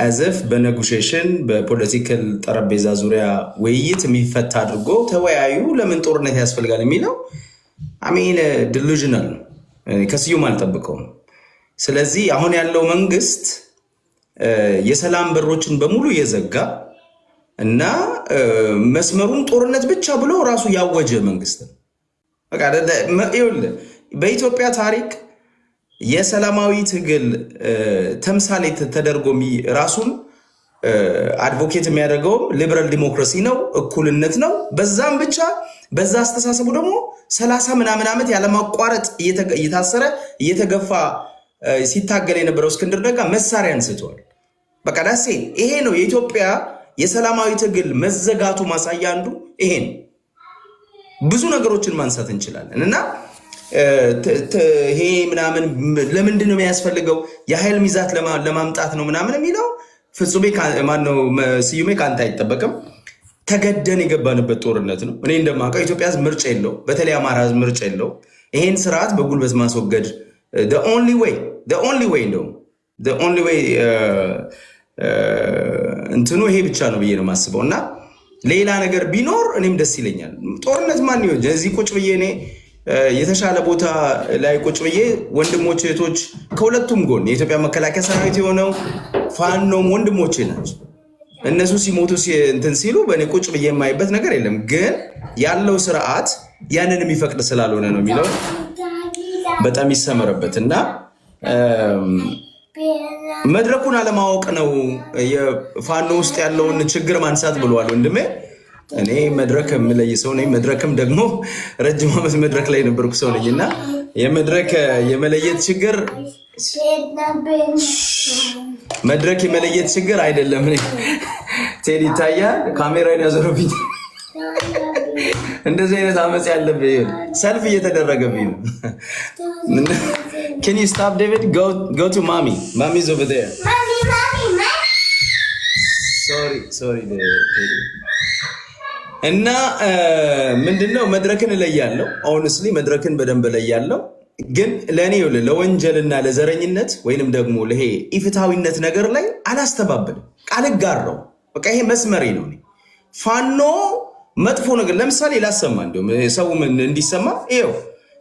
አዘፍ በኔጎሽዬሽን በፖለቲካል ጠረጴዛ ዙሪያ ውይይት የሚፈታ አድርጎ ተወያዩ፣ ለምን ጦርነት ያስፈልጋል የሚለው አሚን ዲሉዥናል ነው። ከስዩም አልጠብቀውም። ስለዚህ አሁን ያለው መንግስት የሰላም በሮችን በሙሉ የዘጋ እና መስመሩን ጦርነት ብቻ ብሎ ራሱ ያወጀ መንግስት ነው። በኢትዮጵያ ታሪክ የሰላማዊ ትግል ተምሳሌት ተደርጎ ራሱን አድቮኬት የሚያደርገውም ሊበራል ዲሞክራሲ ነው፣ እኩልነት ነው። በዛም ብቻ በዛ አስተሳሰቡ ደግሞ 30 ምናምን ዓመት ያለማቋረጥ እየታሰረ እየተገፋ ሲታገል የነበረው እስክንድር ነጋ መሳሪያ አንስቷል። በቃ ዳሴ ይሄ ነው የኢትዮጵያ የሰላማዊ ትግል መዘጋቱ ማሳያ አንዱ ይሄ ነው። ብዙ ነገሮችን ማንሳት እንችላለን እና ይሄ ምናምን ለምንድን ነው የሚያስፈልገው የኃይል ሚዛት ለማምጣት ነው ምናምን የሚለው ፍጹሜ ማነው ስዩሜ ከአንተ አይጠበቅም። ተገደን የገባንበት ጦርነት ነው። እኔ እንደማውቀው ኢትዮጵያ ሕዝብ ምርጫ የለው፣ በተለይ አማራ ሕዝብ ምርጫ የለው። ይሄን ስርዓት በጉልበት ማስወገድ the only way እንትኑ ይሄ ብቻ ነው ብዬ ነው የማስበው እና ሌላ ነገር ቢኖር እኔም ደስ ይለኛል። ጦርነት ማን ይሆን እዚህ ቁጭ ብዬ እኔ የተሻለ ቦታ ላይ ቁጭ ብዬ ወንድሞች እህቶች ከሁለቱም ጎን የኢትዮጵያ መከላከያ ሰራዊት የሆነው ፋኖም ወንድሞቼ ናቸው። እነሱ ሲሞቱ እንትን ሲሉ በእኔ ቁጭ ብዬ የማይበት ነገር የለም። ግን ያለው ስርዓት ያንን የሚፈቅድ ስላልሆነ ነው የሚለው በጣም ይሰመረበት እና መድረኩን አለማወቅ ነው የፋኖ ውስጥ ያለውን ችግር ማንሳት ብለዋል ወንድሜ። እኔ መድረክ የምለይ ሰው ነኝ። መድረክም ደግሞ ረጅም ዓመት መድረክ ላይ የነበርኩ ሰው ነኝ እና የመድረክ የመለየት ችግር መድረክ የመለየት ችግር አይደለም። ቴዲ ይታያል፣ ካሜራን ያዞረብኝ። እንደዚህ አይነት አመጽ ያለብኝ ሰልፍ እየተደረገብኝ ነው። Can you stop, David? Go to mommy. Mommy's over there. Mommy. Sorry, David. እና ምንድነው መድረክን እለያለሁ። ኦነስትሊ መድረክን በደንብ እለያለሁ። ግን ለእኔ ለወንጀልና ለዘረኝነት ወይንም ደግሞ ለይሄ ኢፍትሃዊነት ነገር ላይ አላስተባብልም፣ ቃል ጋራው። በቃ ይሄ መስመሬ ነው። ፋኖ መጥፎ ነገር ለምሳሌ ላሰማ እንደውም ሰው ምን እንዲሰማ ይኸው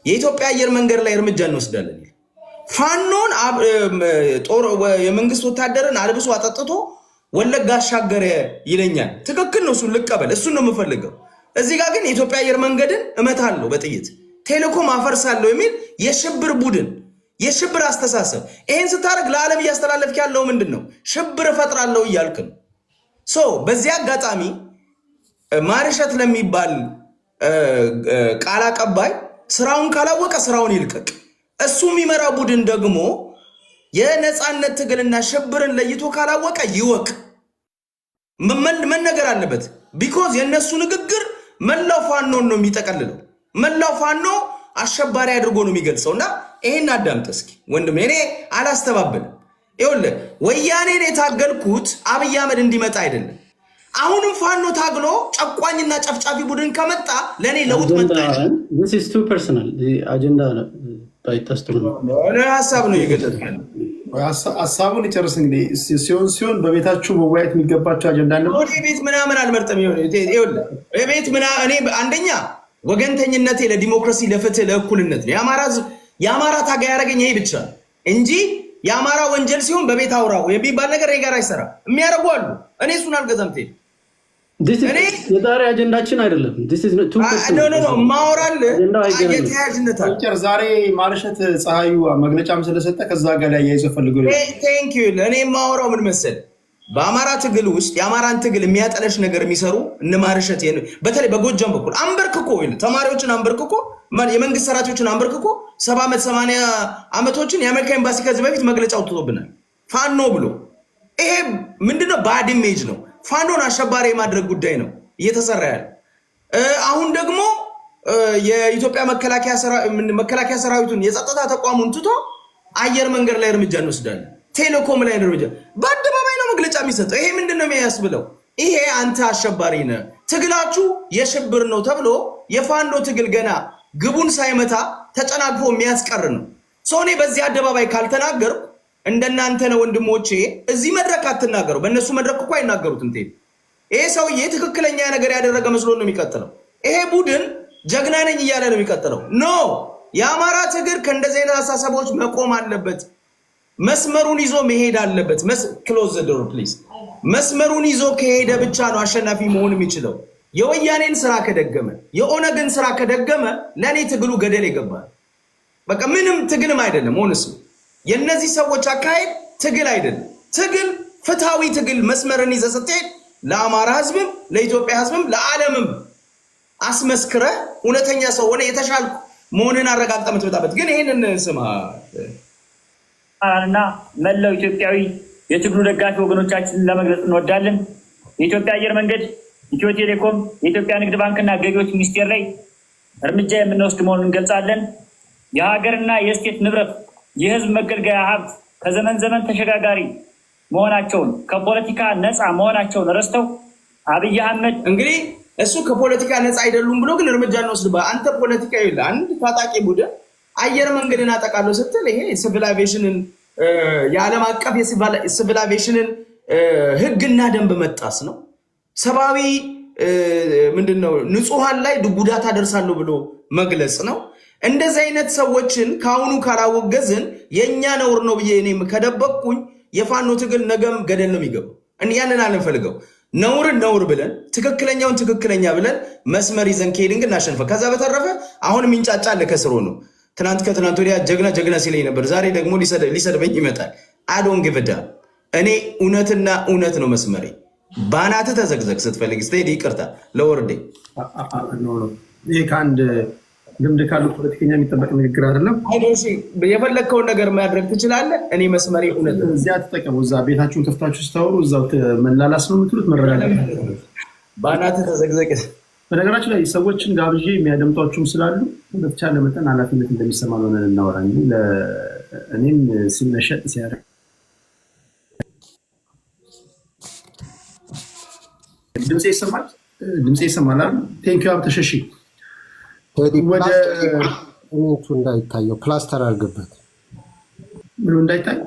የኢትዮጵያ አየር መንገድ ላይ እርምጃ እንወስዳለን። ፋኖን ጦር የመንግስት ወታደርን አልብሶ አጠጥቶ ወለጋ አሻገረ ይለኛል። ትክክል ነው፣ እሱን ልቀበል፣ እሱን ነው የምፈልገው። እዚህ ጋር ግን የኢትዮጵያ አየር መንገድን እመታለሁ በጥይት ቴሌኮም አፈርሳለሁ የሚል የሽብር ቡድን የሽብር አስተሳሰብ። ይሄን ስታደርግ ለዓለም እያስተላለፍክ ያለው ምንድን ነው? ሽብር እፈጥራለሁ እያልክ ነው። በዚህ አጋጣሚ ማርሸት ለሚባል ቃል አቀባይ ስራውን ካላወቀ ስራውን ይልቀቅ። እሱ የሚመራ ቡድን ደግሞ የነፃነት ትግልና ሽብርን ለይቶ ካላወቀ ይወቅ፣ መነገር አለበት። ቢኮዝ የነሱ ንግግር መላው ፋኖን ነው የሚጠቀልለው። መላው ፋኖ አሸባሪ አድርጎ ነው የሚገልጸው። እና ይሄን አዳምጥ እስኪ ወንድም፣ እኔ አላስተባብልም። ይኸውልህ ወያኔን የታገልኩት አብይ አህመድ እንዲመጣ አይደለም። አሁንም ፋኖ ታግሎ ጨቋኝና ጨፍጫፊ ቡድን ከመጣ ለእኔ ለውጥ መጣ። አጀንዳ ባይታስተሩ ሀሳብ ነው እየገለጽ ያለው። ሀሳቡን ይጨርስ እንግዲህ ሲሆን በቤታችሁ መወያየት የሚገባቸው አጀንዳ ነው። ቤት ምናምን አልመርጥም። ቤት እኔ አንደኛ ወገንተኝነቴ ለዲሞክራሲ፣ ለፍትህ፣ ለእኩልነት ነው። የአማራ ታጋይ ያደረገኝ ይሄ ብቻ እንጂ የአማራ ወንጀል ሲሆን በቤት አውራው የሚባል ነገር ጋር አይሰራ የሚያደርጉ አሉ። እኔ እሱን አልገዛም። የዛሬ አጀንዳችን አይደለም። ማወራል የተያያዥነት አለ። ዛሬ ማርሸት ፀሐዩ መግለጫም ስለሰጠ ከዛ ጋር ላይ ያይዘው ፈልገው እኔ የማወራው ምን መሰለህ፣ በአማራ ትግል ውስጥ የአማራን ትግል የሚያጠለሽ ነገር የሚሰሩ እነ ማርሸት በተለይ በጎጃም በኩል አንበርክኮ ተማሪዎችን አንበርክኮ የመንግስት ሰራተኞችን አንበርክኮ 70 ዓመት 80 ዓመቶችን የአሜሪካ ኤምባሲ ከዚህ በፊት መግለጫ አውጥቶብናል ፋኖ ብሎ። ይሄ ምንድነው? ባድ ኢሜጅ ነው። ፋኖን አሸባሪ የማድረግ ጉዳይ ነው እየተሰራ ያለ። አሁን ደግሞ የኢትዮጵያ መከላከያ ሰራዊቱን የጸጥታ ተቋሙን ትቶ አየር መንገድ ላይ እርምጃ እንወስዳለን፣ ቴሌኮም ላይ እርምጃ፣ በአደባባይ ነው መግለጫ የሚሰጠው። ይሄ ምንድነው የሚያስብለው? ይሄ አንተ አሸባሪ ነህ፣ ትግላችሁ የሽብር ነው ተብሎ የፋኖ ትግል ገና ግቡን ሳይመታ ተጨናግፎ የሚያስቀር ነው። እኔ በዚህ አደባባይ ካልተናገርኩ እንደናንተ ነው ወንድሞቼ፣ እዚህ መድረክ አትናገሩ። በእነሱ መድረክ እኮ አይናገሩትም። ይሄ ሰውዬ ትክክለኛ ነገር ያደረገ መስሎ ነው የሚቀጥለው። ይሄ ቡድን ጀግና ነኝ እያለ ነው የሚቀጥለው። ኖ የአማራ ትግል ከእንደዚህ አይነት አሳሰቦች መቆም አለበት። መስመሩን ይዞ መሄድ አለበት። ክሎዝ ዘ ዶር ፕሊዝ። መስመሩን ይዞ ከሄደ ብቻ ነው አሸናፊ መሆን የሚችለው። የወያኔን ስራ ከደገመ፣ የኦነግን ስራ ከደገመ ለእኔ ትግሉ ገደል ይገባል። በቃ ምንም ትግልም አይደለም። ሆንስ የእነዚህ ሰዎች አካሄድ ትግል አይደለም። ትግል ፍትሃዊ ትግል መስመርን ይዘህ ስትሄድ ለአማራ ህዝብም ለኢትዮጵያ ህዝብም ለዓለምም አስመስክረ እውነተኛ ሰው ሆነ የተሻልኩ መሆንን አረጋግጠ የምትመጣበት። ግን ይህንን ስማ እና መላው ኢትዮጵያዊ የትግሉ ደጋፊ ወገኖቻችንን ለመግለጽ እንወዳለን። የኢትዮጵያ አየር መንገድ፣ ኢትዮ ቴሌኮም፣ የኢትዮጵያ ንግድ ባንክና ገቢዎች ሚኒስቴር ላይ እርምጃ የምንወስድ መሆኑን እንገልጻለን። የሀገርና የስቴት ንብረት የህዝብ መገልገያ ሀብት ከዘመን ዘመን ተሸጋጋሪ መሆናቸውን ከፖለቲካ ነፃ መሆናቸውን ረስተው አብይ አህመድ እንግዲህ እሱ ከፖለቲካ ነፃ አይደሉም ብሎ ግን እርምጃ እንወስድባ። አንተ ፖለቲካ ይኸውልህ፣ አንድ ታጣቂ ቡድን አየር መንገድን አጠቃለሁ ስትል ይሄ ሲቪል አቪዬሽንን የዓለም አቀፍ የሲቪል አቪዬሽንን ህግና ደንብ መጣስ ነው። ሰብአዊ ምንድነው ንጹሃን ላይ ጉዳት አደርሳለሁ ብሎ መግለጽ ነው። እንደዚህ አይነት ሰዎችን ከአሁኑ ካላወገዝን የኛ ነውር ነው ብዬ እኔም ከደበቅኩኝ የፋኖ ትግል ነገም ገደል ነው የሚገባው። ያንን አልንፈልገው። ነውርን ነውር ብለን ትክክለኛውን ትክክለኛ ብለን መስመር ይዘን ከሄድን ግን እናሸንፈ። ከዛ በተረፈ አሁን የሚንጫጫ አለ ከስሮ ነው። ትናንት ከትናንት ወዲያ ጀግና ሲለኝ ነበር፣ ዛሬ ደግሞ ሊሰድበኝ ይመጣል። አዶን ግብዳ እኔ እውነትና እውነት ነው መስመሬ። ባናት ተዘግዘግ ስትፈልግ ስትሄድ ይቅርታ ለወርዴ። ይሄ ከአንድ ልምድ ካሉ ፖለቲከኛ የሚጠበቅ ንግግር አይደለም። የፈለግከውን ነገር ማድረግ ትችላለህ። እኔ መስመሬ እውነት ነው። እዚያ ተጠቀሙ። እዛ ቤታችሁን ከፍታችሁ ስታወሩ እዛው መላላስ ነው የምትሉት። መረጋጋት ባናት ተዘግዘግ። በነገራችን ላይ ሰዎችን ጋብዤ የሚያደምጧችሁም ስላሉ በተቻለ መጠን ኃላፊነት እንደሚሰማ ሆነን እናወራ እንጂ እኔም ሲመሸጥ ሲያደርግ ድምፄ ይሰማል። ድምፄ ይሰማል። ቴንኪው አብተሸሺ ወደ ኮሜንቱ እንዳይታየው ፕላስተር አድርግበት። ምኑ እንዳይታይ?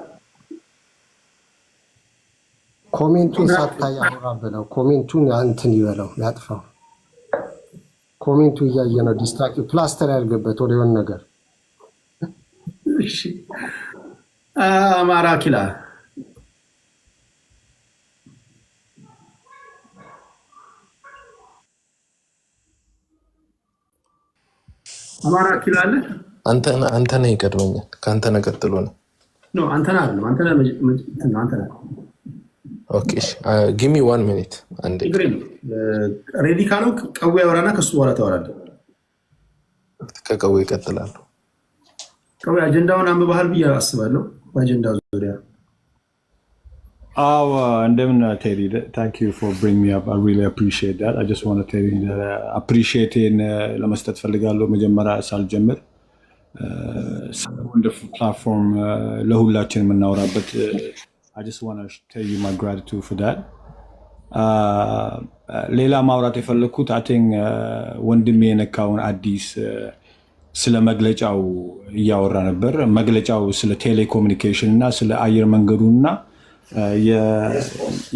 ኮሜንቱን ሳታይ አውራ ብለው ኮሜንቱን እንትን ይበለው ያጥፋው። ኮሜንቱ እያየ ነው ዲስታኪ ፕላስተር ያድርግበት ወደ የሆነ ነገር። አማራ ኪላ አማራ ኪላ አለ። አንተ ነህ ይቀድመኛል። ከአንተ ነህ ቀጥሎ ነው። አንተ ነህ አይደለም። አንተ ነህ። ኦኬ ጊቭ ሚ 1 ሚኒት። አንዴ ሬዲ ካለው ቀዌ ያወራና ከሱ በኋላ ታወራለህ። ከቀዌ ይቀጥላሉ። ቀዌ አጀንዳውን አንብበሃል ብዬ አስባለሁ። በአጀንዳው ዙሪያ እንደምን ቴዲ፣ ታንክ ዩ ፎር ብሪንግ ሚ አፕ። አይ ሪሊ አፕሪሺየት ዳት። አይ ጀስት ዋንት ቱ ቴል ዩ አፕሪሺየቴን ለመስጠት ፈልጋለሁ። መጀመሪያ ሳልጀምር ወንደርፉል ፕላትፎርም ለሁላችን የምናወራበት I just want to tell you my gratitude for that. ሌላ ማውራት የፈለግኩት I think ወንድሜ የነካውን አዲስ ስለ መግለጫው እያወራ ነበር። መግለጫው ስለ ቴሌኮሙኒኬሽን እና ስለ አየር መንገዱና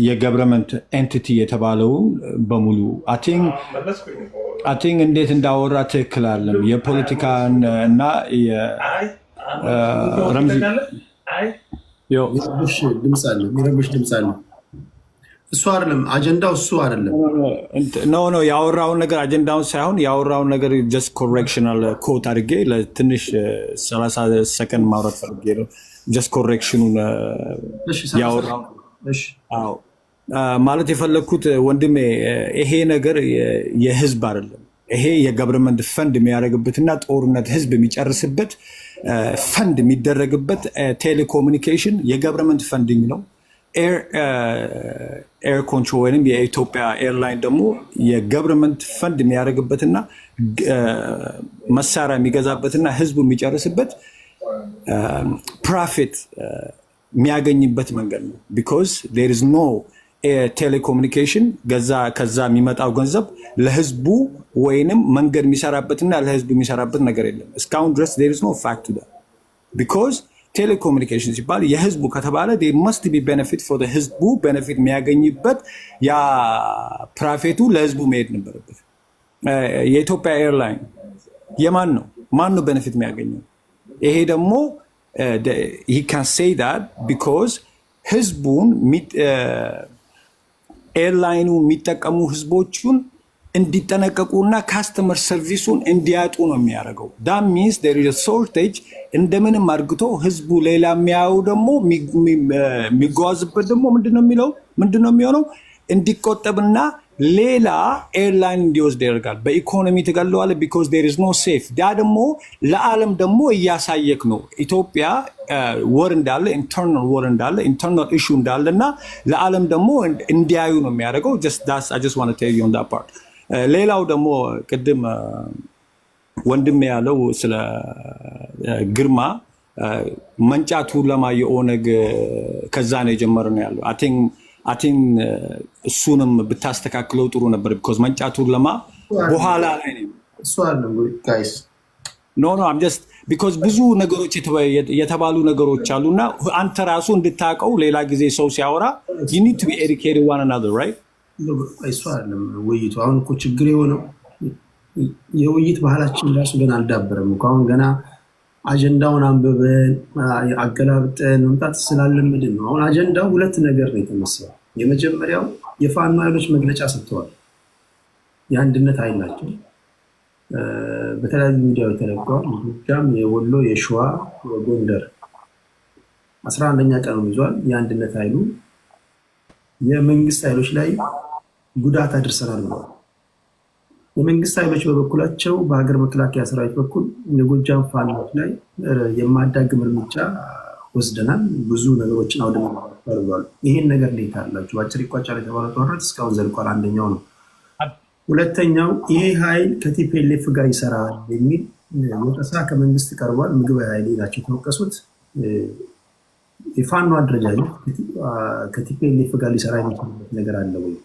የገቨርንመንት ኤንቲቲ የተባለውን በሙሉ አቲንግ እንዴት እንዳወራ ትክክል አለም። የፖለቲካን እና ረምዚ የሚረብሽ ድምፅ አለ። እሱ አይደለም አጀንዳው፣ እሱ አይደለም። ኖ ያወራውን ነገር አጀንዳውን ሳይሆን ያወራውን ነገር ጀስት ኮሬክሽናል ኮት አድርጌ ለትንሽ 30 ሰከንድ ማውራት ፈልጌ ነው። ጀስት ኮሬክሽኑን ያወራው ማለት የፈለግኩት ወንድሜ፣ ይሄ ነገር የህዝብ አይደለም። ይሄ የገቨርንመንት ፈንድ የሚያደርግበትና ጦርነት ህዝብ የሚጨርስበት ፈንድ የሚደረግበት ቴሌኮሙኒኬሽን የገቨርንመንት ፈንዲንግ ነው። ኤር ኮንትሮል ወይም የኢትዮጵያ ኤርላይን ደግሞ የገቨርንመንት ፈንድ የሚያደርግበትና መሳሪያ የሚገዛበትና ህዝቡ የሚጨርስበት ፕሮፊት የሚያገኝበት መንገድ ነው። ቢኮዝ ዜር ኢዝ ኖ ቴሌኮሙኒኬሽን ከዛ የሚመጣው ገንዘብ ለህዝቡ ወይንም መንገድ የሚሰራበትና ለህዝቡ የሚሰራበት ነገር የለም። እስካሁን ድረስ ዜር ኢዝ ኖ ፋክት ቱ ዳት ቢኮዝ ቴሌኮሙኒኬሽን ሲባል የህዝቡ ከተባለ መስት ቢ ቤኔፊት ፎር ህዝቡ ቤኔፊት የሚያገኝበት ያ ፕሮፊቱ ለህዝቡ መሄድ ነበረበት። የኢትዮጵያ ኤርላይን የማን ነው? ማን ነው ቤኔፊት የሚያገኘው? ይሄ ደግሞ he can say that because ህዝቡን ኤርላይኑ የሚጠቀሙ ህዝቦቹን እንዲጠነቀቁና ካስተመር ሰርቪሱን እንዲያጡ ነው የሚያደርገው። that means there is a shortage እንደምንም አድርግቶ ህዝቡ ሌላ የሚያዩ ደግሞ የሚጓዝበት ደግሞ ምንድነው የሚሆነው? እንዲቆጠብና ሌላ ኤርላይን እንዲወስድ ያደርጋል። በኢኮኖሚ ተገለዋል። ቢኮዝ ዴር ኢዝ ኖ ሴፍ። ያ ደግሞ ለዓለም ደግሞ እያሳየክ ነው ኢትዮጵያ ወር እንዳለ ኢንተርናል ወር እንዳለ ኢንተርናል ኢሹ እንዳለ እና ለዓለም ደግሞ እንዲያዩ ነው የሚያደርገው። I just want to tell you on that part። ሌላው ደግሞ ቅድም ወንድም ያለው ስለ ግርማ መንጫቱ ለማ የኦነግ ከዛ ነው የጀመረው ያለው I think እሱንም ብታስተካክለው ጥሩ ነበር። ቢኮዝ መንጫቱን ለማ በኋላ ላይ ነው እሱ አይደለም ጋይስ። ኖ I'm just because ብዙ ነገሮች የተባሉ ነገሮች አሉና አንተ ራሱ እንድታቀው ሌላ ጊዜ ሰው ሲያወራ you need to be educated one another right? እሱ አይደለም ውይይቱ። አሁን እኮ ችግር የሆነው የውይይት ባህላችን ራሱ ገና አልዳበረም እኮ። አሁን ገና አጀንዳውን አንብበን አገላብጠን መምጣት ስላለምድን ነው። አሁን አጀንዳው ሁለት ነገር ነው የተነሳው። የመጀመሪያው የፋኖ ኃይሎች መግለጫ ሰጥተዋል። የአንድነት ኃይል ናቸው። በተለያዩ ሚዲያዎች ተለቀዋል። ጎጃም፣ የወሎ፣ የሸዋ፣ የጎንደር 11ኛ ቀኑን ይዟል። የአንድነት ኃይሉ የመንግስት ኃይሎች ላይ ጉዳት አድርሰናል ብለዋል። የመንግስት ኃይሎች በበኩላቸው በሀገር መከላከያ ሰራዊት በኩል የጎጃም ፋኖች ላይ የማዳግም እርምጃ ወስደናል፣ ብዙ ነገሮችን አውድመናል ብለዋል። ይህን ነገር እንዴት አላችሁ? በአጭር ይቋጫል የተባለው ጦርነት እስካሁን ዘልቋል። አንደኛው ነው። ሁለተኛው ይሄ ኃይል ከቲፒኤልኤፍ ጋር ይሰራል የሚል ወቀሳ ከመንግስት ቀርቧል። ምግብ ኃይል ናቸው የተወቀሱት። የፋኖ አደረጃጀት ከቲፒኤልኤፍ ጋር ሊሰራ የሚችልበት ነገር አለ ወይ?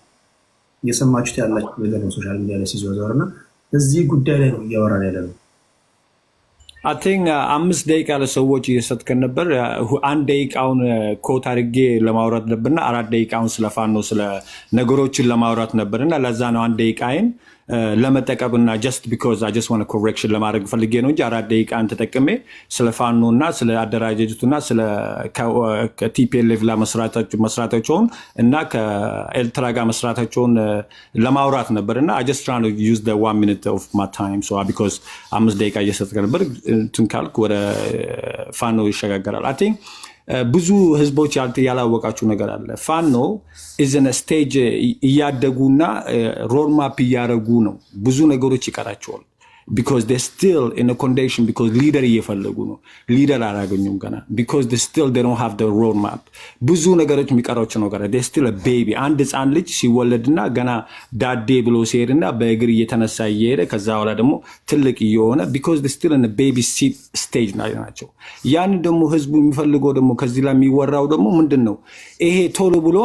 እየሰማችሁት ያላችሁ ነገር ነው ሶሻል ሚዲያ ላይ ሲዘዋወር እና እዚህ ጉዳይ ላይ ነው እያወራን ያለ ነው። I think 5 ደቂቃ ለሰዎች እየሰጥከን ነበር። 1 ደቂቃውን ኮት አድርጌ ለማውራት ነበርና 4 ደቂቃውን ስለፋኖ ስለ ነገሮችን ለማውራት ነበርና ለዛ ነው 1 ደቂቃዬን ለመጠቀምና just because I just want a correction ለማድረግ ፈልጌ ነው እንጂ 4 ደቂቃን ተጠቅሜ ስለ ፋኖና ስለ አደራጀቱና ስለ ከቲፒኤልኤፍ መስራታቸውን እና ከኤልትራ ጋር መስራታቸውን ለማውራት ነበርና I just trying to use the 1 minute of my time so because 5 ደቂቃ እየሰጥከን ነበር። እንትን ካልክ ወደ ፋኖ ይሸጋገራል። I think ብዙ ህዝቦች ያላወቃችሁ ነገር አለ። ፋኖ ኢዝን ስቴጅ እያደጉና ሮድማፕ እያደረጉ ነው። ብዙ ነገሮች ይቀራቸዋል። because they still in a condition because leader እየፈለጉ ነው። leader አላገኙም ገና because they still they don't have the roadmap። ብዙ ነገሮች የሚቀራቸው ነው ገና they still a baby። አንድ ህፃን ልጅ ሲወለድና ገና ዳዴ ብሎ ሲሄድና በእግር እየተነሳ እየሄደ ከዛ በኋላ ደግሞ ትልቅ እየሆነ because they still in a baby stage ናቸው። ያን ደግሞ ህዝቡ የሚፈልገው ደግሞ ከዚህ ላይ የሚወራው ደግሞ ምንድነው? ይሄ ቶሎ ብሎ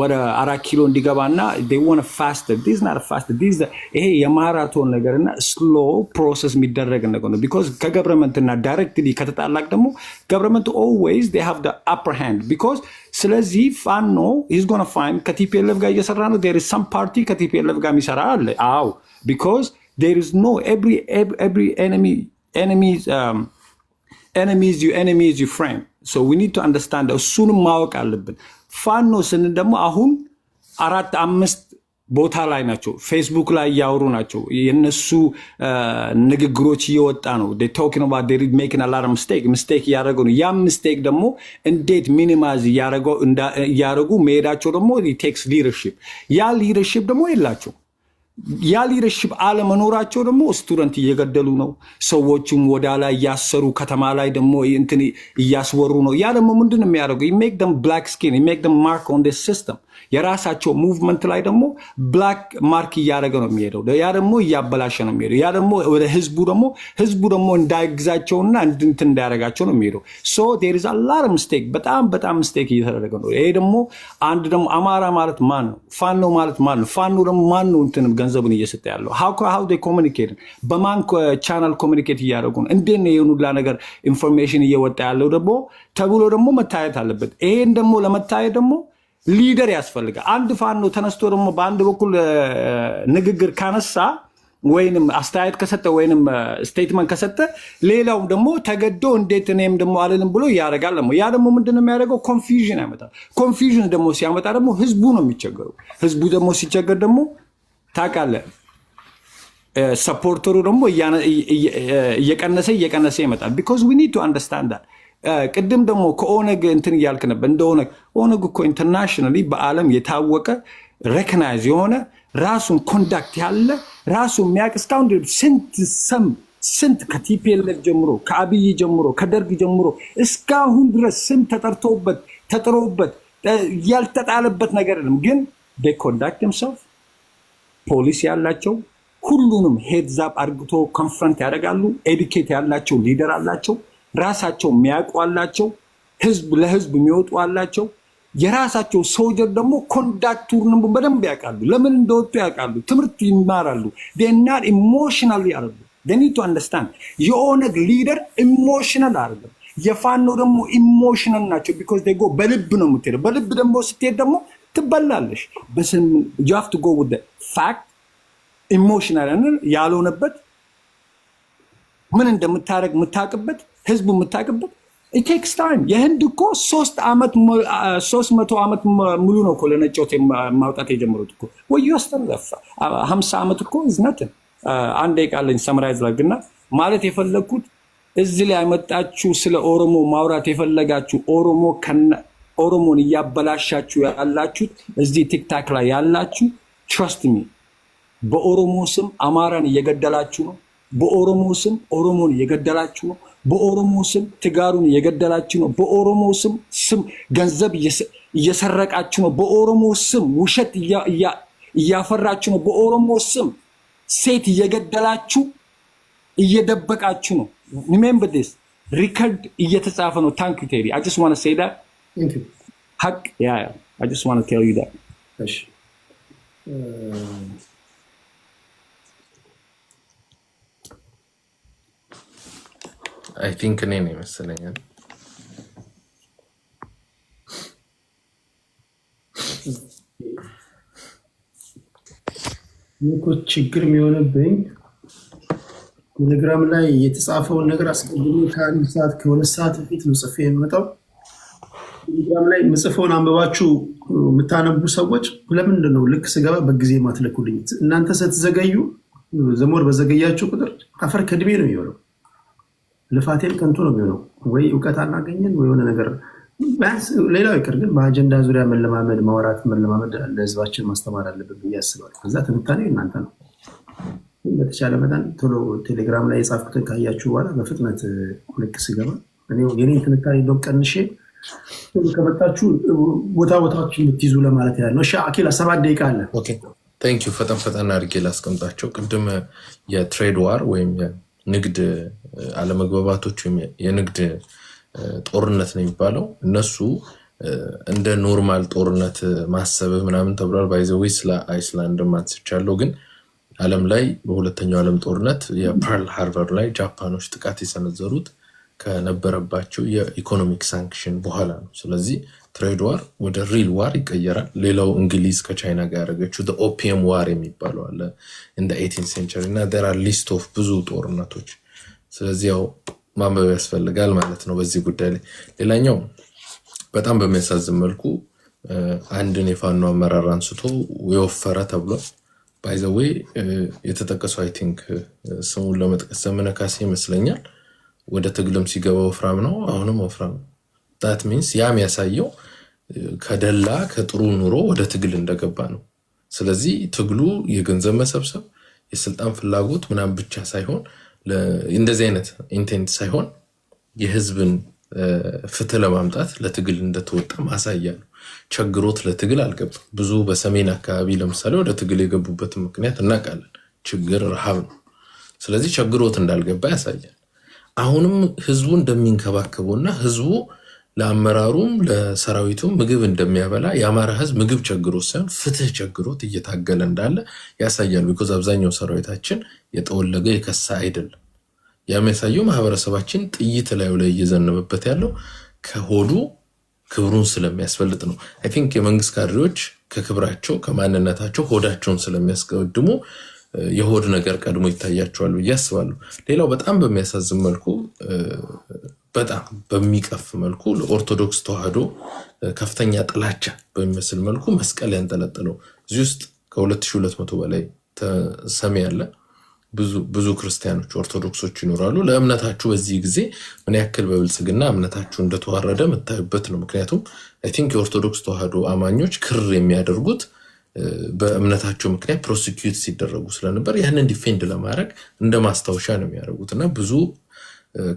ወደ 4 ኪሎ እንዲገባና they want a faster this is not a faster this ይሄ የማራቶን ነገርና ስሎ ፕሮሰስ የሚደረግ ነገር ነው። ቢኮዝ ከገቨርንመንትና ዳይሬክትሊ ከተጣላቅ ደግሞ ገቨርንመንት ኦልዌይዝ ዴይ ሃቭ ዘ አፐር ሃንድ ቢኮዝ ስለዚህ ፋኖ ኢዝ ጎና ፋይንድ ከቲፒኤልኤፍ ጋር እየሰራ ነው። ዴር ኢዝ ሰም ፓርቲ ከቲፒኤልኤፍ ጋር የሚሰራ አለ። አዎ ቢኮዝ ዴር ኢዝ ኖ ኤቭሪ enemy is your friend. So we need to understand እሱንም ማወቅ አለብን። ፋኖ ስንል ደግሞ አሁን 4-5 ቦታ ላይ ናቸው። ፌስቡክ ላይ እያወሩ ናቸው። የነሱ ንግግሮች እየወጣ ነው። they talking about they making a lot of mistake እያደረጉ ነው። ያ ሚስቴክ ደግሞ እንዴት ሚኒማይዝ እያደረጉ መሄዳቸው ደግሞ it takes leadership። ያ ሊደርሺፕ ደግሞ የላቸው። ያ ሊደርሺፕ አለመኖራቸው ደግሞ ስቱደንት እየገደሉ ነው። ሰዎችም ወደ ላይ እያሰሩ ከተማ ላይ ደግሞ እንትን እያስወሩ ነው። ያ ደግሞ ምንድን ነው የሚያደርገው? you make them black skin, you make them mark on this system። የራሳቸው ሙቭመንት ላይ ደግሞ ብላክ ማርክ እያደረገ ነው የሚሄደው። ያ ደግሞ እያበላሸ ነው የሚሄደው። ያ ደግሞ ወደ ህዝቡ ደግሞ እንዳይግዛቸውና እንትን እንዳያደርጋቸው ነው የሚሄደው። so there is a lot of mistake በጣም ሚስቴክ እየተደረገ ነው። ይሄ ደግሞ አንድ ደግሞ አማራ ማለት ማን ነው? ፋኖ ማለት ማን ነው? ፋኖ ደግሞ ማን ነው እንትን ገንዘቡን እየሰጠ ያለው? how they communicate በማን ቻናል ኮሚኒኬት እያደረጉ ነው? እንዴት ነው የሆኑ ሁላ ነገር ኢንፎርሜሽን እየወጣ ያለው ደግሞ ተብሎ ደግሞ መታየት አለበት። ይሄን ደግሞ ለመታየት ደግሞ ሊደር ያስፈልጋል። አንድ ፋኖ ተነስቶ ደግሞ በአንድ በኩል ንግግር ካነሳ ወይንም አስተያየት ከሰጠ ወይንም ስቴትመንት ከሰጠ ሌላውም ደግሞ ተገዶ እንዴት እኔም ደግሞ አልልም ብሎ ያደርጋል። ያ ደግሞ ምንድነው የሚያደርገው? ኮንፊውዥን ያመጣል። ኮንፊውዥን ደግሞ ሲያመጣ ደግሞ ህዝቡ ነው የሚቸገረው። ህዝቡ ደግሞ ሲቸገር ደግሞ ታውቃለህ ሰፖርተሩ ደግሞ እየቀነሰ ይመጣል። ቢኮዝ ዊ ኒድ ቱ አንደርስታንድ ዳት። ቅድም ደግሞ ከኦነግ እንትን እያልክ ነበር። እንደ ኦነግ እኮ ኢንተርናሽናሊ በዓለም የታወቀ ሬኮግናይዝ የሆነ ራሱን ኮንዳክት ያለ ራሱ የሚያውቅ እስካሁን ስንት ከቲፒኤልኤፍ ጀምሮ ከአብይ ጀምሮ ከደርግ ጀምሮ እስካሁን ድረስ ስም ተጥሮበት ያልተጣለበት ነገር የለም። ግን they conduct themselves ፖሊሲ ያላቸው ሁሉንም ሄድዝ አፕ አድርግቶ ኮንፍረንት ያደርጋሉ። ኤዱኬት ያላቸው ሊደር አላቸው። ራሳቸው የሚያውቁ አላቸው። ለህዝብ የሚወጡ አላቸው። የራሳቸው ሶልጀር ደግሞ ኮንዳክቱን በደንብ ያውቃሉ። ለምን እንደወጡ ያውቃሉ። ትምህርት ይማራሉ። ዴናር ኢሞሽናል ያደርጉ they need to understand የኦነግ ሊደር ኢሞሽናል አይደለም። የፋኖ ደግሞ ኢሞሽናል ናቸው። ቢኮዝ they go በልብ ነው የምትሄደው። በልብ ደግሞ ስትሄድ ደግሞ ትበላለሽ። you have to go with the fact ኢሞሽናል ያልሆነበት ምን እንደምታረግ የምታውቅበት ህዝቡ የምታውቅበት it takes time። የህንድ እኮ 300 ዓመት ሙሉ ነው እኮ ለነጮት ማውጣት የጀመሩት እኮ ወይ ያስተላልፋ 50 ዓመት እኮ ዝነትን አንድ ቃለኝ ሰምራይዝ ላግና ማለት የፈለኩት እዚህ ላይ ያመጣችሁ ስለ ኦሮሞ ማውራት የፈለጋችሁ ኦሮሞን እያበላሻችሁ ያላችሁ እዚህ ቲክታክ ላይ ያላችሁ trust me በኦሮሞ ስም አማራን እየገደላችሁ ነው። በኦሮሞ ስም ኦሮሞን እየገደላችሁ ነው። በኦሮሞ ስም ትጋሩን እየገደላችሁ ነው። በኦሮሞ ስም ገንዘብ እየሰረቃችሁ ነው። በኦሮሞ ስም ውሸት እያፈራችሁ ነው። በኦሮሞ ስም ሴት እየገደላችሁ እየደበቃችሁ ነው። remember this record እየተጻፈ ነው። thank you Teddy, I just want to say that. thank you ሀቅ I just want to tell you that. እሺ አይ ቲንክ እኔ ነው ይመስለኛል። እኮ ችግር የሚሆንብኝ ቴሌግራም ላይ የተጻፈውን ነገር አስቀድሜ ከአንድ ሰዓት ከሁለት ሰዓት በፊት ነው ጽፌ የምመጣው። ቴሌግራም ላይ ምጽፈውን አንብባችሁ የምታነቡ ሰዎች ለምንድን ነው ልክ ስገባ በጊዜ ማትለኩልኝ? እናንተ ስትዘገዩ ዘሞር በዘገያችሁ ቁጥር አፈር ከድሜ ነው የሚሆነው። ልፋቴን ከንቱ ነው የሚሆነው። ወይ እውቀት አናገኘን ወይ የሆነ ነገር ቢያንስ ሌላው ይቅር፣ ግን በአጀንዳ ዙሪያ መለማመድ ማውራት መለማመድ ለህዝባችን ማስተማር አለብን ብዬ አስባለሁ። ከዛ ትንታኔ እናንተ ነው። በተቻለ መጠን ቶሎ ቴሌግራም ላይ የጻፍኩትን ካያችሁ በኋላ በፍጥነት ልክ ስገባ የኔን ትንታኔ እንደውም ቀንሼ ከመጣችሁ ቦታዎች የምትይዙ ለማለት ያህል ነው። እሺ አኪላ 7 ደቂቃ አለ። ኦኬ ቴንክ ዩ። ፈጠን አድርጌ ላስቀምጣቸው። ቅድም የትሬድ ዋር ወይም የንግድ አለመግባባቶች ወይም የንግድ ጦርነት ነው የሚባለው። እነሱ እንደ ኖርማል ጦርነት ማሰብ ምናምን ተብሏል። ባይዘዌ ስለ አይስላንድ ማንስቻለሁ። ግን ዓለም ላይ በሁለተኛው ዓለም ጦርነት የፐርል ሃርበር ላይ ጃፓኖች ጥቃት የሰነዘሩት ከነበረባቸው የኢኮኖሚክ ሳንክሽን በኋላ ነው። ስለዚህ ትሬድ ዋር ወደ ሪል ዋር ይቀየራል። ሌላው እንግሊዝ ከቻይና ጋር ያደረገችው ኦፒየም ዋር የሚባለው አለ እንደ 18 ሴንቸሪ እና there are list of ብዙ ጦርነቶች። ስለዚህ ያው ማንበብ ያስፈልጋል ማለት ነው በዚህ ጉዳይ ላይ። ሌላኛው በጣም በሚያሳዝን መልኩ አንድን የፋኖ አመራር አንስቶ የወፈረ ተብሏል። ባይ ዘ ዌይ የተጠቀሰው አይ ቲንክ ስሙን ለመጥቀስ ዘመነ ካሴ ይመስለኛል። ወደ ትግልም ሲገባ ወፍራም ነው፣ አሁንም ወፍራም ነው። that means ያ የሚያሳየው ከደላ ከጥሩ ኑሮ ወደ ትግል እንደገባ ነው። ስለዚህ ትግሉ የገንዘብ መሰብሰብ የስልጣን ፍላጎት ምናምን ብቻ ሳይሆን እንደዚህ አይነት ኢንቴንት ሳይሆን የህዝብን ፍትህ ለማምጣት ለትግል እንደተወጣ ማሳያ ነው። ቸግሮት ለትግል አልገባም። ብዙ በሰሜን አካባቢ ለምሳሌ ወደ ትግል የገቡበት ምክንያት እናውቃለን። ችግር ረሃብ ነው። ስለዚህ ቸግሮት እንዳልገባ ያሳያል። አሁንም ህዝቡ እንደሚንከባከበውና ህዝቡ ለአመራሩም ለሰራዊቱም ምግብ እንደሚያበላ የአማራ ህዝብ ምግብ ቸግሮት ሳይሆን ፍትህ ቸግሮት እየታገለ እንዳለ ያሳያል። ቢኮዝ አብዛኛው ሰራዊታችን የጠወለገ የከሳ አይደለም። የሚያሳየው ማህበረሰባችን ጥይት ላይ እየዘነበበት ያለው ከሆዱ ክብሩን ስለሚያስፈልጥ ነው። አይ ቲንክ የመንግስት ካድሬዎች ከክብራቸው ከማንነታቸው ሆዳቸውን ስለሚያስቀድሙ የሆድ ነገር ቀድሞ ይታያቸዋል ብዬ አስባለሁ። ሌላው በጣም በሚያሳዝን መልኩ በጣም በሚቀፍ መልኩ ለኦርቶዶክስ ተዋህዶ ከፍተኛ ጥላቻ በሚመስል መልኩ መስቀል ያንጠለጠለው እዚህ ውስጥ ከ2200 በላይ ሰሚ ያለ ብዙ ክርስቲያኖች ኦርቶዶክሶች ይኖራሉ። ለእምነታችሁ በዚህ ጊዜ ምን ያክል በብልጽግና እምነታችሁ እንደተዋረደ መታዩበት ነው። ምክንያቱም አይ ቲንክ የኦርቶዶክስ ተዋህዶ አማኞች ክር የሚያደርጉት በእምነታቸው ምክንያት ፕሮሲኪዩት ሲደረጉ ስለነበር ያንን ዲፌንድ ለማድረግ እንደ ማስታወሻ ነው የሚያደርጉት እና ብዙ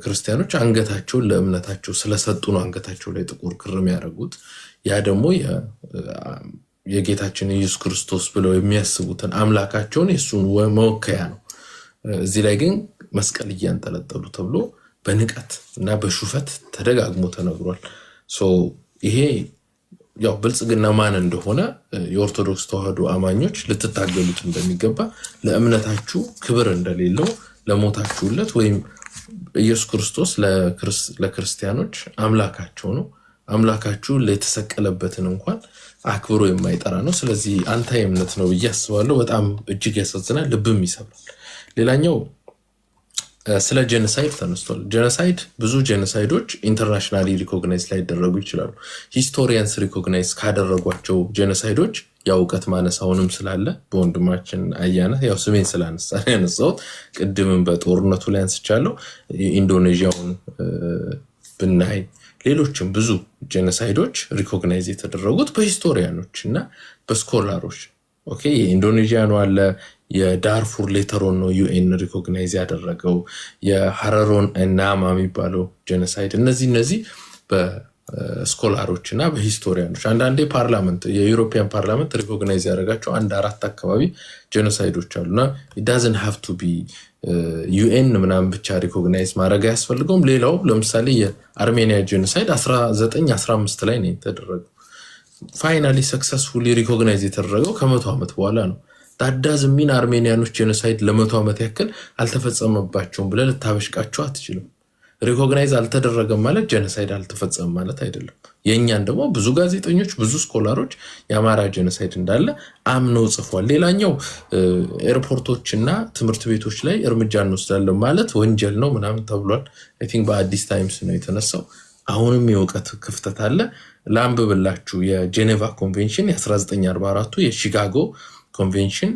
ክርስቲያኖች አንገታቸውን ለእምነታቸው ስለሰጡ ነው አንገታቸው ላይ ጥቁር ክር የሚያደርጉት። ያ ደግሞ የጌታችን ኢየሱስ ክርስቶስ ብለው የሚያስቡትን አምላካቸውን የሱን መወከያ ነው። እዚህ ላይ ግን መስቀል እያንጠለጠሉ ተብሎ በንቀት እና በሹፈት ተደጋግሞ ተነግሯል። ይሄ ያው ብልጽግና ማን እንደሆነ የኦርቶዶክስ ተዋህዶ አማኞች ልትታገሉት እንደሚገባ፣ ለእምነታችሁ ክብር እንደሌለው ለሞታችሁለት ወይም ኢየሱስ ክርስቶስ ለክርስቲያኖች አምላካቸው ነው። አምላካችሁ ለተሰቀለበትን እንኳን አክብሮ የማይጠራ ነው። ስለዚህ አንታይ እምነት ነው ብዬ አስባለሁ። በጣም እጅግ ያሳዝናል፣ ልብም ይሰብራል። ሌላኛው ስለ ጄኖሳይድ ተነስቷል። ጄኖሳይድ ብዙ ጄኖሳይዶች ኢንተርናሽናሊ ሪኮግናይዝ ላይ ይደረጉ ይችላሉ። ሂስቶሪያንስ ሪኮግናይዝ ካደረጓቸው ጄኖሳይዶች ያው እውቀት ማነስ አሁንም ስላለ በወንድማችን አያነ ያው ስሜን ስላነሳ ያነሳሁት ቅድምም በጦርነቱ ላይ አንስቻለሁ። ኢንዶኔዥያውን ብናይ ሌሎችም ብዙ ጄኖሳይዶች ሪኮግናይዝ የተደረጉት በሂስቶሪያኖች እና በስኮላሮች። ኦኬ የኢንዶኔዥያኑ አለ፣ የዳርፉር ሌተሮን ነው ዩኤን ሪኮግናይዝ ያደረገው፣ የሐረሮን ናማ የሚባለው ጄኖሳይድ። እነዚህ በስኮላሮች እና በሂስቶሪያኖች አንዳንዴ ፓርላመንት የዩሮፒያን ፓርላመንት ሪኮግናይዝ ያደረጋቸው 1-4 አካባቢ ጄኖሳይዶች አሉና ዳዝንት ሃቭ ቱ ቢ ዩኤን ምናምን ብቻ ሪኮግናይዝ ማድረግ አያስፈልገውም። ሌላው ለምሳሌ የአርሜኒያ ጄኖሳይድ 1915 ላይ ነው የተደረገው። ፋይናሊ ሰክሰስፉሊ ሪኮግናይዝ የተደረገው ከ100 ዓመት በኋላ ነው። ዳዳዝ ሚን አርሜኒያኖች ጄኖሳይድ ለ100 ዓመት ያክል አልተፈጸመባቸውም ብለህ ልታበሽቃቸው አትችልም። ሪኮግናይዝ አልተደረገም ማለት ጄኖሳይድ አልተፈጸመም ማለት አይደለም። የእኛን ደግሞ ብዙ ጋዜጠኞች ብዙ ስኮላሮች የአማራ ጄኖሳይድ እንዳለ አምነው ጽፏል። ሌላኛው ኤርፖርቶችና ትምህርት ቤቶች ላይ እርምጃ እንወስዳለን ማለት ወንጀል ነው ምናምን ተብሏል። አይ ቲንክ በአዲስ ታይምስ ነው የተነሳው። አሁንም የእውቀት ክፍተት አለ። ላንብብላችሁ። የጄኔቫ ኮንቬንሽን የ1944 የሺካጎ ኮንቬንሽን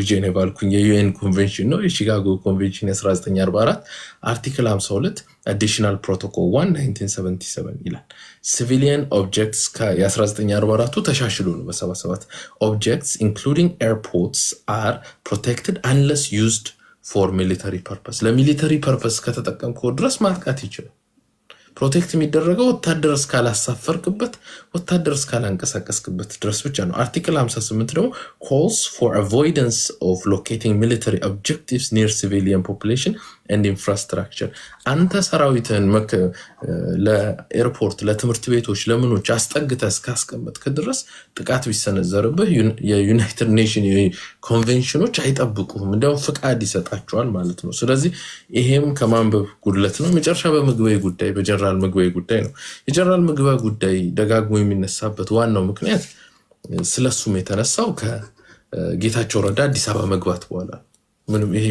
ጄኔቫ አልኩኝ፣ የዩኤን ኮንቬንሽን ነው። የሺካጎ ኮንቬንሽን የ1944 አርቲክል 52 አዲሽናል ፕሮቶኮል 1 1977 ይላል። ሲቪሊያን ኦብጀክትስ የ1944 ተሻሽሎ ነው በ77 ኦብጀክትስ ኢንክሉዲንግ ኤርፖርትስ አር ፕሮቴክትድ አንለስ ዩዝድ ፎር ሚሊተሪ ፐርፐስ። ለሚሊተሪ ፐርፐስ ከተጠቀምከው ድረስ ማጥቃት ይችላል። ፕሮቴክት የሚደረገው ወታደር እስካላሳፈርክበት ወታደር እስካላንቀሳቀስክበት ድረስ ብቻ ነው። አርቲክል 58 ደግሞ calls for avoidance of locating military objectives near civilian population ኤንድ ኢንፍራስትራክቸር አንተ ሰራዊትን ለኤርፖርት ለትምህርት ቤቶች ለምኖች አስጠግተህ እስካስቀመጥክ ድረስ ጥቃት ቢሰነዘርብህ የዩናይትድ ኔሽን ኮንቬንሽኖች አይጠብቁም፣ እንዲያውም ፍቃድ ይሰጣቸዋል ማለት ነው። ስለዚህ ይሄም ከማንበብ ጉድለት ነው። መጨረሻ በምግበይ ጉዳይ በጀነራል ምግበይ ጉዳይ ነው። የጀነራል ምግበይ ጉዳይ ደጋግሞ የሚነሳበት ዋናው ምክንያት ስለሱም የተነሳው ከጌታቸው ረዳ አዲስ አበባ መግባት በኋላ ምንም ይሄ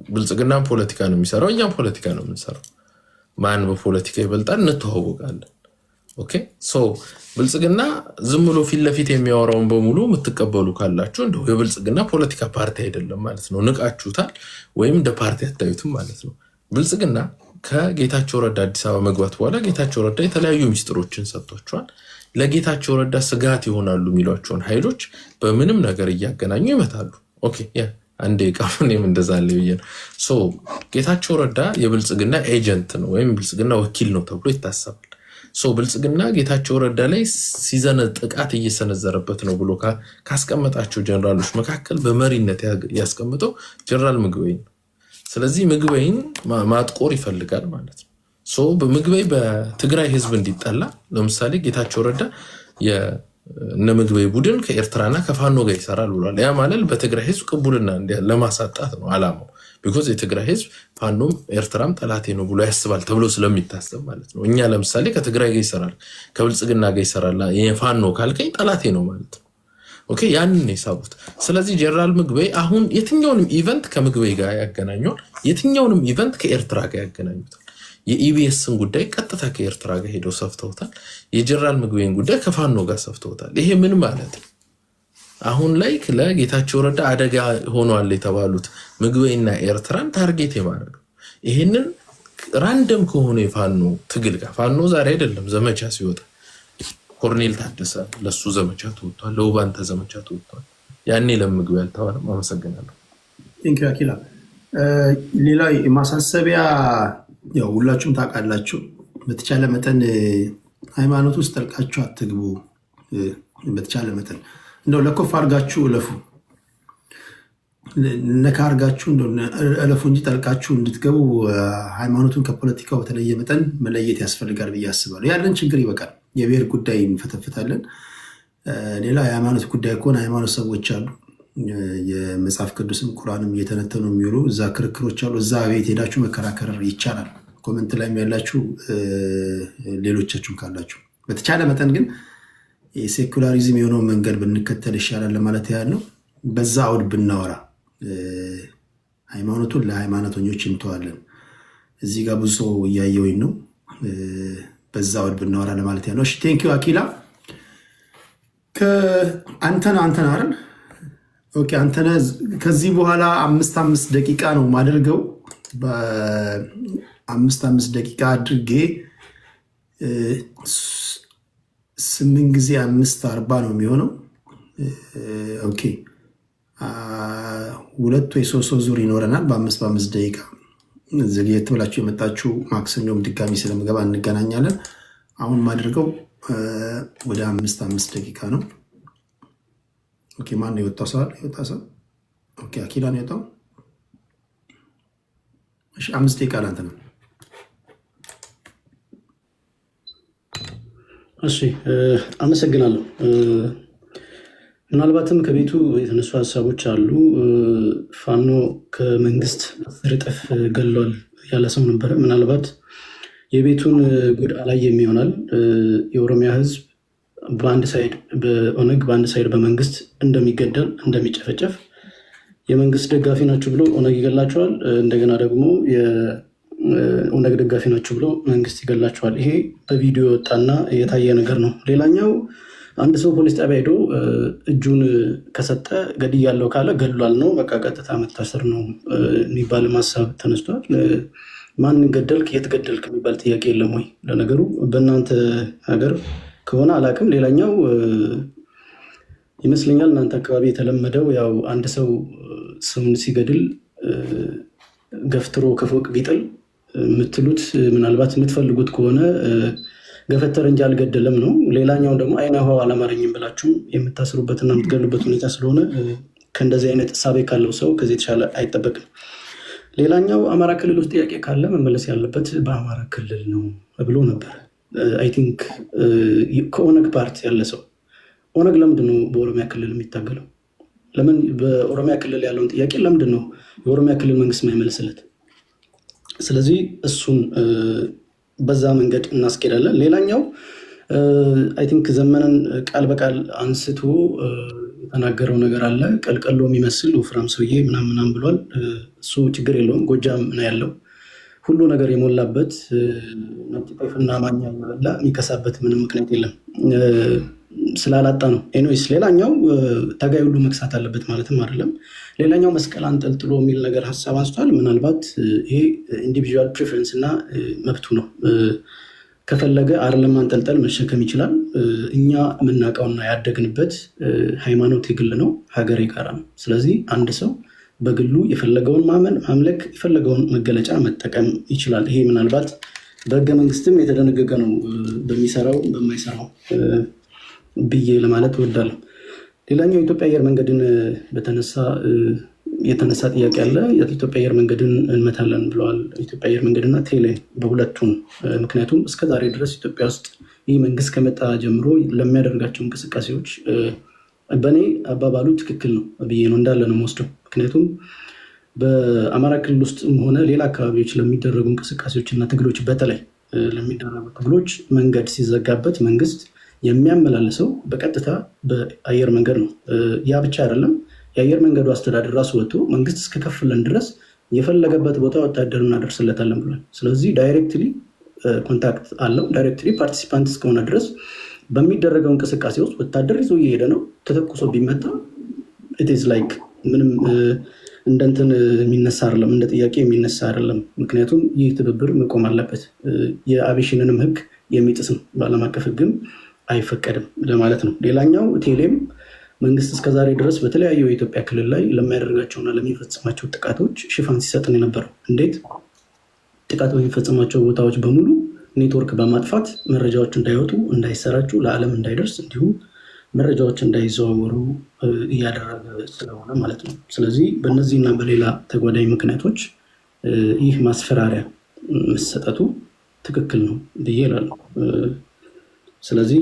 ብልጽግና ፖለቲካ ነው የሚሰራው፣ እኛም ፖለቲካ ነው የምንሰራው። ማን በፖለቲካ ይበልጣል እንተዋወቃለን። ኦኬ ሶ ብልጽግና ዝም ብሎ ፊት ለፊት የሚያወራውን በሙሉ የምትቀበሉ ካላችሁ እንደው የብልጽግና ፖለቲካ ፓርቲ አይደለም ማለት ነው፣ ንቃችሁታል ወይም እንደ ፓርቲ አታዩትም ማለት ነው። ብልጽግና ከጌታቸው ረዳ አዲስ አበባ መግባት በኋላ ጌታቸው ረዳ የተለያዩ ሚስጥሮችን ሰጥቷቸዋል። ለጌታቸው ረዳ ስጋት ይሆናሉ የሚሏቸውን ኃይሎች በምንም ነገር እያገናኙ ይመታሉ። ኦኬ አንዴ ቃሉንም እንደዛ አለ ብዬ ነው። ሶ ጌታቸው ረዳ የብልጽግና ኤጀንት ነው ወይም ብልጽግና ወኪል ነው ተብሎ ይታሰባል። ሶ ብልጽግና ጌታቸው ረዳ ላይ ጥቃት እየሰነዘረበት ነው ብሎ ካስቀመጣቸው ጀነራሎች መካከል በመሪነት ያስቀምጠው ጀነራል ምግበይ ነው። ስለዚህ ምግበይን ማጥቆር ይፈልጋል ማለት ነው። ሶ በምግበይ በትግራይ ህዝብ እንዲጠላ ለምሳሌ ጌታቸው ረዳ የነ ምግበይ ቡድን ከኤርትራና ከፋኖ ጋር ይሰራል ብሏል። ያ ማለት በትግራይ ህዝብ ቅቡልና ለማሳጣት ነው አላማው። ቢኮዝ የትግራይ ህዝብ ፋኖም ኤርትራም ጠላቴ ነው ብሎ ያስባል ተብሎ ስለሚታሰብ ማለት ነው። እኛ ለምሳሌ ከትግራይ ጋር ይሰራል ከብልጽግና ጋር ይሰራል የፋኖ ካልከኝ ጠላቴ ነው ማለት ነው። ኦኬ ያንን የሳቡት። ስለዚህ ጀነራል ምግበይ አሁን የትኛውንም ኢቨንት ከምግበይ ጋር ያገናኘዋል፣ የትኛውንም ኢቨንት ከኤርትራ ጋር ያገናኙታል። የኢቢኤስን ጉዳይ ቀጥታ ከኤርትራ ጋር ሄደው ሰፍተውታል። የጀነራል ምግበይን ጉዳይ ከፋኖ ጋር ሰፍተውታል። ይሄ ምን ማለት ነው? አሁን ላይ ለጌታቸው ረዳ አደጋ ሆኗል የተባሉት ምግበይና ኤርትራን ታርጌት የማድረግ ይሄንን ራንደም ከሆነ የፋኖ ትግል ጋር ፋኖ ዛሬ አይደለም ዘመቻ ሲወጣ ኮርኔል ታደሰ ለሱ ዘመቻ ተወጥቷል፣ ለውባንተ ዘመቻ ተወጥቷል። ያኔ ለምግበይ አልተባለም። አመሰግናለሁ። ቴንክ ዩ አኪላ። ሌላ ማሳሰቢያ ያው ሁላችሁም ታውቃላችሁ፣ በተቻለ መጠን ሃይማኖት ውስጥ ጠልቃችሁ አትግቡ። በተቻለ መጠን እንደው ለኮፍ አድርጋችሁ እለፉ፣ ነካ አድርጋችሁ እለፉ እንጂ ጠልቃችሁ እንድትገቡ ሃይማኖቱን ከፖለቲካው በተለየ መጠን መለየት ያስፈልጋል ብዬ አስባለሁ። ያለን ችግር ይበቃል። የብሔር ጉዳይ እንፈተፍታለን። ሌላ የሃይማኖት ጉዳይ ከሆነ ሃይማኖት ሰዎች አሉ፣ የመጽሐፍ ቅዱስም ቁርአንም እየተነተኑ የሚውሉ እዛ ክርክሮች አሉ። እዛ ቤት ሄዳችሁ መከራከር ይቻላል። ኮመንት ላይ ያላችሁ ሌሎቻችሁም ካላችሁ በተቻለ መጠን ግን የሴኩላሪዝም የሆነው መንገድ ብንከተል ይሻላል ለማለት ያህል ነው። በዛ አውድ ብናወራ ሃይማኖቱን ለሃይማኖተኞች እንተዋለን። እዚህ ጋር ብዙ ሰው እያየውኝ ነው። በዛ አውድ ብናወራ ለማለት ያህል ነው። እሺ ቴንኪው አኪላ። አንተነህ አይደል? ኦኬ አንተነህ ከዚህ በኋላ 5 ደቂቃ ነው ማደርገው። በ5 ደቂቃ አድርጌ 8 ጊዜ 5 40 ነው የሚሆነው። ኦኬ 2 ወይ 3 ዙር ይኖረናል በ5 ደቂቃ። ዘግየት ብላችሁ የመጣችሁ ማክሰኞም ድጋሚ ስለምገባ እንገናኛለን። አሁን ማድረገው ወደ 5 ደቂቃ ነው። ኦኬ ማን ነው የወጣው? ሰው ኦኬ አኪላ ነው የወጣው። እሺ 5 ደቂቃ ላንተ ነው። እሺ አመሰግናለሁ። ምናልባትም ከቤቱ የተነሱ ሀሳቦች አሉ። ፋኖ ከመንግስት 10 እጥፍ ገሏል ያለ ሰው ነበረ። ምናልባት የቤቱን ጉድ አላየም ይሆናል። የኦሮሚያ ህዝብ በአንድ ሳይድ በኦነግ በአንድ ሳይድ በመንግስት እንደሚገደል እንደሚጨፈጨፍ የመንግስት ደጋፊ ናችሁ ብሎ ኦነግ ይገላቸዋል። እንደገና ደግሞ የኦነግ ደጋፊ ናችሁ ብሎ መንግስት ይገላቸዋል። ይሄ በቪዲዮ የወጣና የታየ ነገር ነው። ሌላኛው አንድ ሰው ፖሊስ ጣቢያ ሄዶ እጁን ከሰጠ ገድያለሁ ካለ ገድሏል ነው፣ በቃ ቀጥታ መታሰር ነው የሚባል ሀሳብ ተነስቷል። ማን ገደልክ የት ገደልክ የሚባል ጥያቄ የለም ወይ? ለነገሩ በእናንተ ሀገር ከሆነ አላውቅም። ሌላኛው ይመስለኛል እናንተ አካባቢ የተለመደው ያው አንድ ሰው ሰውን ሲገድል ገፍትሮ ከፎቅ ቢጥል የምትሉት ምናልባት የምትፈልጉት ከሆነ ገፈተር እንጂ አልገደለም ነው። ሌላኛው ደግሞ አይነ ውሃው አላማረኝም ብላችሁ የምታስሩበትና የምትገሉበት ሁኔታ ስለሆነ ከእንደዚህ አይነት እሳቤ ካለው ሰው ከዚህ የተሻለ አይጠበቅም። ሌላኛው አማራ ክልል ውስጥ ጥያቄ ካለ መመለስ ያለበት በአማራ ክልል ነው ብሎ ነበር። አይ ቲንክ ከኦነግ ፓርቲ ያለ ሰው ኦነግ ለምንድን ነው በኦሮሚያ ክልል የሚታገለው? ለምን በኦሮሚያ ክልል ያለውን ጥያቄ ለምንድን ነው የኦሮሚያ ክልል መንግስት የማይመልስለት? ስለዚህ እሱን በዛ መንገድ እናስኬዳለን። ሌላኛው አይ ቲንክ ዘመነን ቃል በቃል አንስቶ የተናገረው ነገር አለ። ቀልቀሎ የሚመስል ወፍራም ሰውዬ ምናምን ብሏል። እሱ ችግር የለውም፣ ጎጃም ነው ያለው። ሁሉ ነገር የሞላበት ነጭ ማኛ እየበላ የሚከሳበት ምንም ምክንያት የለም፣ ስላላጣ ነው። ኤኒዌይስ ሌላኛው ታጋይ ሁሉ መክሳት አለበት ማለትም አይደለም። ሌላኛው መስቀል አንጠልጥሎ የሚል ነገር ሀሳብ አንስቷል። ምናልባት ይሄ ኢንዲቪዥዋል ፕሪፈረንስ እና መብቱ ነው። ከፈለገ አይደለም አንጠልጠል መሸከም ይችላል። እኛ የምናውቀውና ያደግንበት ሃይማኖት የግል ነው፣ ሀገር የጋራ ነው። ስለዚህ አንድ ሰው በግሉ የፈለገውን ማመን ማምለክ የፈለገውን መገለጫ መጠቀም ይችላል። ይሄ ምናልባት በህገ መንግስትም የተደነገገ ነው፣ በሚሰራው በማይሰራው ብዬ ለማለት እወዳለሁ። ሌላኛው የኢትዮጵያ አየር መንገድን የተነሳ ጥያቄ አለ። የኢትዮጵያ አየር መንገድን እንመታለን ብለዋል። ኢትዮጵያ አየር መንገድና ቴሌ በሁለቱም። ምክንያቱም እስከዛሬ ድረስ ኢትዮጵያ ውስጥ ይህ መንግስት ከመጣ ጀምሮ ለሚያደርጋቸው እንቅስቃሴዎች በእኔ አባባሉ ትክክል ነው ብዬ ነው እንዳለ ነው የምወስደው። ምክንያቱም በአማራ ክልል ውስጥም ሆነ ሌላ አካባቢዎች ለሚደረጉ እንቅስቃሴዎች እና ትግሎች፣ በተለይ ለሚደረጉ ትግሎች መንገድ ሲዘጋበት መንግስት የሚያመላልሰው በቀጥታ በአየር መንገድ ነው። ያ ብቻ አይደለም፣ የአየር መንገዱ አስተዳደር ራሱ ወጥቶ መንግስት እስከከፍለን ድረስ የፈለገበት ቦታ ወታደር እናደርስለታለን ብሏል። ስለዚህ ዳይሬክትሊ ኮንታክት አለው። ዳይሬክትሊ ፓርቲሲፓንት እስከሆነ ድረስ በሚደረገው እንቅስቃሴ ውስጥ ወታደር ይዞ እየሄደ ነው። ተተኩሶ ቢመታ ኢትስ ላይክ ምንም እንደንትን የሚነሳ አይደለም፣ እንደ ጥያቄ የሚነሳ አይደለም። ምክንያቱም ይህ ትብብር መቆም አለበት። የአቪሽንንም ህግ የሚጥስ ነው፣ በዓለም አቀፍ ህግም አይፈቀድም ለማለት ነው። ሌላኛው ቴሌም መንግስት እስከዛሬ ድረስ በተለያዩ የኢትዮጵያ ክልል ላይ ለሚያደርጋቸውና ለሚፈጽማቸው ጥቃቶች ሽፋን ሲሰጥን የነበረው እንዴት ጥቃት በሚፈጽማቸው ቦታዎች በሙሉ ኔትወርክ በማጥፋት መረጃዎች እንዳይወጡ እንዳይሰራጩ፣ ለዓለም እንዳይደርስ እንዲሁም መረጃዎች እንዳይዘዋወሩ እያደረገ ስለሆነ ማለት ነው። ስለዚህ በእነዚህና በሌላ ተጓዳኝ ምክንያቶች ይህ ማስፈራሪያ መሰጠቱ ትክክል ነው ብዬ እላለሁ። ስለዚህ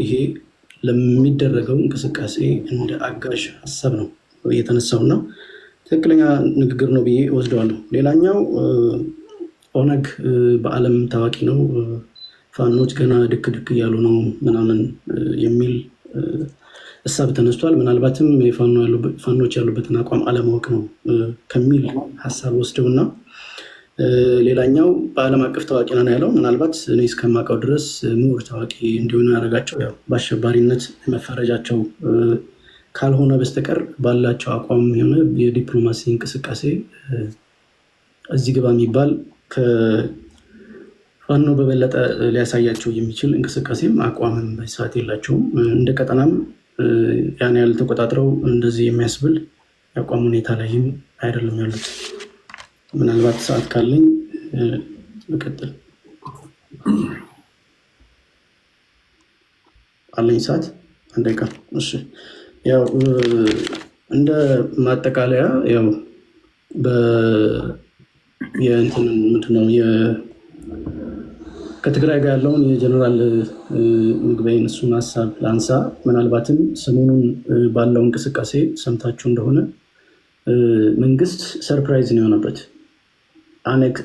ይሄ ለሚደረገው እንቅስቃሴ እንደ አጋዥ ሀሳብ ነው የተነሳውና ትክክለኛ ንግግር ነው ብዬ ወስደዋለሁ። ሌላኛው ኦነግ በዓለም ታዋቂ ነው፣ ፋኖች ገና ድክ ድክ እያሉ ነው ምናምን የሚል ሀሳብ ተነስቷል። ምናልባትም ፋኖች ያሉበትን አቋም አለማወቅ ነው ከሚል ሀሳብ ወስደውና ሌላኛው በዓለም አቀፍ ታዋቂ ነን ያለው ምናልባት እኔ እስከማውቀው ድረስ ምሁር ታዋቂ እንዲሆኑ ያደረጋቸው ያው በአሸባሪነት መፈረጃቸው ካልሆነ በስተቀር ባላቸው አቋም የሆነ የዲፕሎማሲ እንቅስቃሴ እዚህ ግባ የሚባል ከፋኖ በበለጠ ሊያሳያቸው የሚችል እንቅስቃሴም አቋምም በሰዓት የላቸውም። እንደ ቀጠናም ያን ያህል ተቆጣጥረው እንደዚህ የሚያስብል የአቋም ሁኔታ ላይም አይደለም ያሉት። ምናልባት ሰዓት ካለኝ እቀጥል። አለኝ ሰዓት አንድ ደቂቃ። እሺ፣ ያው እንደ ማጠቃለያ ያው የእንትን ምንድነው ከትግራይ ጋር ያለውን የጀነራል ምግበይን እሱን ሀሳብ ላንሳ። ምናልባትም ሰሞኑን ባለው እንቅስቃሴ ሰምታችሁ እንደሆነ መንግስት ሰርፕራይዝ ነው የሆነበት።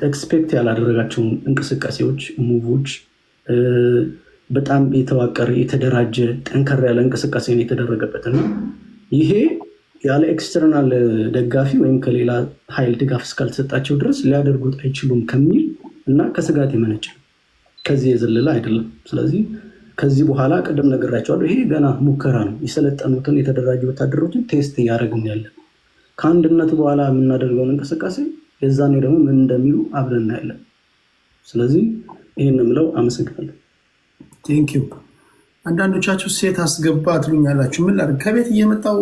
ኤክስፔክት ያላደረጋቸውን እንቅስቃሴዎች፣ ሙቮች፣ በጣም የተዋቀረ የተደራጀ ጠንከር ያለ እንቅስቃሴ ነው የተደረገበት እና ይሄ ያለ ኤክስተርናል ደጋፊ ወይም ከሌላ ኃይል ድጋፍ እስካልተሰጣቸው ድረስ ሊያደርጉት አይችሉም ከሚል እና ከስጋት የመነጨ ከዚህ የዘለለ አይደለም። ስለዚህ ከዚህ በኋላ ቅድም ነግራቸዋለሁ፣ ይሄ ገና ሙከራ ነው። የሰለጠኑትን የተደራጁ ወታደሮችን ቴስት እያደረግን ያለን ከአንድነት በኋላ የምናደርገውን እንቅስቃሴ የዛኔ ደግሞ ምን እንደሚሉ አብረን እናያለን። ስለዚህ ይህን የምለው አመሰግናለሁ። ቴንኪው። አንዳንዶቻችሁ ሴት አስገባ ትሉኛላችሁ። ምን ላድርግ? ከቤት እየመጣው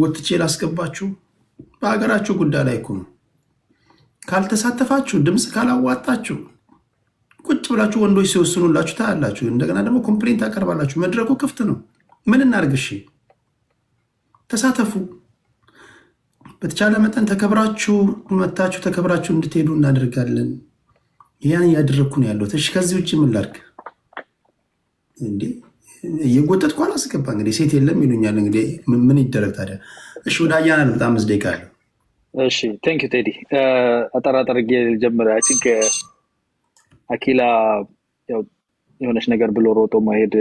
ወጥቼ ላስገባችሁ? በሀገራችሁ ጉዳይ ላይ እኮ ነው። ካልተሳተፋችሁ፣ ድምፅ ካላዋጣችሁ ቁጭ ብላችሁ ወንዶች ሲወስኑላችሁ ታያላችሁ። እንደገና ደግሞ ኮምፕሌንት ታቀርባላችሁ። መድረኩ ክፍት ነው። ምን እናድርግ? እሺ ተሳተፉ። በተቻለ መጠን ተከብራችሁ መታችሁ ተከብራችሁ እንድትሄዱ እናደርጋለን። ያን እያደረግኩ ነው ያለሁት። እሺ ከዚህ ውጭ ምን ላድርግ እንዴ? እየጎተትኩ አላስገባ። እንግዲህ ሴት የለም ይሉኛል። እንግዲህ ምን ይደረግ ታዲያ? እሺ ወደ አያና በጣም 5 ደቂቃ አለ። እሺ ቴንክ ዩ ቴዲ። አጠራጠር ጀምረ አይ ቲንክ አኪላ ያው የሆነች ነገር ብሎ ሮጦ ማሄድ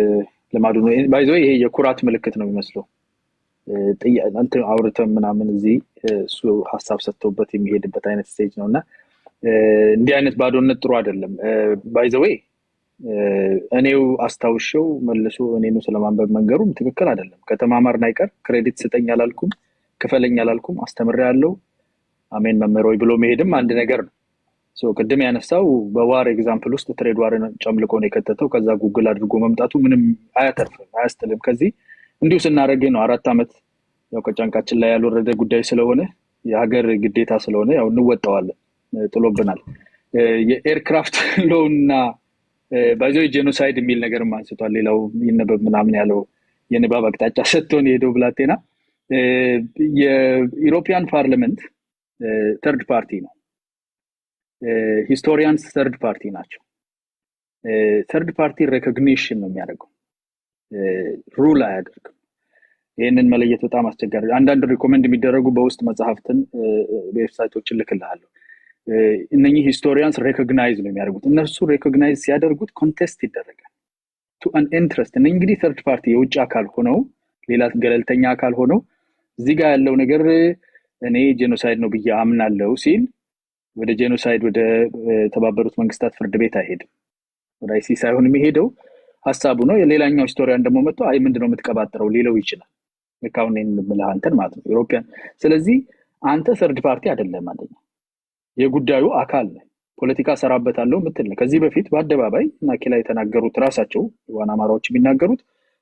ልማዱ ነው። ባይ ዘ ወይ ይሄ የኩራት ምልክት ነው የሚመስለው። እንትን አውርተን ምናምን እዚህ እሱ ሀሳብ ሰጥቶበት የሚሄድበት አይነት ስቴጅ ነው እና እንዲህ አይነት ባዶነት ጥሩ አይደለም። ባይ ዘ ወይ እኔው አስታውሸው መልሶ እኔኑ ስለማንበብ መንገሩም ትክክል አይደለም። ከተማማርን አይቀር ክሬዲት ስጠኝ አላልኩም፣ ክፈለኝ አላልኩም፣ አስተምሬያለሁ አሜን መምህሮይ ብሎ መሄድም አንድ ነገር ነው። ቅድም ያነሳው በዋር ኤግዛምፕል ውስጥ ትሬድ ዋርን ጨምልቆ ነው የከተተው። ከዛ ጉግል አድርጎ መምጣቱ ምንም አያተርፍም አያስጥልም። ከዚህ እንዲሁ ስናደርግ ነው 4 ዓመት ያው ከጫንቃችን ላይ ያልወረደ ጉዳይ ስለሆነ የሀገር ግዴታ ስለሆነ ያው እንወጣዋለን፣ ጥሎብናል። የኤርክራፍት ሎውና ባይዘው ጄኖሳይድ የሚል ነገር አንስቷል። ሌላው ይነበብ ምናምን ያለው የንባብ አቅጣጫ ሰጥቶን የሄደው ብላቴና የዩሮፒያን ፓርላመንት ተርድ ፓርቲ ነው። ሂስቶሪያንስ ተርድ ፓርቲ ናቸው። ተርድ ፓርቲ ሬኮግኒሽን ነው የሚያደርገው፣ ሩል አያደርግም። ይህንን መለየት በጣም አስቸጋሪ። አንዳንድ ሪኮመንድ የሚደረጉ በውስጥ መጽሐፍትን ዌብሳይቶችን ልክልሃለሁ። እነኚህ ሂስቶሪያንስ ሬኮግናይዝ ነው የሚያደርጉት። እነሱ ሬኮግናይዝ ሲያደርጉት ኮንቴስት ይደረጋል ቱ አን ኢንትረስት። እነኚህ እንግዲህ ተርድ ፓርቲ የውጭ አካል ሆነው ሌላ ገለልተኛ አካል ሆነው እዚህ ጋር ያለው ነገር እኔ ጄኖሳይድ ነው ብዬ አምናለሁ ሲል ወደ ጄኖሳይድ ወደ ተባበሩት መንግስታት ፍርድ ቤት አይሄድም። ወደ አይሲ ሳይሆን የሚሄደው ሀሳቡ ነው። የሌላኛው ሂስቶሪያን ደግሞ መጥቶ አይ ምንድነው የምትቀባጥረው ሊለው ይችላል። ልካውን እንምልሃንተን ማለት ነው ዩሮፒያን። ስለዚህ አንተ ሰርድ ፓርቲ አይደለም ማለት ነው፣ የጉዳዩ አካል ነው። ፖለቲካ ሰራበታለሁ ምትል ነው። ከዚህ በፊት በአደባባይ ናኪላ የተናገሩት ራሳቸው ዋና አማራዎች የሚናገሩት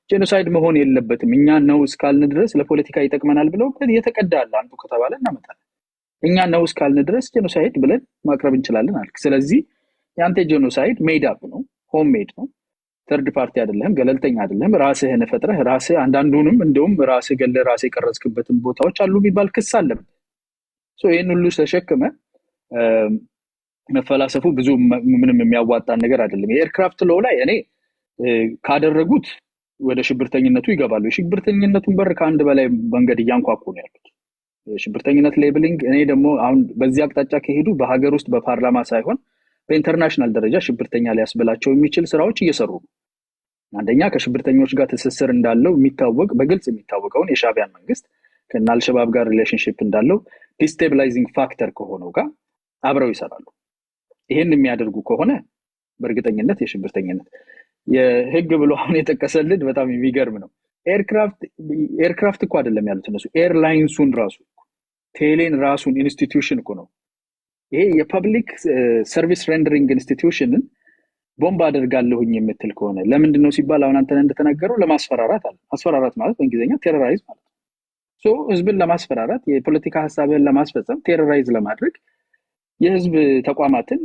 ጄኖሳይድ መሆን የለበትም እኛ ነው እስካልን ድረስ ለፖለቲካ ይጠቅመናል ብለው የተቀዳለ አንዱ ከተባለ እናመጣለን። እኛ ነው እስካልን ድረስ ጄኖሳይድ ብለን ማቅረብ እንችላለን አልክ። ስለዚህ ያንተ ጄኖሳይድ ሜድ አፕ ነው፣ ሆም ሜድ ነው። ተርድ ፓርቲ አይደለም፣ ገለልተኛ አይደለም። ራስህን ፈጥረህ ራስህ አንዳንዱንም እንደውም ራስህ ገለ ራስህ የቀረጽክበትን ቦታዎች አሉ የሚባል ክስ አለበት። ይህን ሁሉ ተሸክመ መፈላሰፉ ብዙ ምንም የሚያዋጣን ነገር አይደለም። የኤርክራፍት ሎው ላይ እኔ ካደረጉት ወደ ሽብርተኝነቱ ይገባሉ። የሽብርተኝነቱን በር ከአንድ በላይ መንገድ እያንኳኩ ነው ያሉት። ሽብርተኝነት ሌብሊንግ እኔ ደግሞ አሁን በዚህ አቅጣጫ ከሄዱ በሀገር ውስጥ በፓርላማ ሳይሆን በኢንተርናሽናል ደረጃ ሽብርተኛ ሊያስበላቸው የሚችል ስራዎች እየሰሩ ነው። አንደኛ ከሽብርተኞች ጋር ትስስር እንዳለው የሚታወቅ በግልጽ የሚታወቀውን የሻዕቢያን መንግስት ከና አልሸባብ ጋር ሪሌሽንሺፕ እንዳለው ዲስቴብላይዚንግ ፋክተር ከሆነው ጋር አብረው ይሰራሉ። ይሄን የሚያደርጉ ከሆነ በእርግጠኝነት የሽብርተኝነት የህግ ብሎ አሁን የጠቀሰልን በጣም የሚገርም ነው። ኤርክራፍት እኮ አይደለም ያሉት እነሱ ኤርላይንሱን ራሱ ቴሌን ራሱን ኢንስቲትዩሽን እኮ ነው። ይሄ የፐብሊክ ሰርቪስ ሬንደሪንግ ኢንስቲትዩሽንን ቦምብ አደርጋለሁኝ የምትል ከሆነ ለምንድን ነው ሲባል አሁን አንተ እንደተናገረው ለማስፈራራት አለ። ማስፈራራት ማለት በእንግሊዝኛ ቴሮራይዝ ማለት ነው። ህዝብን ለማስፈራራት የፖለቲካ ሀሳብን ለማስፈጸም ቴሮራይዝ ለማድረግ የህዝብ ተቋማትን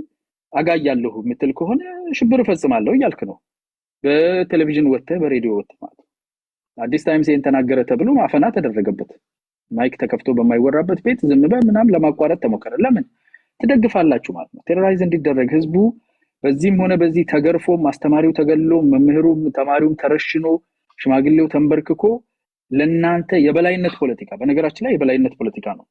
አጋያለሁ የምትል ከሆነ ሽብር እፈጽማለሁ እያልክ ነው። በቴሌቪዥን ወጥተህ በሬዲዮ ወጥተህ ማለት ነው። አዲስ ታይምስ ይሄን ተናገረ ተብሎ ማፈና ተደረገበት። ማይክ ተከፍቶ በማይወራበት ቤት ዝም በል ምናምን ለማቋረጥ ተሞከረ። ለምን ትደግፋላችሁ ማለት ነው? ቴሮራይዝ እንዲደረግ ህዝቡ በዚህም ሆነ በዚህ ተገርፎ አስተማሪው ተገሎ መምህሩም ተማሪውም ተረሽኖ ሽማግሌው ተንበርክኮ ለናንተ የበላይነት ፖለቲካ፣ በነገራችን ላይ የበላይነት ፖለቲካ ነው።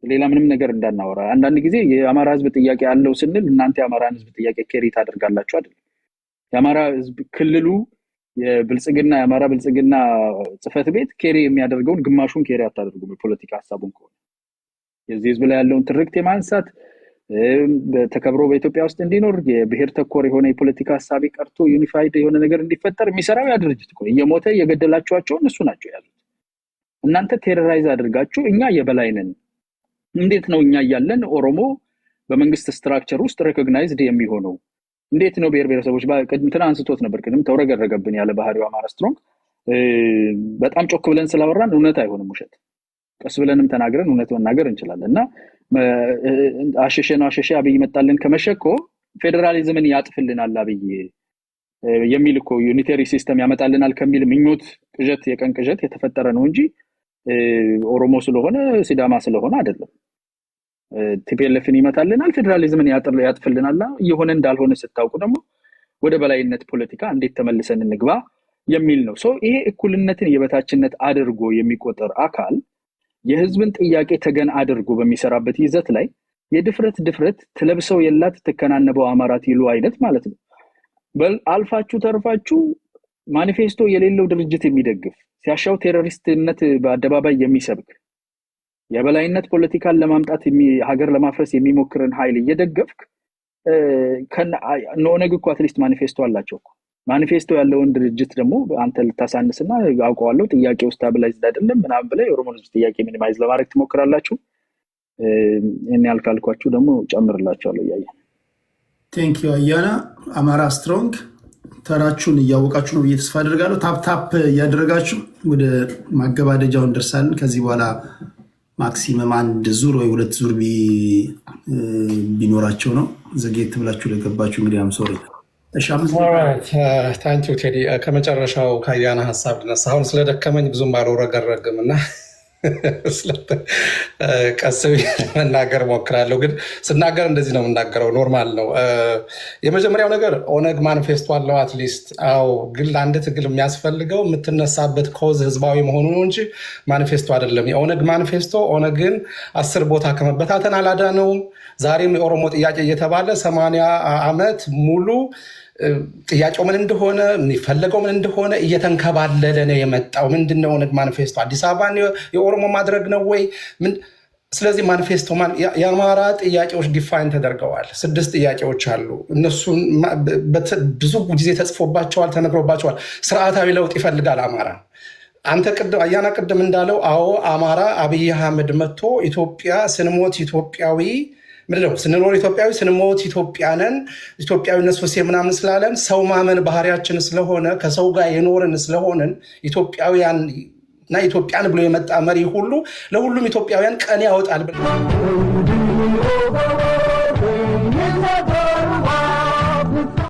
ሌላ ምንም ነገር እንዳናወራ። አንዳንድ ጊዜ የአማራ ህዝብ ጥያቄ አለው ስንል እናንተ የአማራን ህዝብ ጥያቄ ኬሪ ታደርጋላችሁ አይደል? የአማራ ህዝብ ክልሉ የአማራ ብልጽግና ጽህፈት ቤት ኬሪ የሚያደርገውን ግማሹን ኬሪ አታደርጉም። የፖለቲካ ሀሳቡን ከሆነ የዚህ ህዝብ ላይ ያለውን ትርክት የማንሳት ተከብሮ በኢትዮጵያ ውስጥ እንዲኖር የብሔር ተኮር የሆነ የፖለቲካ ሀሳቢ ቀርቶ ዩኒፋይድ የሆነ ነገር እንዲፈጠር የሚሰራው ያ ድርጅት እኮ እየሞተ የገደላችኋቸው እነሱ ናቸው ያሉት። እናንተ ቴሮራይዝ አድርጋችሁ እኛ የበላይ ነን። እንዴት ነው እኛ እያለን ኦሮሞ በመንግስት ስትራክቸር ውስጥ ሬኮግናይዝድ የሚሆነው? እንዴት ነው ብሔር ብሔረሰቦች እንትና አንስቶት ነበር ቅድም ተውረገረገብን ያለ ባህሪው አማራ ስትሮንግ። በጣም ጮክ ብለን ስላወራን እውነት አይሆንም ውሸት። ቀስ ብለንም ተናግረን እውነት መናገር እንችላለን። እና አሸሸ አብይ መጣልን ከመሸኮ ፌዴራሊዝምን ያጥፍልናል አብይ የሚል እኮ ዩኒተሪ ሲስተም ያመጣልናል ከሚል ምኞት ቅዠት፣ የቀን ቅዠት የተፈጠረ ነው እንጂ ኦሮሞ ስለሆነ ሲዳማ ስለሆነ አይደለም። ቲፒኤልኤፍን ይመታልናል፣ ፌዴራሊዝምን ያጥፍልናል። እየሆነ እንዳልሆነ ስታውቁ ደግሞ ወደ በላይነት ፖለቲካ እንዴት ተመልሰን እንግባ የሚል ነው። ይሄ እኩልነትን የበታችነት አድርጎ የሚቆጠር አካል የህዝብን ጥያቄ ተገን አድርጎ በሚሰራበት ይዘት ላይ የድፍረት ትለብሰው የላት ተከናነበው አማራት ይሉ አይነት ማለት ነው። በል አልፋችሁ ተርፋችሁ ማኒፌስቶ የሌለው ድርጅት የሚደግፍ ሲያሻው ቴሮሪስትነት በአደባባይ የሚሰብክ የበላይነት ፖለቲካን ለማምጣት ሀገር ለማፍረስ የሚሞክርን ኃይል እየደገፍክ ኦነግ እኮ አትሊስት ማኒፌስቶ አላቸው። ማኒፌስቶ ያለውን ድርጅት ደግሞ አንተ ልታሳንስና አውቀዋለሁ ጥያቄ ውስጥ ስታብላይዝድ አይደለም ምናምን ብለህ የኦሮሞ ህዝብ ጥያቄ ሚኒማይዝ ለማድረግ ትሞክራላችሁ። እኔ ያልካልኳችሁ ደግሞ ጨምርላችኋለሁ። ቴንክ ዩ አያና። አማራ ስትሮንግ ተራችሁን እያወቃችሁ ነው ብዬ ተስፋ አደርጋለሁ። ታፕ እያደረጋችሁ ወደ ማገባደጃው እንደርሳለን። ከዚህ በኋላ ማክሲመም 1 ዙር ወይ 2 ዙር ቢኖራቸው ነው። ዘጌት ብላችሁ ለገባችሁ እንግዲህ አምሶሪ ታንኪዩ ቴዲ። ከመጨረሻው ከአያና ሀሳብ ልነሳ። አሁን ስለደከመኝ ብዙም አልወረገረግም እና ቀስ መናገር ሞክራለሁ። ግን ስናገር እንደዚህ ነው የምናገረው፣ ኖርማል ነው። የመጀመሪያው ነገር ኦነግ ማኒፌስቶ አለው አትሊስት። አዎ፣ ግን ለአንድ ትግል የሚያስፈልገው የምትነሳበት ኮዝ ህዝባዊ መሆኑ ነው እንጂ ማኒፌስቶ አይደለም። የኦነግ ማኒፌስቶ ኦነግን 10 ቦታ ከመበታተን አላዳነውም። ዛሬም የኦሮሞ ጥያቄ እየተባለ 80 ዓመት ሙሉ ጥያቄው ምን እንደሆነ የሚፈለገው ምን እንደሆነ እየተንከባለለ ነው የመጣው። ምንድነው ኦነግ ማኒፌስቶ? አዲስ አበባን የኦሮሞ ማድረግ ነው ወይ? ስለዚህ ማኒፌስቶ የአማራ ጥያቄዎች ዲፋይን ተደርገዋል። 6 ጥያቄዎች አሉ። እነሱን ብዙ ጊዜ ተጽፎባቸዋል፣ ተነግሮባቸዋል። ስርዓታዊ ለውጥ ይፈልጋል አማራ። አያና ቅድም እንዳለው አዎ አማራ አብይ አህመድ መጥቶ ኢትዮጵያ ስንሞት ኢትዮጵያዊ ምንድነው ስንኖር ኢትዮጵያዊ ስንሞት ኢትዮጵያንን ኢትዮጵያዊነት ሱሴ ምናምን ስላለን ሰው ማመን ባህሪያችን ስለሆነ ከሰው ጋር የኖርን ስለሆንን ኢትዮጵያውያን እና ኢትዮጵያን ብሎ የመጣ መሪ ሁሉ ለሁሉም ኢትዮጵያውያን ቀን ያወጣል።